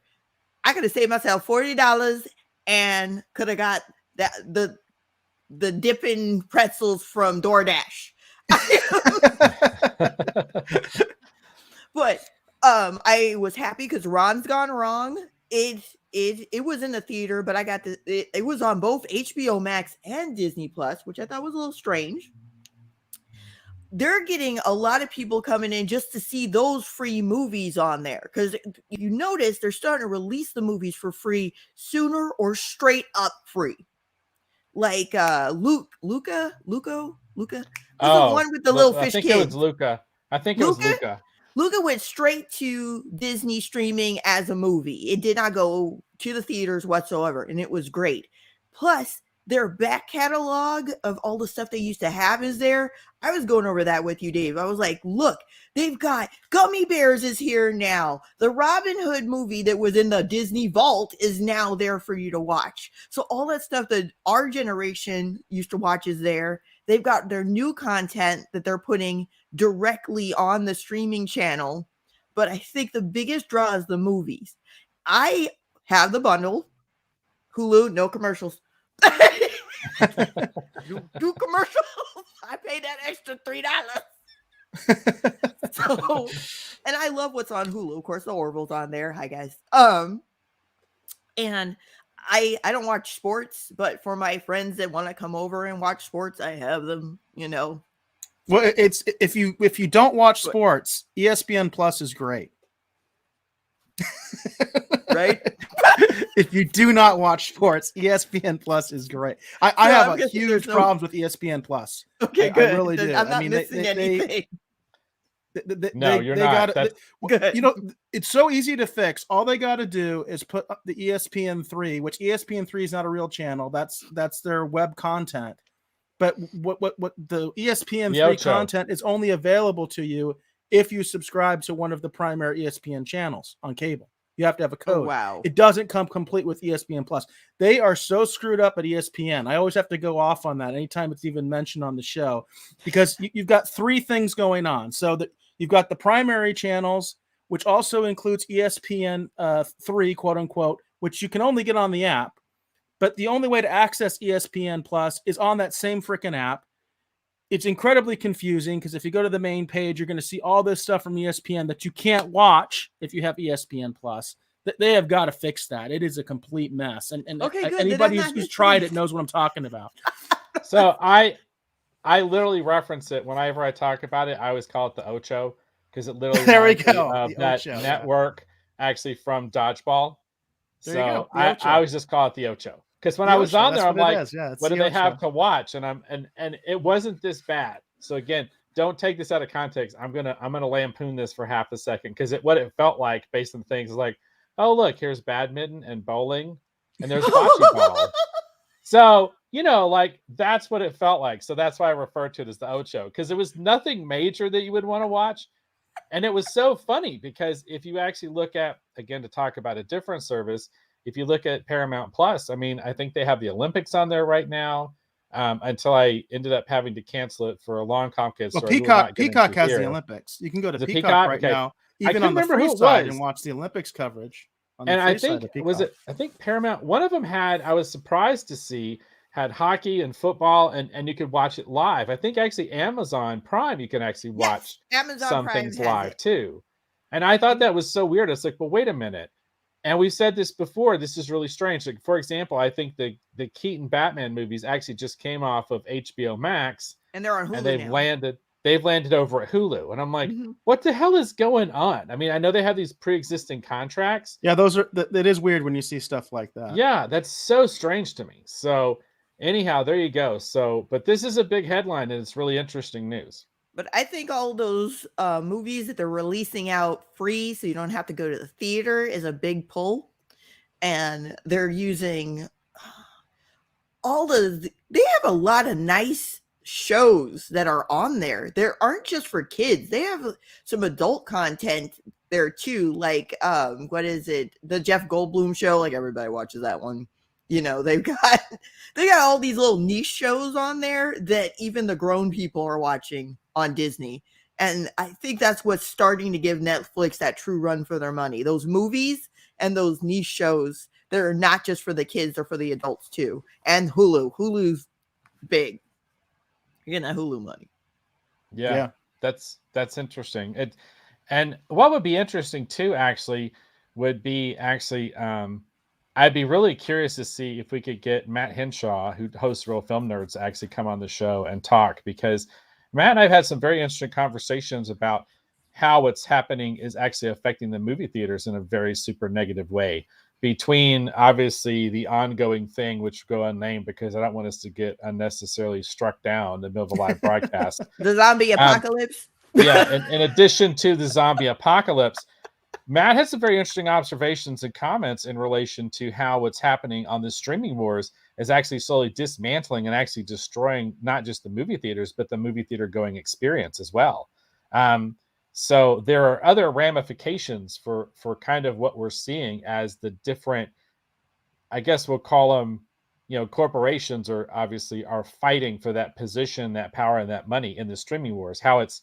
I could have saved myself $40 and could have got the dipping pretzels from DoorDash. But I was happy because Ron's Gone Wrong. It was in the theater, but I got it was on both HBO Max and Disney Plus, which I thought was a little strange. They're getting a lot of people coming in just to see those free movies on there, because if you notice, they're starting to release the movies for free sooner or straight up free. Like Luca. The one with the little fish kids. It was Luca. I think it was Luca. Luca went straight to Disney streaming as a movie. It did not go to the theaters whatsoever, and it was great. Plus, their back catalog of all the stuff they used to have is there. I was going over that with you, Dave. I was like, look, they've got Gummy Bears is here now. The Robin Hood movie that was in the Disney vault is now there for you to watch. So all that stuff that our generation used to watch is there. They've got their new content that they're putting directly on the streaming channel. But I think the biggest draw is the movies. I have the bundle. Hulu, no commercials. do commercials. I paid that extra $3. So, and I love what's on Hulu. Of course, the Orville's on there. Hi guys. And I don't watch sports, but for my friends that want to come over and watch sports, I have them, Well, it's if you don't watch sports, ESPN Plus is great. Right? If you do not watch sports, ESPN Plus is great. I have a huge problems with ESPN Plus. Okay, good. I really do. I'm not missing anything. You're not. Good. It's so easy to fix. All they got to do is put up the ESPN3, which ESPN3 is not a real channel. That's their web content. But what the ESPN3 content is only available to you if you subscribe to one of the primary ESPN channels on cable. You have to have a code. Oh, wow. It doesn't come complete with ESPN Plus. They are so screwed up at ESPN. I always have to go off on that anytime it's even mentioned on the show, because you've got three things going on. So that you've got the primary channels, which also includes ESPN 3, quote unquote, which you can only get on the app. But the only way to access ESPN Plus is on that same freaking app. It's incredibly confusing because if you go to the main page, you're going to see all this stuff from ESPN that you can't watch if you have ESPN Plus. They have got to fix that. It is a complete mess. And anybody who's tried it knows what I'm talking about. So I literally reference it whenever I talk about it. I always call it the Ocho, because it literally there we go. That Ocho, network actually from Dodgeball. There you go. I always just call it the Ocho. Because when I was on there, I'm like, what do they have to watch? And and it wasn't this bad. So again, don't take this out of context. I'm gonna lampoon this for half a second, because what it felt like based on things is like, oh look, here's badminton and bowling, and there's bocce ball. So like that's what it felt like. So that's why I refer to it as the Ocho, because it was nothing major that you would want to watch, and it was so funny because if you actually look at, again, to talk about a different service. If you look at Paramount Plus, I mean, I think they have the Olympics on there right now. Until I ended up having to cancel it for a long complicated story. Peacock has the Olympics. You can go to Peacock right now, even on the free side, and watch the Olympics coverage. on the And I free side think of Peacock. I think Paramount, one of them had, I was surprised to see, had hockey and football, and you could watch it live. I think actually Amazon Prime, you can actually Yes, watch Amazon some Prime things has live it. too. And I thought that was so weird. It's like, but wait a minute. And we've said this before. This is really strange. Like, for example, I think the Keaton Batman movies actually just came off of HBO Max, And they're on and Hulu now. they've landed over at Hulu. And I'm like, Mhm. what the hell is going on? I mean, I know they have these pre-existing contracts. Yeah, those are. It is weird when you see stuff like that. Yeah, that's so strange to me. So anyhow, there you go. So, but this is a big headline, and it's really interesting news. But I think all those movies that they're releasing out free so you don't have to go to the theater is a big pull. And they're using they have a lot of nice shows that are on there. They aren't just for kids. They have some adult content there too. Like what is it? The Jeff Goldblum show. Like everybody watches that one. You know, they got all these little niche shows on there that even the grown people are watching on Disney. And I think that's what's starting to give Netflix that true run for their money. Those movies and those niche shows that are not just for the kids, they're for the adults too. And Hulu. Hulu's big. You're getting that Hulu money. Yeah. That's interesting. And what would be interesting too, actually, would be actually I'd be really curious to see if we could get Matt Henshaw, who hosts Real Film Nerds, to actually come on the show and talk, because Matt and I've had some very interesting conversations about how what's happening is actually affecting the movie theaters in a very super negative way. Between obviously the ongoing thing, which go unnamed because I don't want us to get unnecessarily struck down in the middle of a live broadcast. The zombie apocalypse. Yeah, in addition to the zombie apocalypse, Matt has some very interesting observations and comments in relation to how what's happening on the streaming wars is actually slowly dismantling and actually destroying not just the movie theaters, but the movie theater going experience as well. So there are other ramifications for kind of what we're seeing as the different, I guess we'll call them, corporations are obviously are fighting for that position, that power, and that money in the streaming wars. How it's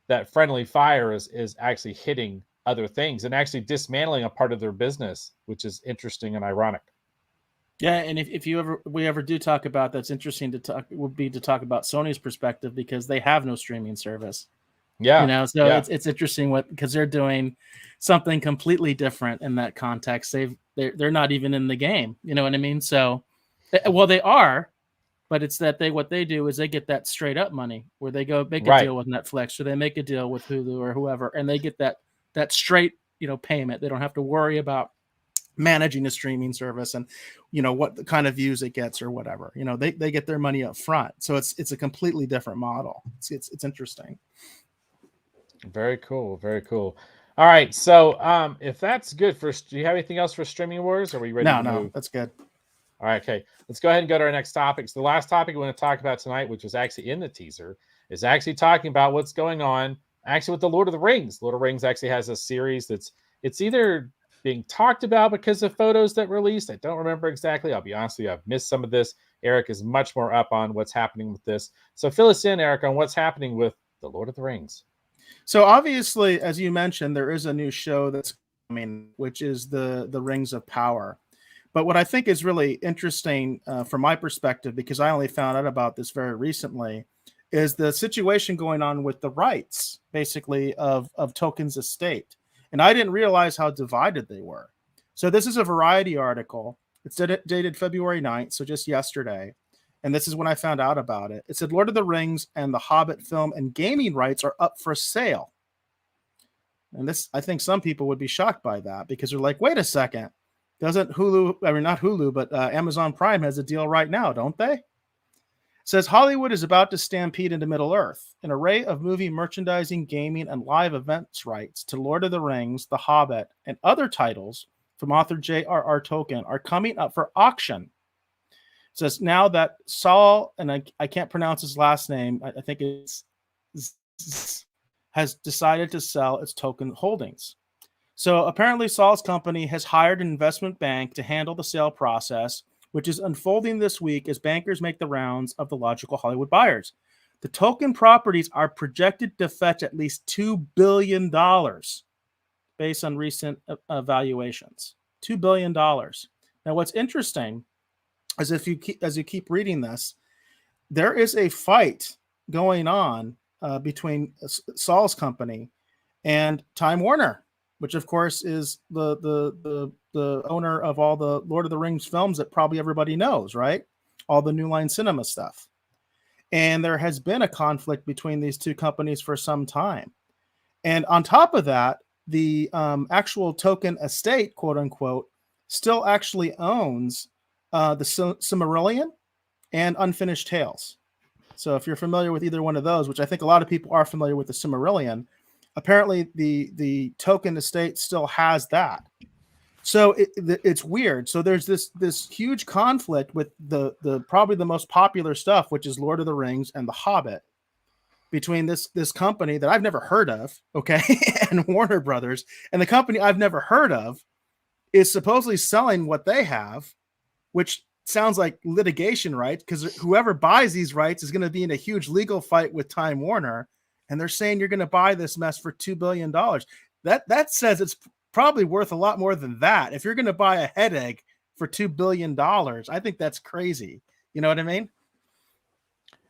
that friendly fire is actually hitting other things and actually dismantling a part of their business, which is interesting and ironic. Yeah, and if we ever do talk about that's interesting to talk would be to talk about Sony's perspective, because they have no streaming service. Yeah, so it's interesting because they're doing something completely different in that context. They're not even in the game. You know what I mean? So, well, they are, but it's that what they do is they get that straight up money where they go make a deal with Netflix, or they make a deal with Hulu or whoever, and they get that straight payment. They don't have to worry about managing a streaming service and what the kind of views it gets or whatever. They get their money up front. So it's a completely different model. It's interesting. Very cool. Very cool. All right. So if that's good do you have anything else for Streaming Wars? Or are we ready to move? No, that's good. All right. Okay. Let's go ahead and go to our next topic. So the last topic we want to talk about tonight, which was actually in the teaser, is actually talking about what's going on actually with the Lord of the Rings. Lord of the Rings actually has a series it's either being talked about because of photos that released. I don't remember exactly. I'll be honest with you. I've missed some of this. Eric is much more up on what's happening with this. So fill us in, Eric, on what's happening with the Lord of the Rings. So obviously, as you mentioned, there is a new show that's coming, which is the Rings of Power. But what I think is really interesting from my perspective, because I only found out about this very recently, is the situation going on with the rights, basically, of Tolkien's estate. And I didn't realize how divided they were. So this is a Variety article. It's dated February 9th, so just yesterday. And this is when I found out about it. It said Lord of the Rings and the Hobbit film and gaming rights are up for sale. And this, I think some people would be shocked by that, because they're like, wait a second. Doesn't Hulu, I mean, not Hulu, but Amazon Prime has a deal right now, don't they? It says Hollywood is about to stampede into Middle Earth. An array of movie merchandising, gaming, and live events rights to Lord of the Rings, The Hobbit, and other titles from author J.R.R. Tolkien are coming up for auction. It says now that Saul, and I can't pronounce his last name, I think it's has decided to sell its Tolkien holdings. So apparently Saul's company has hired an investment bank to handle the sale process, which is unfolding this week as bankers make the rounds of the logical Hollywood buyers. The Tolkien properties are projected to fetch at least $2 billion based on recent valuations. $2 billion. Now, what's interesting is as you keep reading this, there is a fight going on between Saul's company and Time Warner, which of course is the owner of all the Lord of the Rings films that probably everybody knows, right? All the New Line Cinema stuff. And there has been a conflict between these two companies for some time. And on top of that, the actual Tolkien estate, quote unquote, still actually owns the Silmarillion and Unfinished Tales. So if you're familiar with either one of those, which I think a lot of people are familiar with the Silmarillion, apparently the Tolkien estate still has that. So it's weird. So there's this huge conflict with the probably the most popular stuff, which is Lord of the Rings and The Hobbit, between this company that I've never heard of, okay, and Warner Brothers, and the company I've never heard of is supposedly selling what they have, which sounds like litigation, right? Because whoever buys these rights is going to be in a huge legal fight with Time Warner, and they're saying you're going to buy this mess for $2 billion. That says it's probably worth a lot more than that. If you're going to buy a head egg for $2 billion, I think that's crazy. You know what I mean?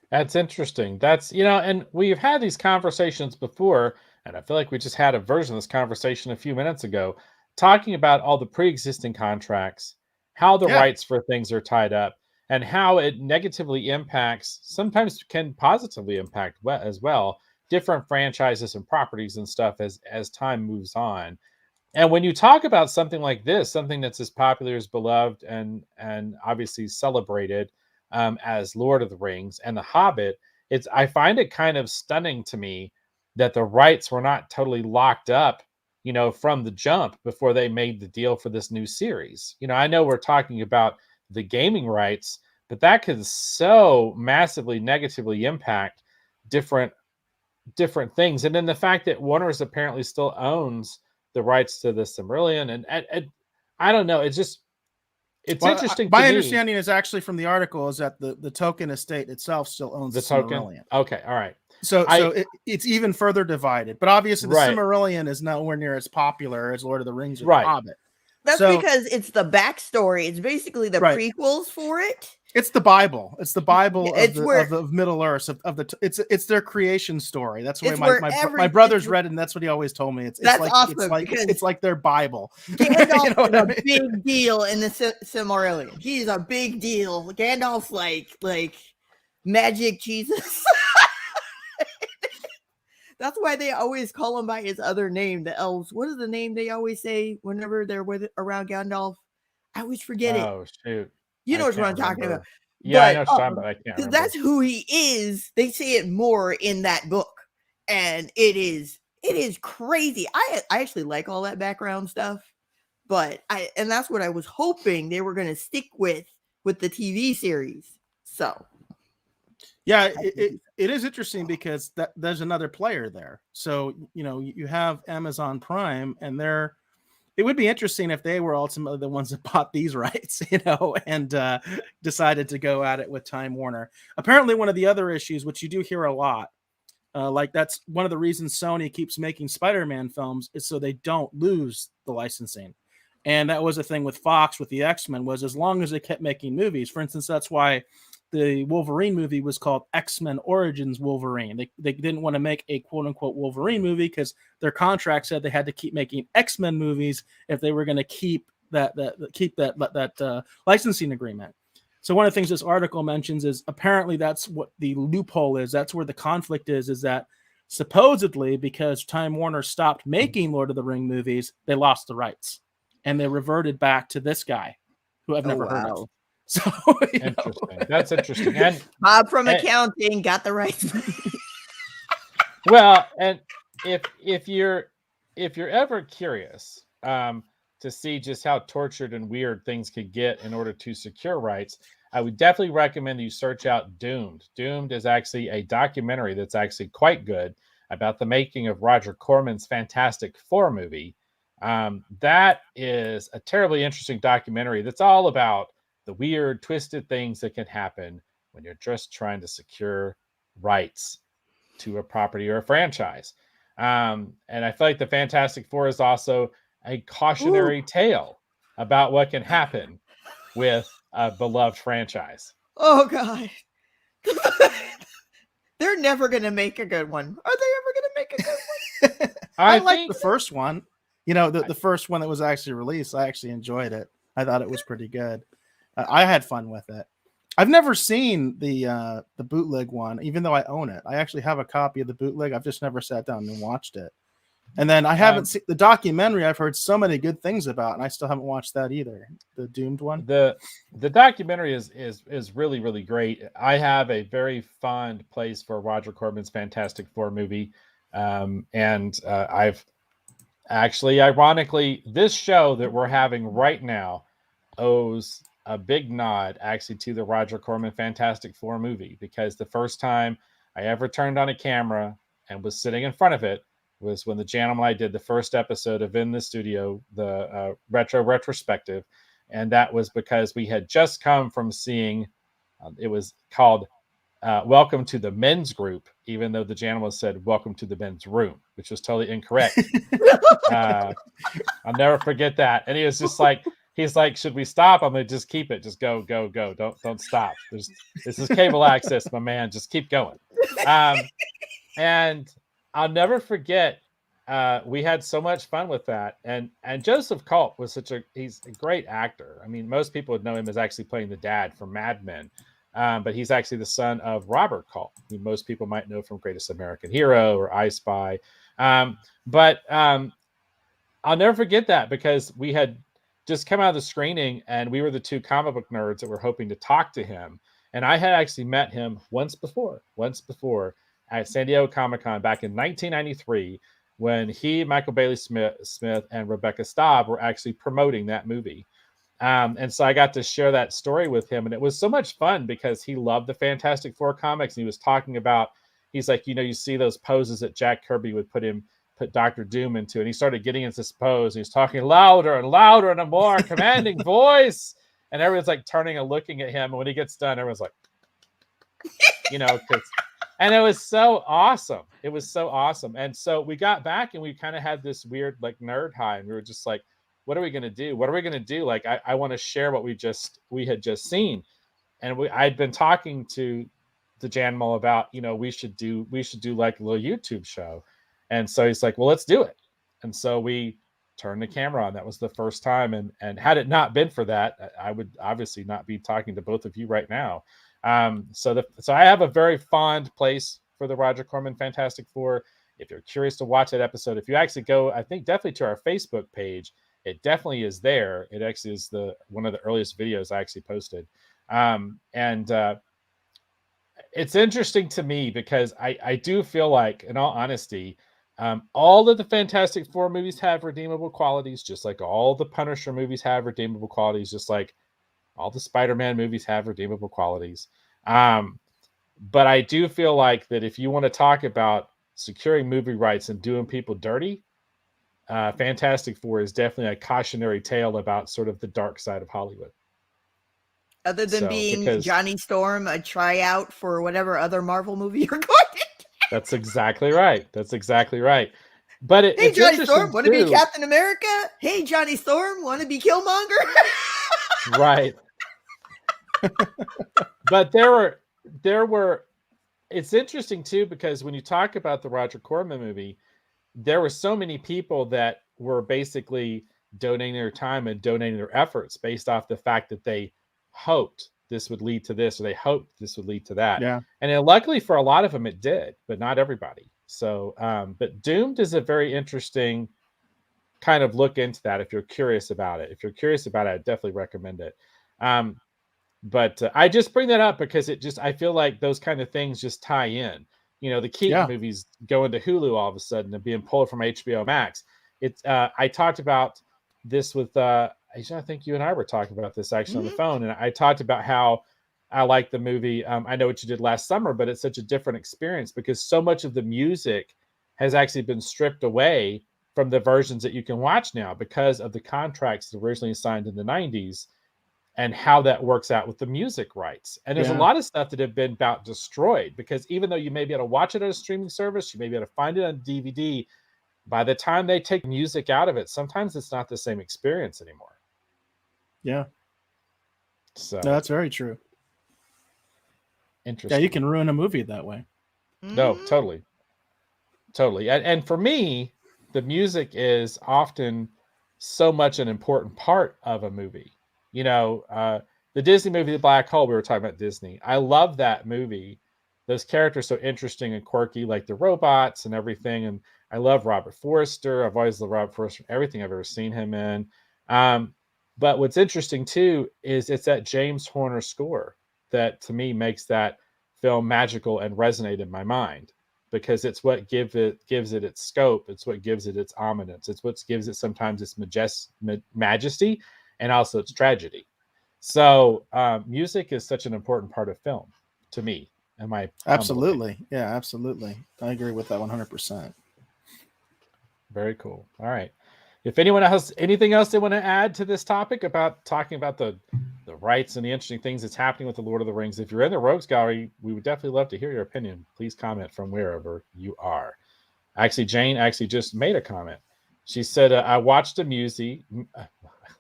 That's interesting. That's, and we've had these conversations before, and I feel like we just had a version of this conversation a few minutes ago, talking about all the pre-existing contracts, how the rights for things are tied up, and how it negatively impacts, sometimes can positively impact as well, different franchises and properties and stuff as time moves on. And when you talk about something like this, something that's as popular as beloved and obviously celebrated as Lord of the Rings and The Hobbit, I find it kind of stunning to me that the rights were not totally locked up, from the jump before they made the deal for this new series. I know we're talking about the gaming rights, but that could so massively negatively impact different things. And then the fact that Warner's apparently still owns the rights to the Silmarillion, and I don't know. It's interesting. My understanding is actually from the article is that the Tolkien estate itself still owns the Silmarillion. Okay, all right. So it's even further divided. But obviously, the Silmarillion is nowhere near as popular as Lord of the Rings or The Hobbit. That's because it's the backstory. It's basically the prequels for it. It's the Bible. It's the Bible of Middle Earth. It's their creation story. That's the way my brother's read it, and that's what he always told me. It's like their Bible. Gandalf is a big deal in the Silmarillion. He's a big deal. Gandalf's like magic Jesus. That's why they always call him by his other name, the elves. What is the name they always say whenever they're around Gandalf? I always forget it. Oh, shoot. You know what I'm talking about. Yeah, I know what but I can't remember. That's who he is. They say it more in that book. And it is crazy. I actually like all that background stuff. But that's what I was hoping they were going to stick with the TV series. So yeah, it is interesting because there's another player there. So, you have Amazon Prime, and it would be interesting if they were ultimately the ones that bought these rights, and decided to go at it with Time Warner. Apparently, one of the other issues, which you do hear a lot, that's one of the reasons Sony keeps making Spider-Man films, is so they don't lose the licensing. And that was a thing with Fox with the X-Men, was as long as they kept making movies. For instance, that's why the Wolverine movie was called X-Men Origins Wolverine. They didn't want to make a quote-unquote Wolverine movie because their contract said they had to keep making X-Men movies if they were going to keep that licensing agreement. So one of the things this article mentions is apparently that's what the loophole is. That's where the conflict is that supposedly because Time Warner stopped making Lord of the Ring movies, they lost the rights. And they reverted back to this guy who I've never heard of. So interesting. That's interesting. And Bob from accounting got the rights. Well, and if you're ever curious to see just how tortured and weird things could get in order to secure rights, I would definitely recommend you search out Doomed. Doomed is actually a documentary that's actually quite good about the making of Roger Corman's Fantastic Four movie. That is a terribly interesting documentary that's all about the weird, twisted things that can happen when you're just trying to secure rights to a property or a franchise. And I feel like the Fantastic Four is also a cautionary tale about what can happen with a beloved franchise. Oh God. They're never gonna make a good one. Are they ever gonna make a good one? I I like think the first one. You know, the first one that was actually released. I actually enjoyed it. I thought it was pretty good. I had fun with it. I've never seen the bootleg one, even though I own it. I actually have a copy of the bootleg. I've just never sat down and watched it. And then I haven't seen the documentary. I've heard so many good things about, and I still haven't watched that either. The Doomed one. The documentary is really, really great. I have a very fond place for Roger Corman's Fantastic Four movie, and I've actually, ironically, this show that we're having right now owes a big nod actually to the Roger Corman Fantastic Four movie, because the first time I ever turned on a camera and was sitting in front of it was when the gentleman I did the first episode of In the Studio, the retro retrospective. And that was because we had just come from seeing, it was called Welcome to the Men's Group, even though the gentleman said Welcome to the Men's Room, which was totally incorrect. I'll never forget that. And he was just like, he's like, should we stop? I'm like, just keep it. Just go, go, go. Don't stop. This is cable access, my man. Just keep going. And I'll never forget, we had so much fun with that. And Joseph Culp was he's a great actor. I mean, most people would know him as actually playing the dad from Mad Men. But he's actually the son of Robert Culp, who most people might know from Greatest American Hero or I Spy. But I'll never forget that, because we had just come out of the screening and we were the two comic book nerds that were hoping to talk to him. And I had actually met him once before at San Diego Comic-Con back in 1993, when he, Michael Bailey Smith, and Rebecca Staub were actually promoting that movie. And so I got to share that story with him, and it was so much fun because he loved the Fantastic Four comics. And he was talking about, he's like, you see those poses that Jack Kirby would put Dr. Doom into, and he started getting into this pose. And he's talking louder and louder and a more commanding voice, and everyone's like turning and looking at him. And when he gets done, everyone's like, and it was so awesome. It was so awesome. And so we got back and we kind of had this weird like nerd high, and we were just like, what are we going to do? What are we going to do? Like, I want to share what we had just seen. And I'd been talking to the Janmal about, we should do like a little YouTube show. And so he's like, well, let's do it. And so we turned the camera on. That was the first time. And had it not been for that, I would obviously not be talking to both of you right now. So I have a very fond place for the Roger Corman Fantastic Four. If you're curious to watch that episode, if you actually go, I think definitely to our Facebook page, it definitely is there. It actually is one of the earliest videos I actually posted. It's interesting to me because I do feel like, in all honesty, all of the Fantastic Four movies have redeemable qualities, just like all the Punisher movies have redeemable qualities, just like all the Spider-Man movies have redeemable qualities. But I do feel like that if you want to talk about securing movie rights and doing people dirty, Fantastic Four is definitely a cautionary tale about sort of the dark side of Hollywood. Other than being Johnny Storm, a tryout for whatever other Marvel movie you're going to. That's exactly right. But hey, Johnny Storm, want to be Captain America? Hey, Johnny Storm, want to be Killmonger? Right. But there were. It's interesting too, because when you talk about the Roger Corman movie, there were so many people that were basically donating their time and donating their efforts based off the fact that they hoped this would lead to this, or they hoped this would lead to that. Yeah. And luckily for a lot of them, it did, but not everybody. So, but Doomed is a very interesting kind of look into that. If you're curious about it, I definitely recommend it. But I just bring that up because I feel like those kind of things just tie in. The Keaton movies going to Hulu all of a sudden and being pulled from HBO Max. I talked about this with, I think you and I were talking about this actually on the phone. And I talked about how I like the movie. I Know What You Did Last Summer, but it's such a different experience because so much of the music has actually been stripped away from the versions that you can watch now because of the contracts originally signed in the 90s. And how that works out with the music rights. And there's a lot of stuff that have been about destroyed because even though you may be able to watch it on a streaming service, you may be able to find it on DVD, by the time they take music out of it, sometimes it's not the same experience anymore. Yeah. So No, that's very true. interesting. Yeah, you can ruin a movie that way. No, Mhm. totally. And for me, the music is often so much an important part of a movie. You know, the Disney movie, The Black Hole. We were talking about Disney. I love that movie. Those characters so interesting and quirky, like the robots and everything. And I love Robert Forster. I've always loved Robert Forster. Everything I've ever seen him in. But what's interesting too is it's that James Horner score that to me makes that film magical and resonate in my mind, because it's what gives it its scope. It's what gives it its ominence. It's what gives it sometimes its majesty and also its tragedy. So music is such an important part of film to me, in my humble opinion. Absolutely. Yeah, absolutely. I agree with that 100%. Very cool. All right. If anyone has anything else they want to add to this topic about talking about the rights and the interesting things that's happening with the Lord of the Rings, if you're in the Rogues Gallery, we would definitely love to hear your opinion. Please comment from wherever you are. Actually, Jane actually just made a comment. She said, I watched a movie.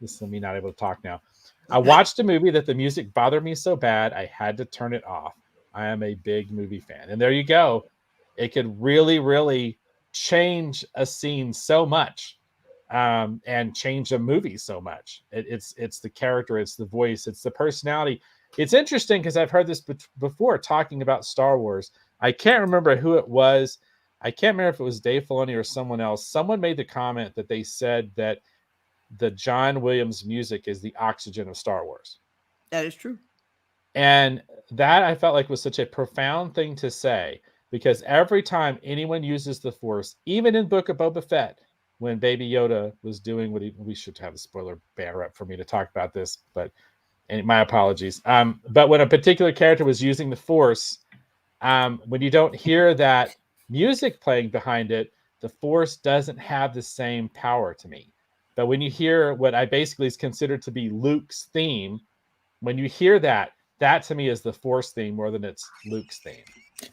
This is me not able to talk now. I watched a movie that the music bothered me so bad I had to turn it off. I am a big movie fan. And there you go. It could really, really change a scene so much, and change a movie so much. It's the character, it's the voice, it's the personality. It's interesting because I've heard this before talking about Star Wars. I can't remember who it was. I can't remember if it was Dave Filoni or someone else. Someone made the comment that they said that the John Williams music is the oxygen of Star Wars. That is true. And that I felt like was such a profound thing to say, because every time anyone uses the Force, even in Book of Boba Fett, when Baby Yoda was doing what we should have a spoiler banner up for me to talk about this, but and my apologies. But when a particular character was using the Force, when you don't hear that music playing behind it, the Force doesn't have the same power to me. But when you hear what I basically is considered to be Luke's theme, when you hear that, that to me is the Force theme more than it's Luke's theme.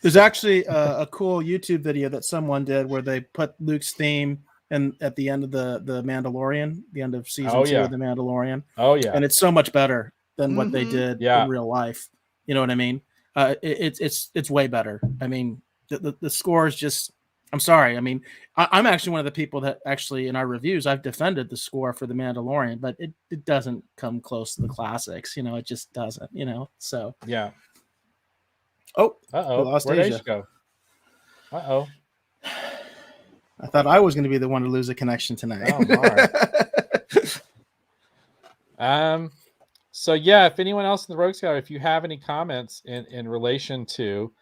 There's actually a cool YouTube video that someone did where they put Luke's theme and at the end of the Mandalorian, the end of season 2 of the Mandalorian. Oh yeah. And it's so much better than what they did in real life. You know what I mean? It's way better. I mean, the score is just, I'm sorry. I mean, I'm actually one of the people that actually in our reviews, I've defended the score for the Mandalorian, but it doesn't come close to the classics. You know, it just doesn't, you know, so. Yeah. Oh, lost Where'd A'Ja go? I thought I was going to be the one to lose a connection tonight. Oh, so yeah, if anyone else in the Rogues Gallery, if you have any comments in relation to,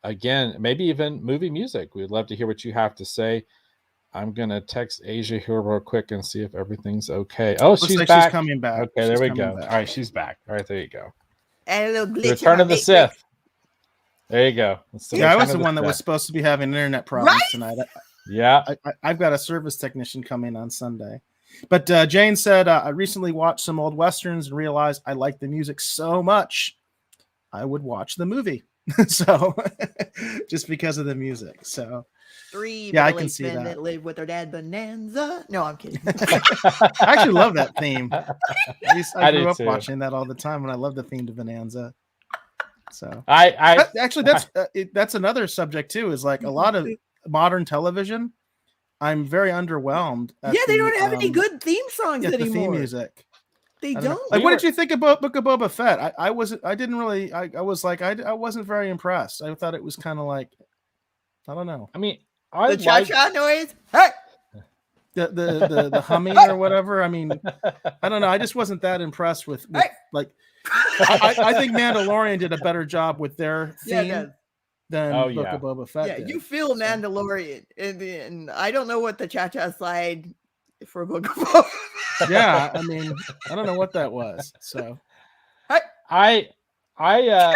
again, maybe even movie music, we'd love to hear what you have to say. I'm going to text A'Ja here real quick and see if everything's okay. Oh, she's back. She's coming back. Okay, there we go. Back. All right, she's back. All right, there you go. And a little glitch. Return of the Sith. There you go. Yeah, I was the one that was supposed to be having internet problems tonight. Yeah. I've got a service technician coming on Sunday. But Jane said, I recently watched some old Westerns and realized I like the music so much, I would watch the movie. So just because of the music. So I can see that live with their dad Bonanza. No, I'm kidding. I actually love that theme. I grew up too. Watching that all the time, and I love the theme to Bonanza. So that's another subject too, is like a lot of modern television. I'm very underwhelmed. They don't have any good theme songs anymore. The theme music. They don't. Like, what did you think about Book of Boba Fett? I wasn't very impressed. I thought it was kind of like, I don't know. I mean, the cha-cha noise. Hey! The humming or whatever. I mean, I don't know. I just wasn't that impressed with like. I think Mandalorian did a better job with their theme than Book of Boba Fett. Yeah, you feel Mandalorian, and I don't know what the cha-cha slide for Book of Boba Fett. Yeah, I mean, I don't know what that was. So, I they're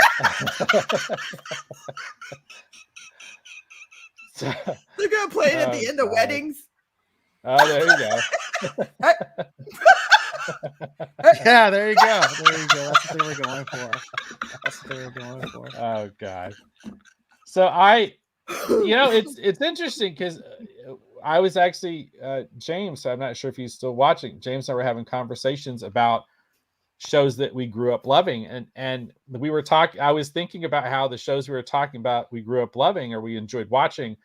gonna play it at the end of weddings. Oh, there you go. Yeah, there you go. There you go. That's what they were going for. Oh God. So it's interesting because I was actually James. I'm not sure if he's still watching. James and I were having conversations about shows that we grew up loving, and we were talking. I was thinking about how the shows we were talking about we grew up loving or we enjoyed watching,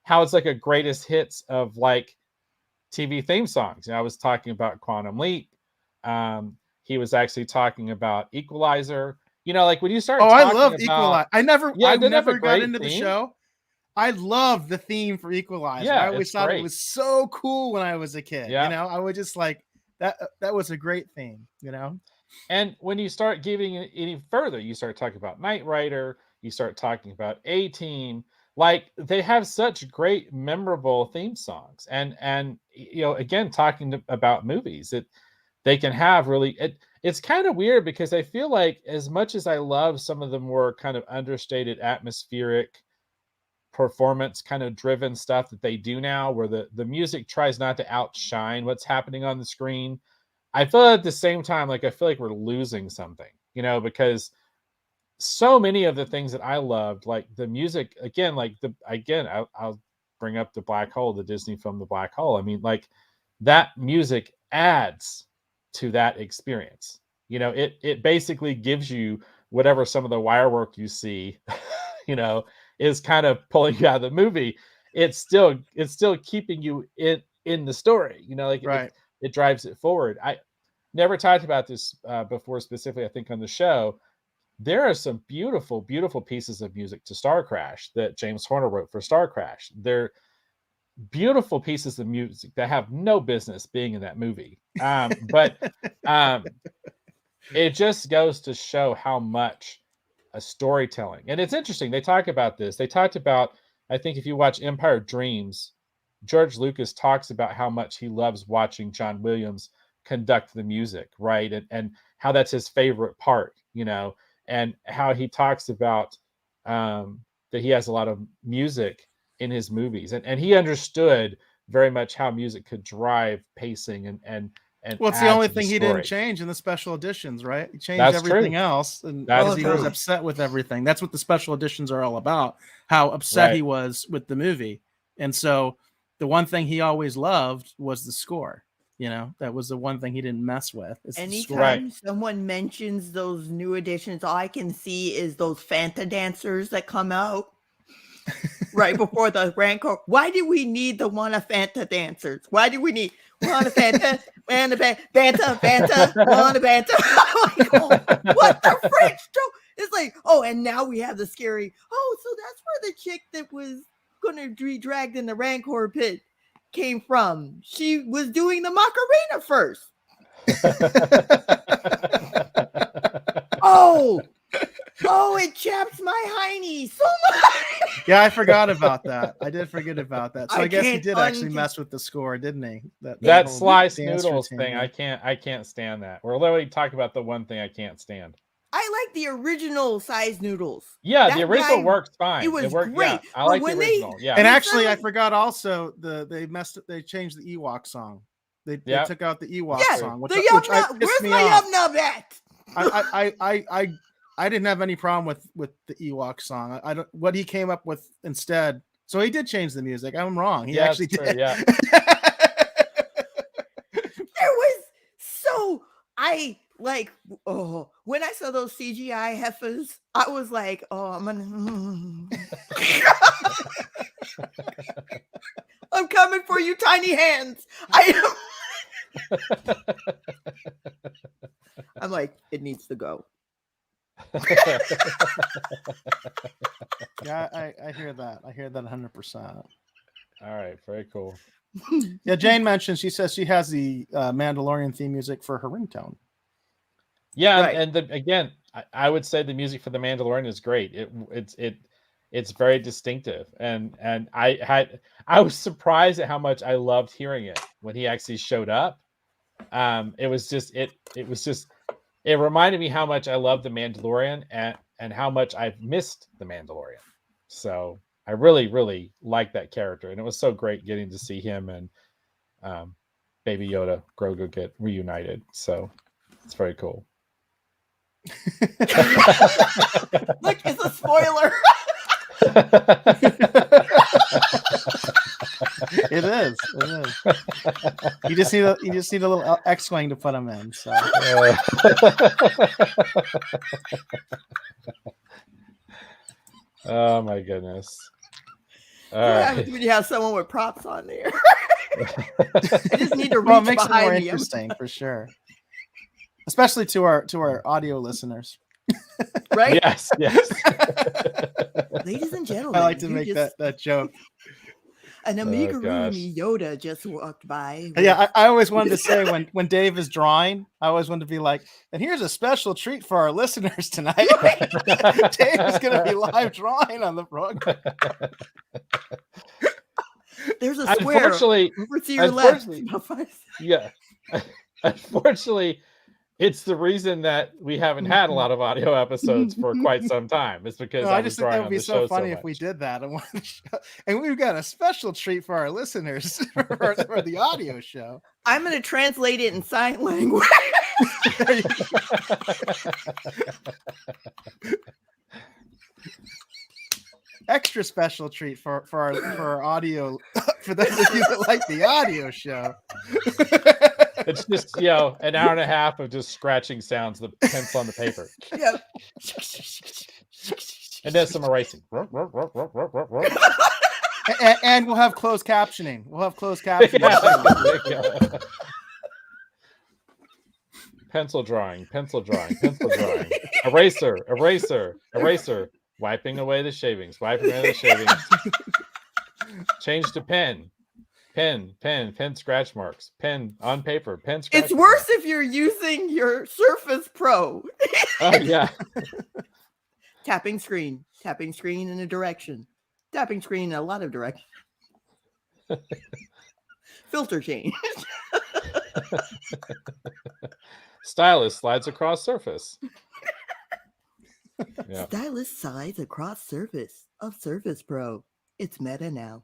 how it's like a greatest hits of like TV theme songs. And I was talking about Quantum Leap. He was actually talking about Equalizer. You know, like when you start. Oh, talking I love about, Equalizer. I never got into theme. the show. I loved the theme for Equalizer. Yeah, I always thought it was so cool when I was a kid. Yeah. You know, I would just like that. That was a great theme. You know. And when you start giving it any further, you start talking about Knight Rider. You start talking about A-Team. Like they have such great, memorable theme songs. And you know, again, talking about movies, they can have really. It's kind of weird because I feel like as much as I love some of the more kind of understated, atmospheric, performance kind of driven stuff that they do now, where the music tries not to outshine what's happening on the screen, I feel at the same time like I feel like we're losing something, you know, because so many of the things that I loved, like the music, again, like I'll bring up the Black Hole, the Disney film, The Black Hole. I mean, like that music adds to that experience. You know, it basically gives you whatever some of the wire work you see, you know, is kind of pulling you out of the movie. It's still keeping you in the story, you know, like right. It drives it forward. I never talked about this before, specifically, I think on the show. There are some beautiful, beautiful pieces of music to Star Crash that James Horner wrote for Star Crash. They're beautiful pieces of music that have no business being in that movie. But it just goes to show how much a storytelling. And it's interesting. They talk about this. They talked about, I think if you watch Empire Dreams, George Lucas talks about how much he loves watching John Williams conduct the music, right? And how that's his favorite part, you know, and how he talks about that he has a lot of music in his movies. And he understood very much how music could drive pacing and well, it's the only thing he didn't change in the special editions, right? He changed everything else, and because he was upset with everything. That's what the special editions are all about, how upset he was with the movie. And so the one thing he always loved was the score. You know, that was the one thing he didn't mess with. Anytime someone mentions those new editions, all I can see is those Fanta dancers that come out right before the Rancor. Why do we need the Wanna Fanta dancers? Why do we need Wanna Fanta, Wanna Fanta, Wanna Fanta? I'm like, oh, what the frick? It's like, oh, and now we have the scary, oh, so that's where the chick that was going to be dragged in the Rancor pit came from. She was doing the Macarena first. Oh, it chaps my hiney so much. Yeah, I forgot about that. I did forget about that. So I guess he did actually mess with the score, didn't he? That Slice Noodles thing, I can't stand that. We're literally talking about the one thing I can't stand. I like the original size noodles. Yeah, the original works fine. It was great. Yeah, I like the original. Yeah. And actually, I forgot also they changed the Ewok song. They took out the Ewok song. Where's my Yub Nub at? I didn't have any problem with the Ewok song. I don't what he came up with instead. So he did change the music. I'm wrong. He actually did. True, yeah. When I saw those CGI heifers, I was like, oh, I'm coming for you, tiny hands. I'm like, it needs to go. Yeah, I hear that. I hear that 100%. All right, very cool. Yeah, Jane mentioned, she says she has the Mandalorian theme music for her ringtone. Yeah, right. And again, I would say the music for the Mandalorian is great. It's very distinctive, and I was surprised at how much I loved hearing it when he actually showed up. It reminded me how much I love the Mandalorian and how much I've missed the Mandalorian. So I really, really like that character, and it was so great getting to see him and Baby Yoda, Grogu get reunited. So it's very cool. Look, it's a spoiler. It is. You just need a little X-wing to put them in. So. Oh my goodness. All What right. happens when you have someone with props on there? I just need to reach Well, it makes it more behind me. interesting for sure, especially to our audio listeners. Right? Yes. Ladies and gentlemen, I like to make that joke. An Oh, amigurumi Yoda just walked by. Yeah, I always wanted to say when Dave is drawing, I always wanted to be like, and here's a special treat for our listeners tonight. Dave is going to be live drawing on the program. There's a square over to your left. Yeah. Unfortunately, it's the reason that we haven't had a lot of audio episodes for quite some time. It's because I just think that would be so funny if we did that. And we've got a special treat for our listeners for the audio show. I'm going to translate it in sign language. Extra special treat for our audio for those of you that like the audio show. It's just, an hour and a half of just scratching sounds, the pencil on the paper. Yep. And then some erasing. And we'll have closed captioning. Pencil drawing. Eraser. Wiping away the shavings. Change to pen, scratch marks, pen on paper, pen scratch. It's worse if you're using your Surface Pro. Oh yeah. Tapping screen in a direction, tapping screen in a lot of directions. Filter change. Stylus slides across surface. Yeah. Stylus slides across surface of Surface Pro. It's meta now.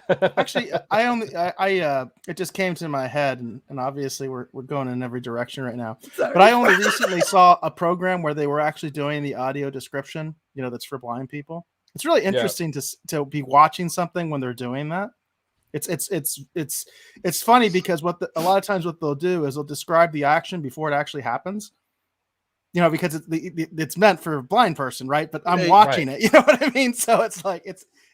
Actually, it just came to my head, and obviously we're going in every direction right now. Sorry. But I only recently saw a program where they were actually doing the audio description. That's for blind people. It's really interesting to be watching something when they're doing that. It's funny because a lot of times what they'll do is they'll describe the action before it actually happens. Because it's meant for a blind person, right? But I'm watching it. You know what I mean? So it's like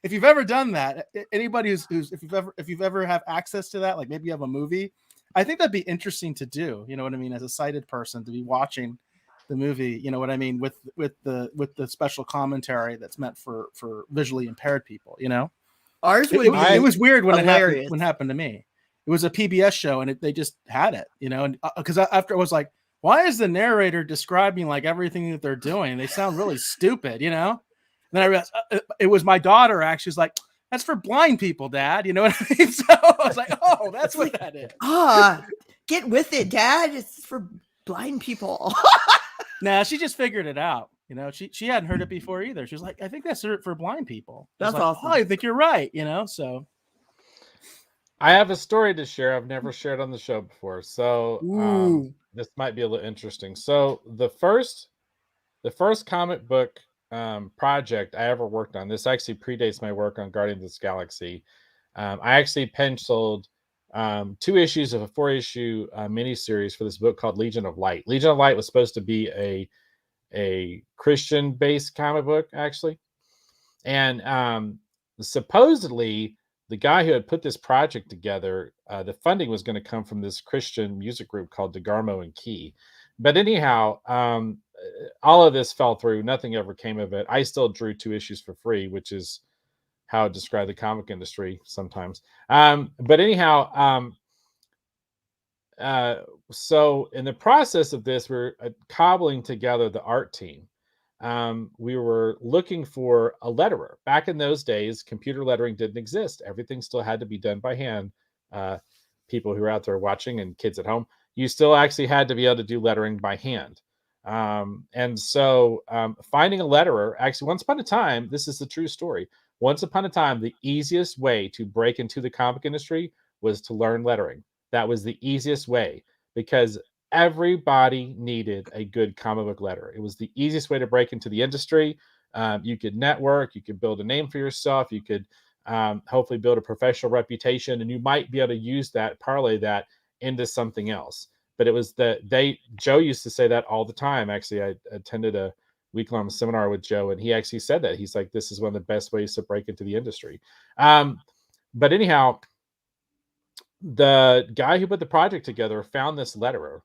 if you've ever done that, anybody who's if you've ever have access to that, like maybe you have a movie, I think that'd be interesting to do. You know what I mean? As a sighted person, to be watching the movie, you know what I mean, with the special commentary that's meant for visually impaired people. Ours would it was weird when it happened to me. It was a PBS show, and they just had it. And because after I was like, why is the narrator describing like everything that they're doing? They sound really stupid, And then I realized it was my daughter. Actually, was like, "That's for blind people, Dad." You know what I mean? So I was like, "Oh, that's what that is." Get with it, Dad. It's for blind people. Nah, she just figured it out. She hadn't heard it before either. She was like, "I think that's for blind people." That's awesome. Oh, I think you're right. So. I have a story to share. I've never shared on the show before, so this might be a little interesting. So the first comic book project I ever worked on, this actually predates my work on Guardians of the Galaxy. I actually penciled 2 issues of a 4-issue miniseries for this book called Legion of Light. Legion of Light was supposed to be a Christian-based comic book, actually, and supposedly the guy who had put this project together, the funding was going to come from this Christian music group called DeGarmo and Key. But anyhow, all of this fell through. Nothing ever came of it. I still drew 2 issues for free, which is how I describe the comic industry sometimes. But anyhow, so in the process of this, we're cobbling together the art team. We were looking for a letterer. Back in those days, computer lettering didn't exist. Everything still had to be done by hand. People who are out there watching and kids at home, you still actually had to be able to do lettering by hand. And so finding a letterer, actually, once upon a time, this is the true story. Once upon a time, the easiest way to break into the comic industry was to learn lettering. That was the easiest way because everybody needed a good comic book letterer. It was the easiest way to break into the industry. You could network, you could build a name for yourself, you could hopefully build a professional reputation, and you might be able to use that, parlay that into something else. But it was Joe used to say that all the time. Actually, I attended a week-long seminar with Joe, and he actually said that. He's like, this is one of the best ways to break into the industry. But anyhow, the guy who put the project together found this letterer,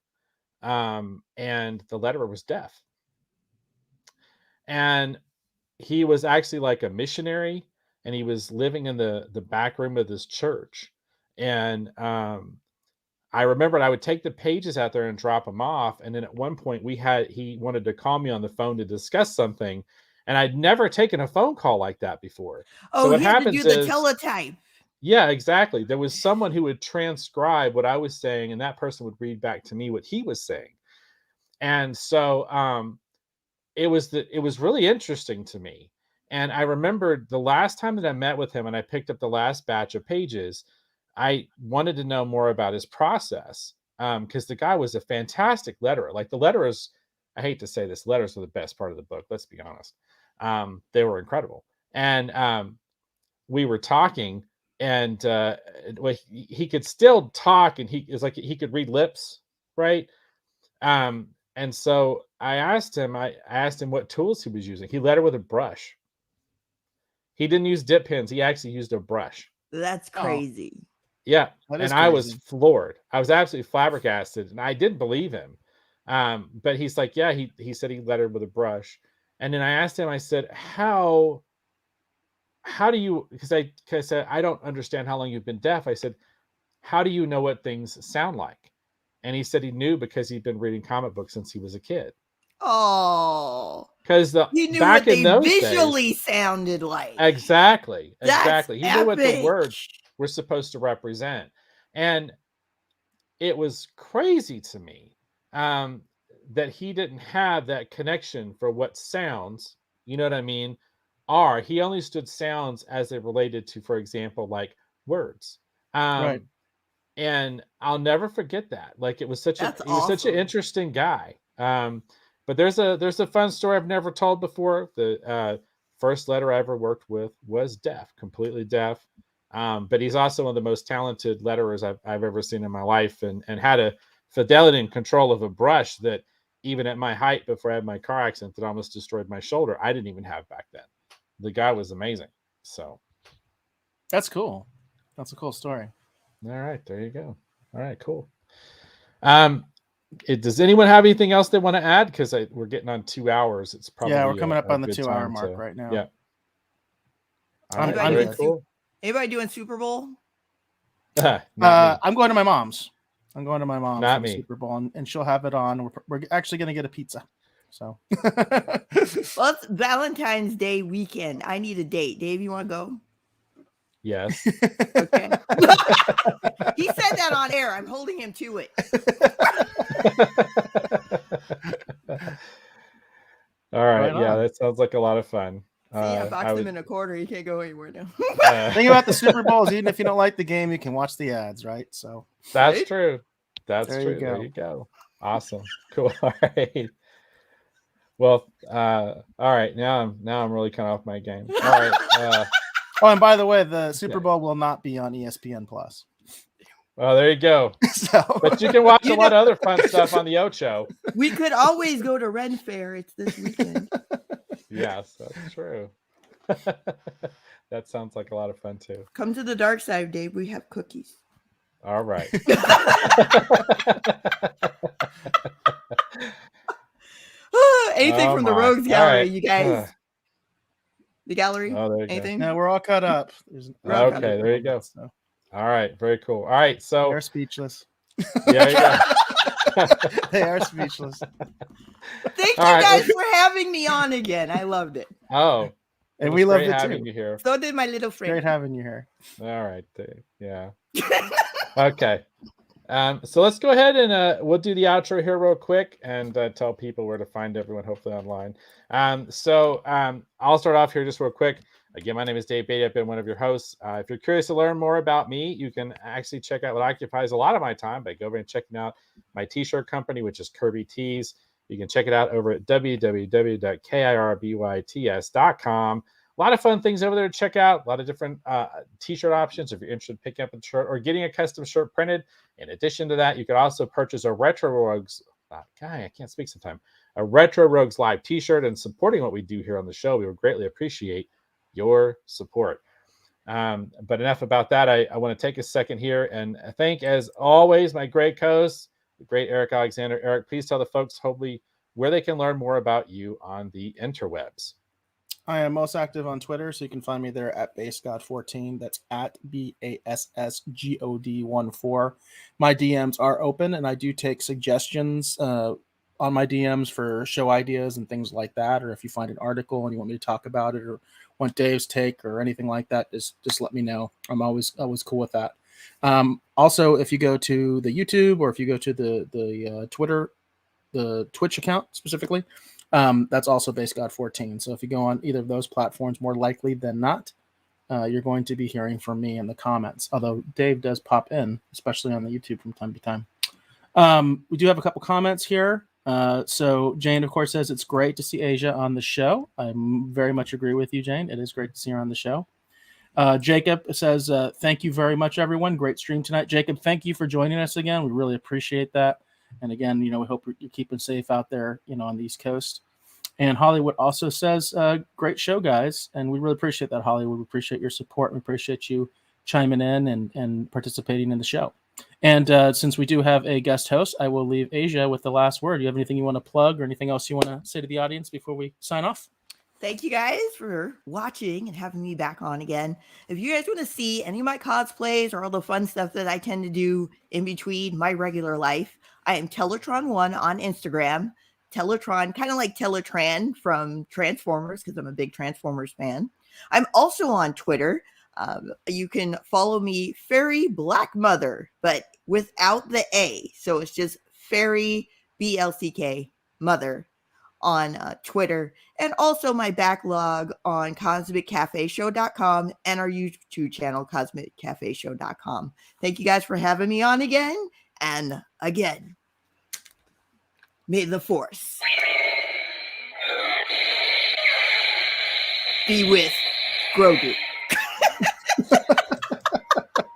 and the letterer was deaf. And he was actually like a missionary, and he was living in the back room of this church. And I remembered I would take the pages out there and drop them off. And then at one point he wanted to call me on the phone to discuss something. And I'd never taken a phone call like that before. Oh, so what he had to happens do the is, teletype. yeah, exactly. There was someone who would transcribe what I was saying, and that person would read back to me what he was saying. And so it was really interesting to me. And I remembered the last time that I met with him and I picked up the last batch of pages, I wanted to know more about his process, because the guy was a fantastic letterer. Like the letterers, I hate to say this, letters were the best part of the book. Let's be honest. They were incredible. And we were talking, and he could still talk, and he could read lips, right? And so I asked him what tools he was using. He lettered with a brush. He didn't use dip pens. He actually used a brush. That's crazy. Oh. Yeah. That and is I was crazy. floored. I was absolutely flabbergasted, and I didn't believe him. But he's like, yeah, he said he lettered with a brush. And then I asked him, I said, how do you, because I said, I don't understand how long you've been deaf. I said, how do you know what things sound like? And he said he knew because he'd been reading comic books since he was a kid. Oh, because he knew back what in they those visually days, sounded like. exactly, That's he knew what the epic. words were supposed to represent, and it was crazy to me that he didn't have that connection for what sounds, you know what I mean, are. He only stood sounds as it related to, for example, like words. Right. And I'll never forget that. Like it was such That's he was such an awesome. interesting guy. But there's a fun story I've never told before. The first letter I ever worked with was deaf, completely deaf. But he's also one of the most talented letterers I've ever seen in my life, and had a fidelity and control of a brush that even at my height before I had my car accident that almost destroyed my shoulder, I didn't even have back then. The guy was amazing. So That's cool. That's a cool story. all right, there you go. All right, cool. Does anyone have anything else they want to add? Because we're getting on 2 hours. It's probably we're coming up on the good 2 hour time mark right now. Yeah. All I'm- right, I'm very good. cool. Anybody doing Super Bowl? Not me. I'm going to my mom's. I'm going to my mom's Not for the me. Super Bowl, and she'll have it on. We're actually going to get a pizza. So Well, it's Valentine's Day weekend. I need a date. Dave, you want to go? Yes. Okay. He said that on air. I'm holding him to it. All right. Right Yeah, on. that sounds like a lot of fun. See, I boxed I him would- in a corner. He can't go anywhere now. thing about the Super Bowl is even if you don't like the game, you can watch the ads, right? So That's Right? true. That's There you true. There go. you go. Awesome. Cool. All right. Well, all right. Now I'm really kind of off my game. All right. oh, and by the way, the Super Yeah. Bowl will not be on ESPN Plus. Well, there you go. So But you can watch You a lot of other fun stuff on the Ocho. We could always go to Ren Fair. It's this weekend. Yes, that's true. That sounds like a lot of fun too. Come to the dark side, Dave. We have cookies. All right. Anything Oh from the my. Rogues All Gallery, right. you guys. The gallery? Oh, there you go. Anything? no, we're all caught up. We're all caught Okay, up. there you go. So All right, very cool. All right, they so are speechless. there you go. They are speechless. Thank you All right, guys for having me on again. I loved it. Oh, And it we was loved great it having too. you here. So did my little Great friend. having you here. All right, yeah. Okay. So let's go ahead and we'll do the outro here real quick and tell people where to find everyone, hopefully online. So I'll start off here just real quick. Again, my name is Dave Beatty. I've been one of your hosts. If you're curious to learn more about me, you can actually check out what occupies a lot of my time by going and checking out my t-shirt company, which is Kirby Tees. You can check it out over at www.kirbyts.com. a lot of fun things over there to check out. A lot of different t-shirt options if you're interested in picking up a shirt or getting a custom shirt printed. In addition to that, you could also purchase a Retro Rogues I can't speak sometime. A Retro Rogues live t-shirt, and supporting what we do here on the show. We would greatly appreciate your support. But enough about that. I want to take a second here and thank, as always, my great co-host, the great Eric Alexander. Eric, please tell the folks hopefully where they can learn more about you on the interwebs. I am most active on Twitter, so you can find me there at BaseGod14. That's at BASSGOD14. My DMs are open, and I do take suggestions on my DMs for show ideas and things like that. Or if you find an article and you want me to talk about it, or want Dave's take or anything like that, just let me know. I'm always cool with that. Also, if you go to the YouTube or if you go to the Twitter, the Twitch account specifically, that's also BaseGod14. So if you go on either of those platforms, more likely than not, you're going to be hearing from me in the comments. Although Dave does pop in, especially on the YouTube from time to time. We do have a couple comments here. So Jane, of course, says it's great to see A'Ja on the show. I very much agree with you, Jane. It is great to see her on the show. Jacob says, thank you very much, everyone. Great stream tonight. Jacob, thank you for joining us again. We really appreciate that. And again, we hope you're keeping safe out there, on the East Coast. And Hollywood also says, great show, guys. And we really appreciate that, Hollywood. We appreciate your support. We appreciate you chiming in and participating in the show. And since we do have a guest host, I will leave A'Ja with the last word. Do you have anything you want to plug or anything else you want to say to the audience before we sign off? Thank you guys for watching and having me back on again. If you guys want to see any of my cosplays or all the fun stuff that I tend to do in between my regular life, I am Teletron1 on Instagram. Teletron, kind of like Teletran from Transformers, because I'm a big Transformers fan. I'm also on Twitter. You can follow me, Fairy Black Mother, but without the A. So it's just Fairy BLCK Mother on Twitter, and also my backlog on CosmicCafeShow.com and our YouTube channel, CosmicCafeShow.com. Thank you guys for having me on again. And again, may the Force be with Grogu.